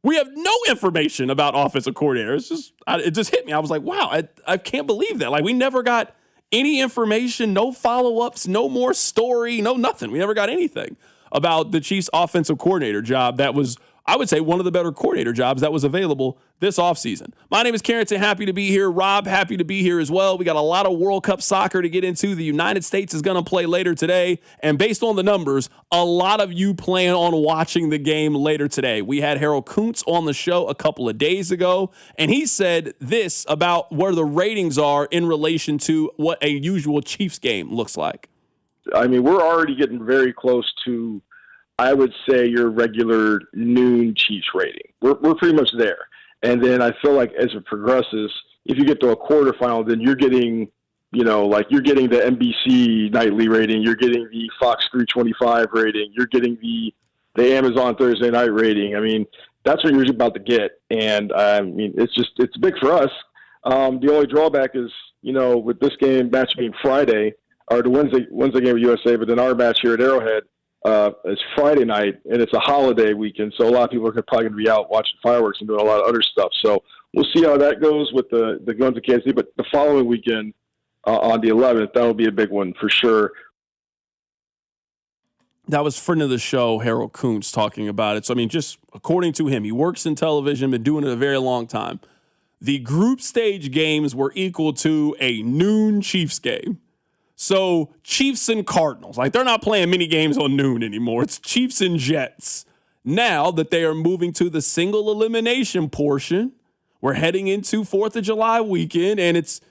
We have no information about offensive coordinators. It just hit me. I was like, wow, I can't believe that. Like, we never got any information, no follow-ups, no more story, no nothing. We never got anything about the Chiefs offensive coordinator job that was, I would say, one of the better coordinator jobs that was available this offseason. My name is Carrington. Happy to be here. Rob, happy to be here as well. We got a lot of World Cup soccer to get into. The United States is going to play later today. And based on the numbers, a lot of you plan on watching the game later today. We had Harold Kuntz on the show a couple of days ago, and he said this about where the ratings are in relation to what a usual Chiefs game looks like. I mean, we're already getting very close to, I would say, your regular noon Chiefs rating. We're pretty much there. And then I feel like as it progresses, if you get to a quarterfinal, then you're getting, you're getting the NBC nightly rating, you're getting the Fox 325 rating, you're getting the Amazon Thursday night rating. I mean, that's what you're about to get. And I mean, it's big for us. The only drawback is, with this match being Friday, or the Wednesday game with USA, but then our match here at Arrowhead, it's Friday night, and it's a holiday weekend, so a lot of people are probably going to be out watching fireworks and doing a lot of other stuff. So we'll see how that goes with the going to Kansas City. But the following weekend, on the 11th, that'll be a big one for sure. That was friend of the show, Harold Kuntz, talking about it. So, I mean, just according to him, he works in television, been doing it a very long time. The group stage games were equal to a noon Chiefs game. So Chiefs and Cardinals, like they're not playing mini games on noon anymore. It's Chiefs and Jets. Now that they are moving to the single elimination portion, we're heading into 4th of July weekend, and it's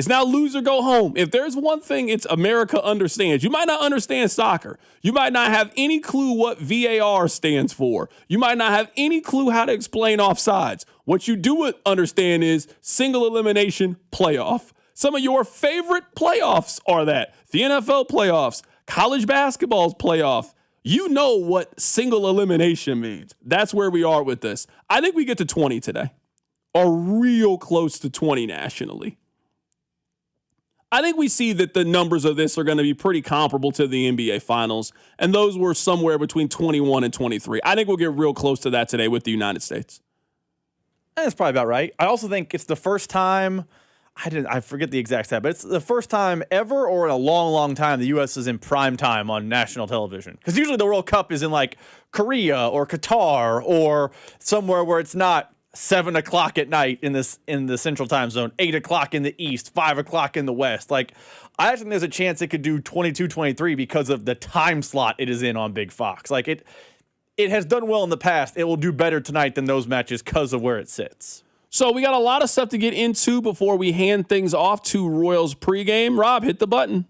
now lose or go home. If there's one thing it's America understands, you might not understand soccer. You might not have any clue what VAR stands for. You might not have any clue how to explain offsides. What you do understand is single elimination playoff. Some of your favorite playoffs are that. The NFL playoffs, college basketball's playoff. You know what single elimination means. That's where we are with this. I think we get to 20 today, or real close to 20 nationally. I think we see that the numbers of this are going to be pretty comparable to the NBA Finals, and those were somewhere between 21 and 23. I think we'll get real close to that today with the United States. That's probably about right. I also think it's the first time, I forget the exact stat, but it's the first time ever or in a long, long time the U.S. is in prime time on national television. Because usually the World Cup is in like Korea or Qatar or somewhere where it's not 7 o'clock at night in the central time zone, 8 o'clock in the east, 5 o'clock in the west. Like, I think there's a chance it could do 22, 23 because of the time slot it is in on Big Fox. Like, it has done well in the past. It will do better tonight than those matches because of where it sits. So we got a lot of stuff to get into before we hand things off to Royals pregame. Rob, hit the button.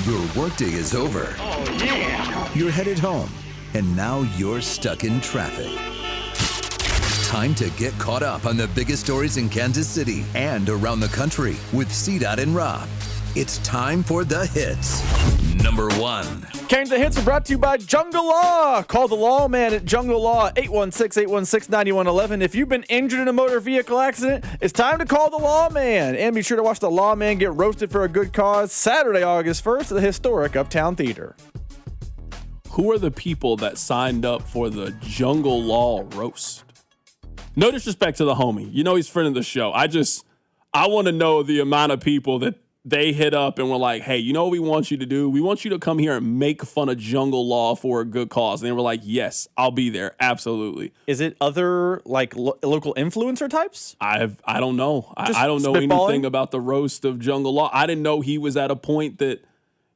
Your workday is over. Oh, yeah. You're headed home, and now you're stuck in traffic. Time to get caught up on the biggest stories in Kansas City and around the country with CDOT and Rob. It's time for the hits. Number 1. Carrington Hits are brought to you by Jungle Law. Call the lawman at Jungle Law, 816-816-9111. If you've been injured in a motor vehicle accident, it's time to call the lawman. And be sure to watch the lawman get roasted for a good cause Saturday, August 1st at the historic Uptown Theater. Who are the people that signed up for the Jungle Law roast? No disrespect to the homie. You know he's a friend of the show. I want to know the amount of people that they hit up and were like, hey, you know what we want you to do? We want you to come here and make fun of Jungle Law for a good cause. And they were like, yes, I'll be there. Absolutely. Is it other like local influencer types? I don't know. I don't know anything about the roast of Jungle Law. I didn't know he was at a point that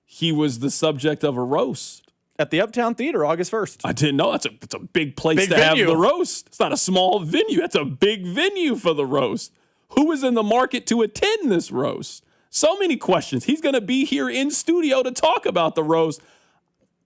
he was the subject of a roast. At the Uptown Theater, August 1st. I didn't know. It's a big place to have the roast. It's not a small venue. That's a big venue for the roast. Who is in the market to attend this roast? So many questions. He's going to be here in studio to talk about the roast.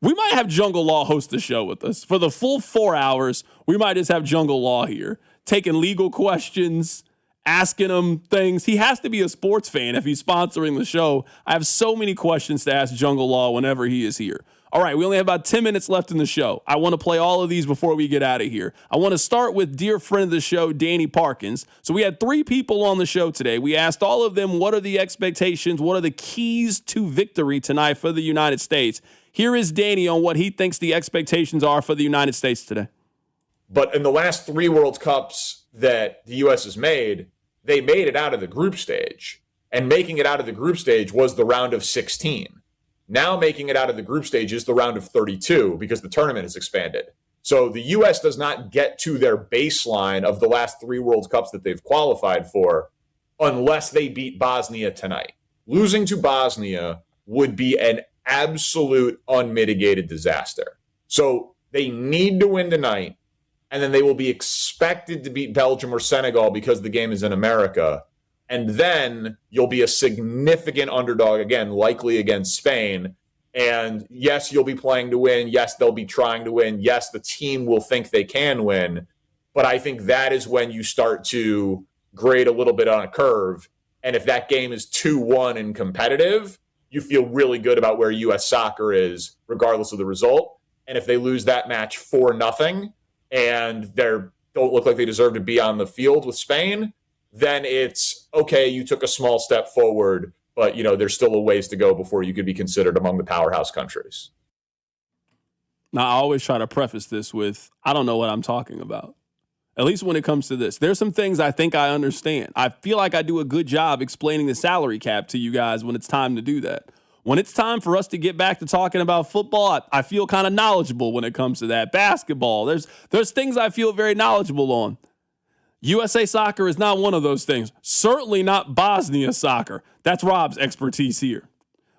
We might have Jungle Law host the show with us. For the full 4 hours, we might just have Jungle Law here, taking legal questions, asking him things. He has to be a sports fan if he's sponsoring the show. I have so many questions to ask Jungle Law whenever he is here. All right, we only have about 10 minutes left in the show. I want to play all of these before we get out of here. I want to start with dear friend of the show, Danny Parkins. So we had 3 people on the show today. We asked all of them, what are the expectations? What are the keys to victory tonight for the United States? Here is Danny on what he thinks the expectations are for the United States today. But in the last 3 World Cups that the U.S. has made, they made it out of the group stage. And making it out of the group stage was the round of 16. Now making it out of the group stage is the round of 32 because the tournament has expanded. So the U.S. does not get to their baseline of the last 3 World Cups that they've qualified for unless they beat Bosnia tonight. Losing to Bosnia would be an absolute unmitigated disaster. So they need to win tonight, and then they will be expected to beat Belgium or Senegal because the game is in America. And then you'll be a significant underdog again, likely against Spain. And yes, you'll be playing to win. Yes, they'll be trying to win. Yes, the team will think they can win. But I think that is when you start to grade a little bit on a curve. And if that game is 2-1 and competitive, you feel really good about where U.S. soccer is, regardless of the result. And if they lose that match 4-0 and they don't look like they deserve to be on the field with Spain, then it's, okay, you took a small step forward, but, there's still a ways to go before you could be considered among the powerhouse countries. Now, I always try to preface this with, I don't know what I'm talking about. At least when it comes to this. There's some things I think I understand. I feel like I do a good job explaining the salary cap to you guys when it's time to do that. When it's time for us to get back to talking about football, I feel kind of knowledgeable when it comes to that. Basketball, there's things I feel very knowledgeable on. USA soccer is not one of those things. Certainly not Bosnia soccer. That's Rob's expertise here.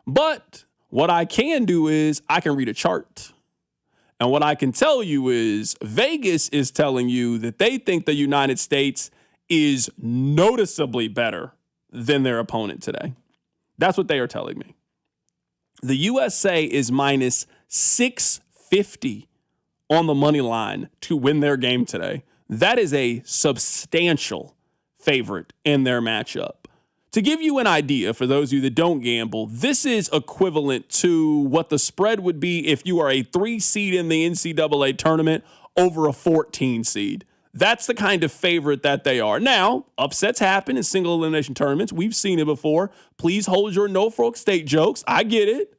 But what I can do is I can read a chart. And what I can tell you is Vegas is telling you that they think the United States is noticeably better than their opponent today. That's what they are telling me. The USA is minus 650 on the money line to win their game today. That is a substantial favorite in their matchup. To give you an idea, for those of you that don't gamble, this is equivalent to what the spread would be if you are a 3 seed in the NCAA tournament over a 14 seed. That's the kind of favorite that they are. Now, upsets happen in single elimination tournaments. We've seen it before. Please hold your Norfolk State jokes. I get it.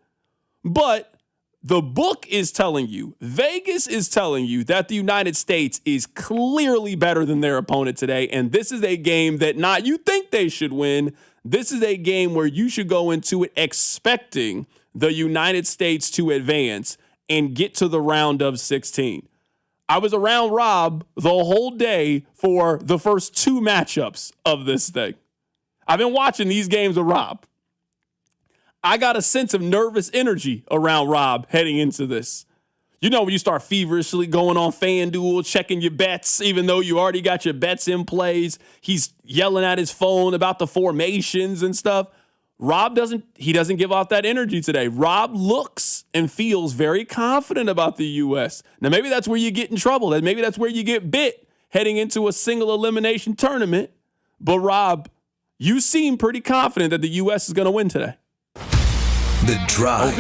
But the book is telling you, Vegas is telling you that the United States is clearly better than their opponent today. And this is a game that not you think they should win. This is a game where you should go into it expecting the United States to advance and get to the round of 16. I was around Rob the whole day for the first 2 matchups of this thing. I've been watching these games with Rob. I got a sense of nervous energy around Rob heading into this. You know, when you start feverishly going on FanDuel, checking your bets, even though you already got your bets in plays, he's yelling at his phone about the formations and stuff. Rob doesn't give off that energy today. Rob looks and feels very confident about the U.S. Now, maybe that's where you get in trouble. Maybe that's where you get bit heading into a single elimination tournament. But Rob, you seem pretty confident that the U.S. is going to win today. The Drive.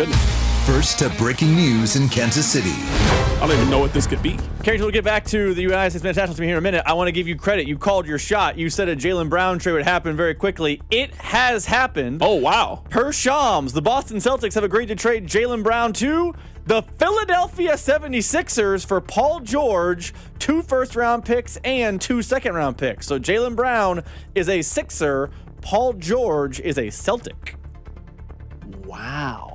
First to breaking news in Kansas City. I don't even know what this could be. Carrington, we'll get back to the United States men's national team here in a minute. I want to give you credit. You called your shot. You said a Jaylen Brown trade would happen very quickly. It has happened. Oh, wow. Per Shams, the Boston Celtics have agreed to trade Jaylen Brown to the Philadelphia 76ers for Paul George, 2 first-round picks and 2 second-round picks. So Jaylen Brown is a Sixer. Paul George is a Celtic. Wow.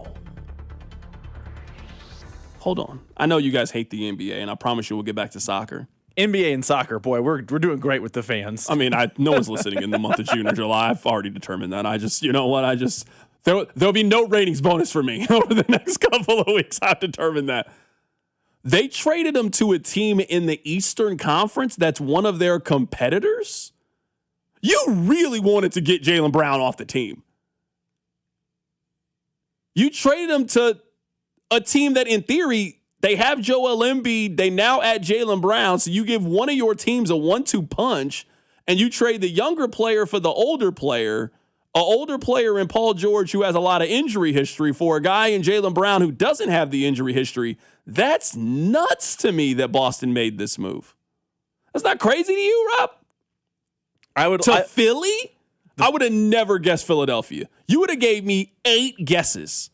Hold on. I know you guys hate the NBA, and I promise you we'll get back to soccer. NBA and soccer, boy, we're doing great with the fans. I mean, no one's listening in the month of June or July. I've already determined that. You know what? There'll be no ratings bonus for me over the next couple of weeks. I've determined that. They traded him to a team in the Eastern Conference that's one of their competitors? You really wanted to get Jaylen Brown off the team. You traded him to a team that, in theory, they have Joel Embiid. They now add Jaylen Brown. So you give one of your teams a 1-2 punch, and you trade the younger player for the older player, an older player in Paul George who has a lot of injury history for a guy in Jaylen Brown who doesn't have the injury history. That's nuts to me that Boston made this move. That's not crazy to you, Rob? Philly? I would have never guessed Philadelphia. You would have gave me 8 guesses.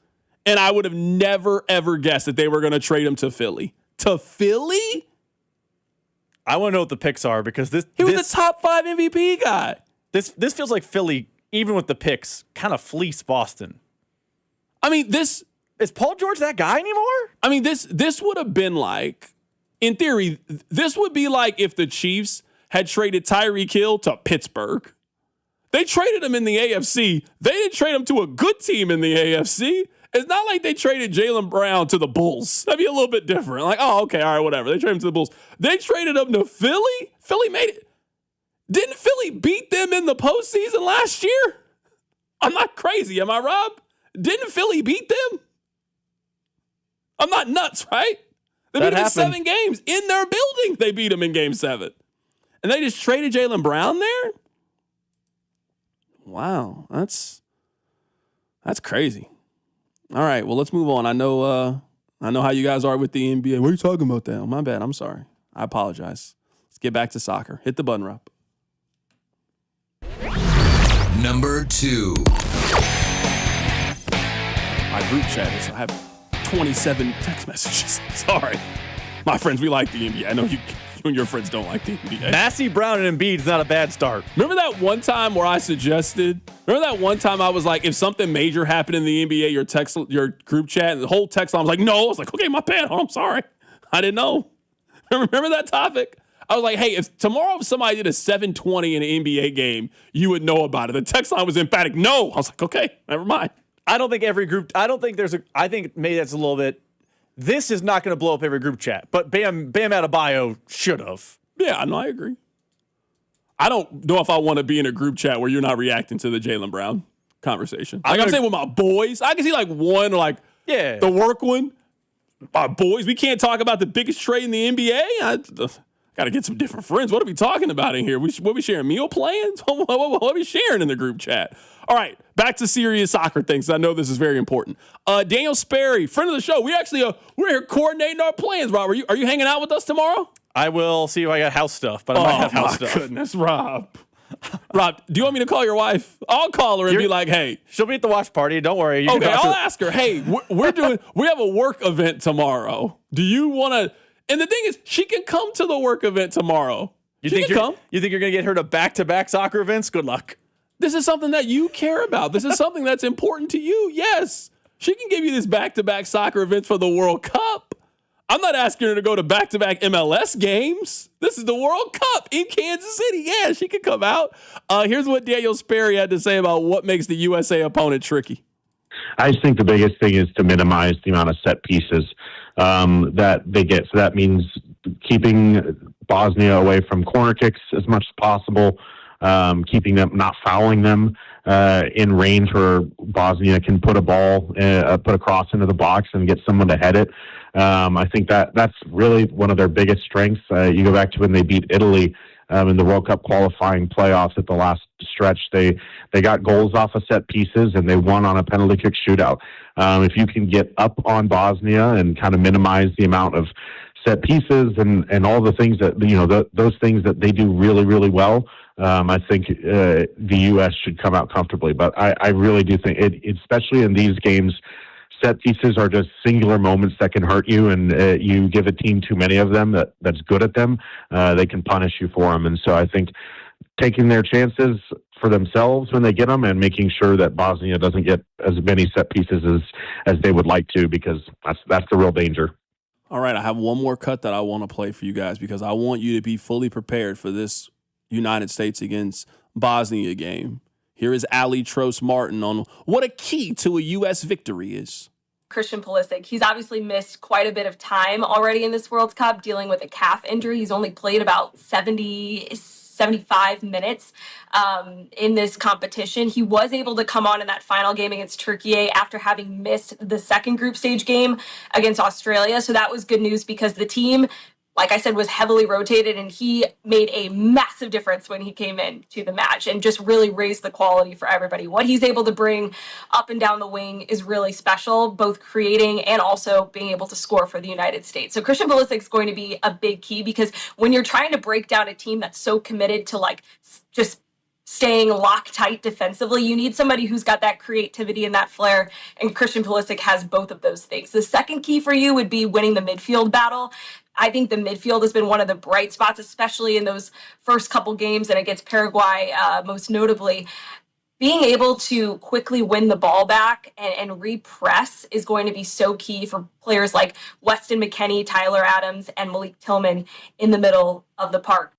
And I would have never, ever guessed that they were going to trade him to Philly. To Philly? I want to know what the picks are because he was the top 5 MVP guy. This feels like Philly, even with the picks, kind of fleece Boston. I mean, is Paul George that guy anymore? I mean, this would have been like, in theory, this would be like if the Chiefs had traded Tyreek Hill to Pittsburgh. They traded him in the AFC. They didn't trade him to a good team in the AFC. It's not like they traded Jaylen Brown to the Bulls. That'd be a little bit different. Like, oh, okay, all right, whatever. They traded him to the Bulls. They traded him to Philly? Philly made it. Didn't Philly beat them in the postseason last year? I'm not crazy, am I, Rob? Didn't Philly beat them? I'm not nuts, right? They beat them in 7 games. In their building, they beat them in Game 7. And they just traded Jaylen Brown there? Wow, that's crazy. All right, well, let's move on. I know how you guys are with the NBA. What are you talking about that? Oh, my bad. I'm sorry. I apologize. Let's get back to soccer. Hit the button, Rob. Number 2. My group chat is, I have 27 text messages. Sorry. My friends, we like the NBA. I know you and your friends don't like the NBA. Massey, Brown, and Embiid is not a bad start. Remember that one time where I was like, if something major happened in the NBA, your group chat, and the whole text line was like, no. I was like, okay, my bad. Oh, I'm sorry. I didn't know. Remember that topic? I was like, hey, if tomorrow somebody did a 720 in an NBA game, you would know about it. The text line was emphatic. No. I was like, okay, never mind. I don't think I think maybe that's a little bit. This is not going to blow up every group chat, but Bam Adebayo should have. Yeah, no, I agree. I don't know if I want to be in a group chat where you're not reacting to the Jaylen Brown conversation. Like I'm saying with my boys, I can see like one, like the work one. My boys, we can't talk about the biggest trade in the NBA. Got to get some different friends. What are we talking about in here? What are we sharing? Meal plans? What are we sharing in the group chat? All right, back to serious soccer things. I know this is very important. Daniel Sperry, friend of the show. We're here coordinating our plans. Rob, are you hanging out with us tomorrow? I will see if I got house stuff, but I might have house stuff. Oh, my goodness, Rob. Rob, do you want me to call your wife? I'll call her and be like, hey. She'll be at the watch party. Don't worry. Okay, I'll ask her, hey, we have a work event tomorrow. Do you want to? And the thing is, she can come to the work event tomorrow. You think you're going to get her to back-to-back soccer events? Good luck. This is something that you care about. This is something that's important to you. Yes. She can give you this back-to-back soccer events for the World Cup. I'm not asking her to go to back-to-back MLS games. This is the World Cup in Kansas City. Yeah, she can come out. Here's what Daniel Sperry had to say about what makes the USA opponent tricky. I just think the biggest thing is to minimize the amount of set pieces that they get. So that means keeping Bosnia away from corner kicks as much as possible, keeping them, not fouling them in range where Bosnia can put a ball, put a cross into the box and get someone to head it. I think that's really one of their biggest strengths. You go back to when they beat Italy in the World Cup qualifying playoffs at the last stretch. They got goals off of set pieces and they won on a penalty kick shootout. If you can get up on Bosnia and kind of minimize the amount of set pieces and all the things that, those things that they do really, really well, I think the U.S. should come out comfortably. But I really do think, especially in these games, set pieces are just singular moments that can hurt you, and you give a team too many of them that's good at them, they can punish you for them. And so I think taking their chances for themselves when they get them and making sure that Bosnia doesn't get as many set pieces as they would like to, because that's the real danger. All right, I have one more cut that I want to play for you guys because I want you to be fully prepared for this United States against Bosnia game. Here is Ali Trost-Martin on what a key to a U.S. victory is. Christian Pulisic, he's obviously missed quite a bit of time already in this World Cup dealing with a calf injury. He's only played about 75 minutes in this competition. He was able to come on in that final game against Turkey after having missed the second group stage game against Australia. So that was good news because the team, like I said, was heavily rotated, and he made a massive difference when he came in to the match and just really raised the quality for everybody. What he's able to bring up and down the wing is really special, both creating and also being able to score for the United States. So Christian Pulisic is going to be a big key because when you're trying to break down a team that's so committed to just staying locked-tight defensively, you need somebody who's got that creativity and that flair, and Christian Pulisic has both of those things. The second key for you would be winning the midfield battle. I think the midfield has been one of the bright spots, especially in those first couple games and against Paraguay, most notably. Being able to quickly win the ball back and repress is going to be so key for players like Weston McKennie, Tyler Adams, and Malik Tillman in the middle of the park.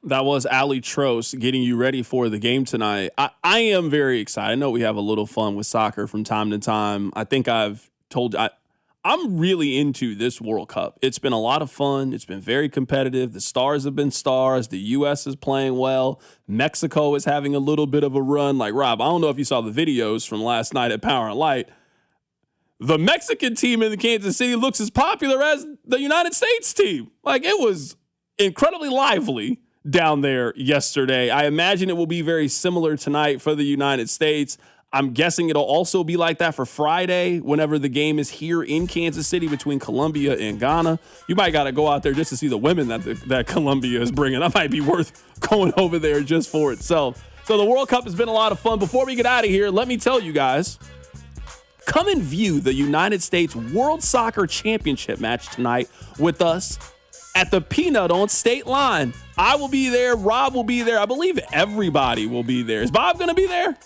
That was Ali Trost getting you ready for the game tonight. I am very excited. I know we have a little fun with soccer from time to time. I think I've told you, I'm really into this World Cup. It's been a lot of fun. It's been very competitive. The stars have been stars. The U.S. is playing well. Mexico is having a little bit of a run. Like, Rob, I don't know if you saw the videos from last night at Power and Light. The Mexican team in the Kansas City looks as popular as the United States team. Like, it was incredibly lively down there yesterday. I imagine it will be very similar tonight for the United States. I'm guessing it'll also be like that for Friday whenever the game is here in Kansas City between Colombia and Ghana. You might got to go out there just to see the women that Colombia is bringing. That might be worth going over there just for itself. So the World Cup has been a lot of fun. Before we get out of here, let me tell you guys, come and view the United States World Soccer Championship match tonight with us at the Peanut on State Line. I will be there. Rob will be there. I believe everybody will be there. Is Bob going to be there?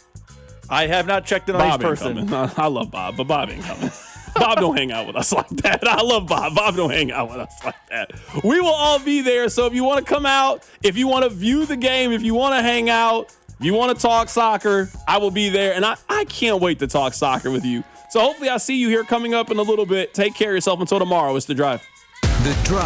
I have not checked in on Bob each person. I love Bob, but Bob ain't coming. Bob don't hang out with us like that. I love Bob. Bob don't hang out with us like that. We will all be there. So if you want to come out, if you want to view the game, if you want to hang out, If you want to talk soccer, I will be there, and I can't wait to talk soccer with you. So hopefully I see you here coming up in a little bit. Take care of yourself until tomorrow. It's The Drive. The Drive.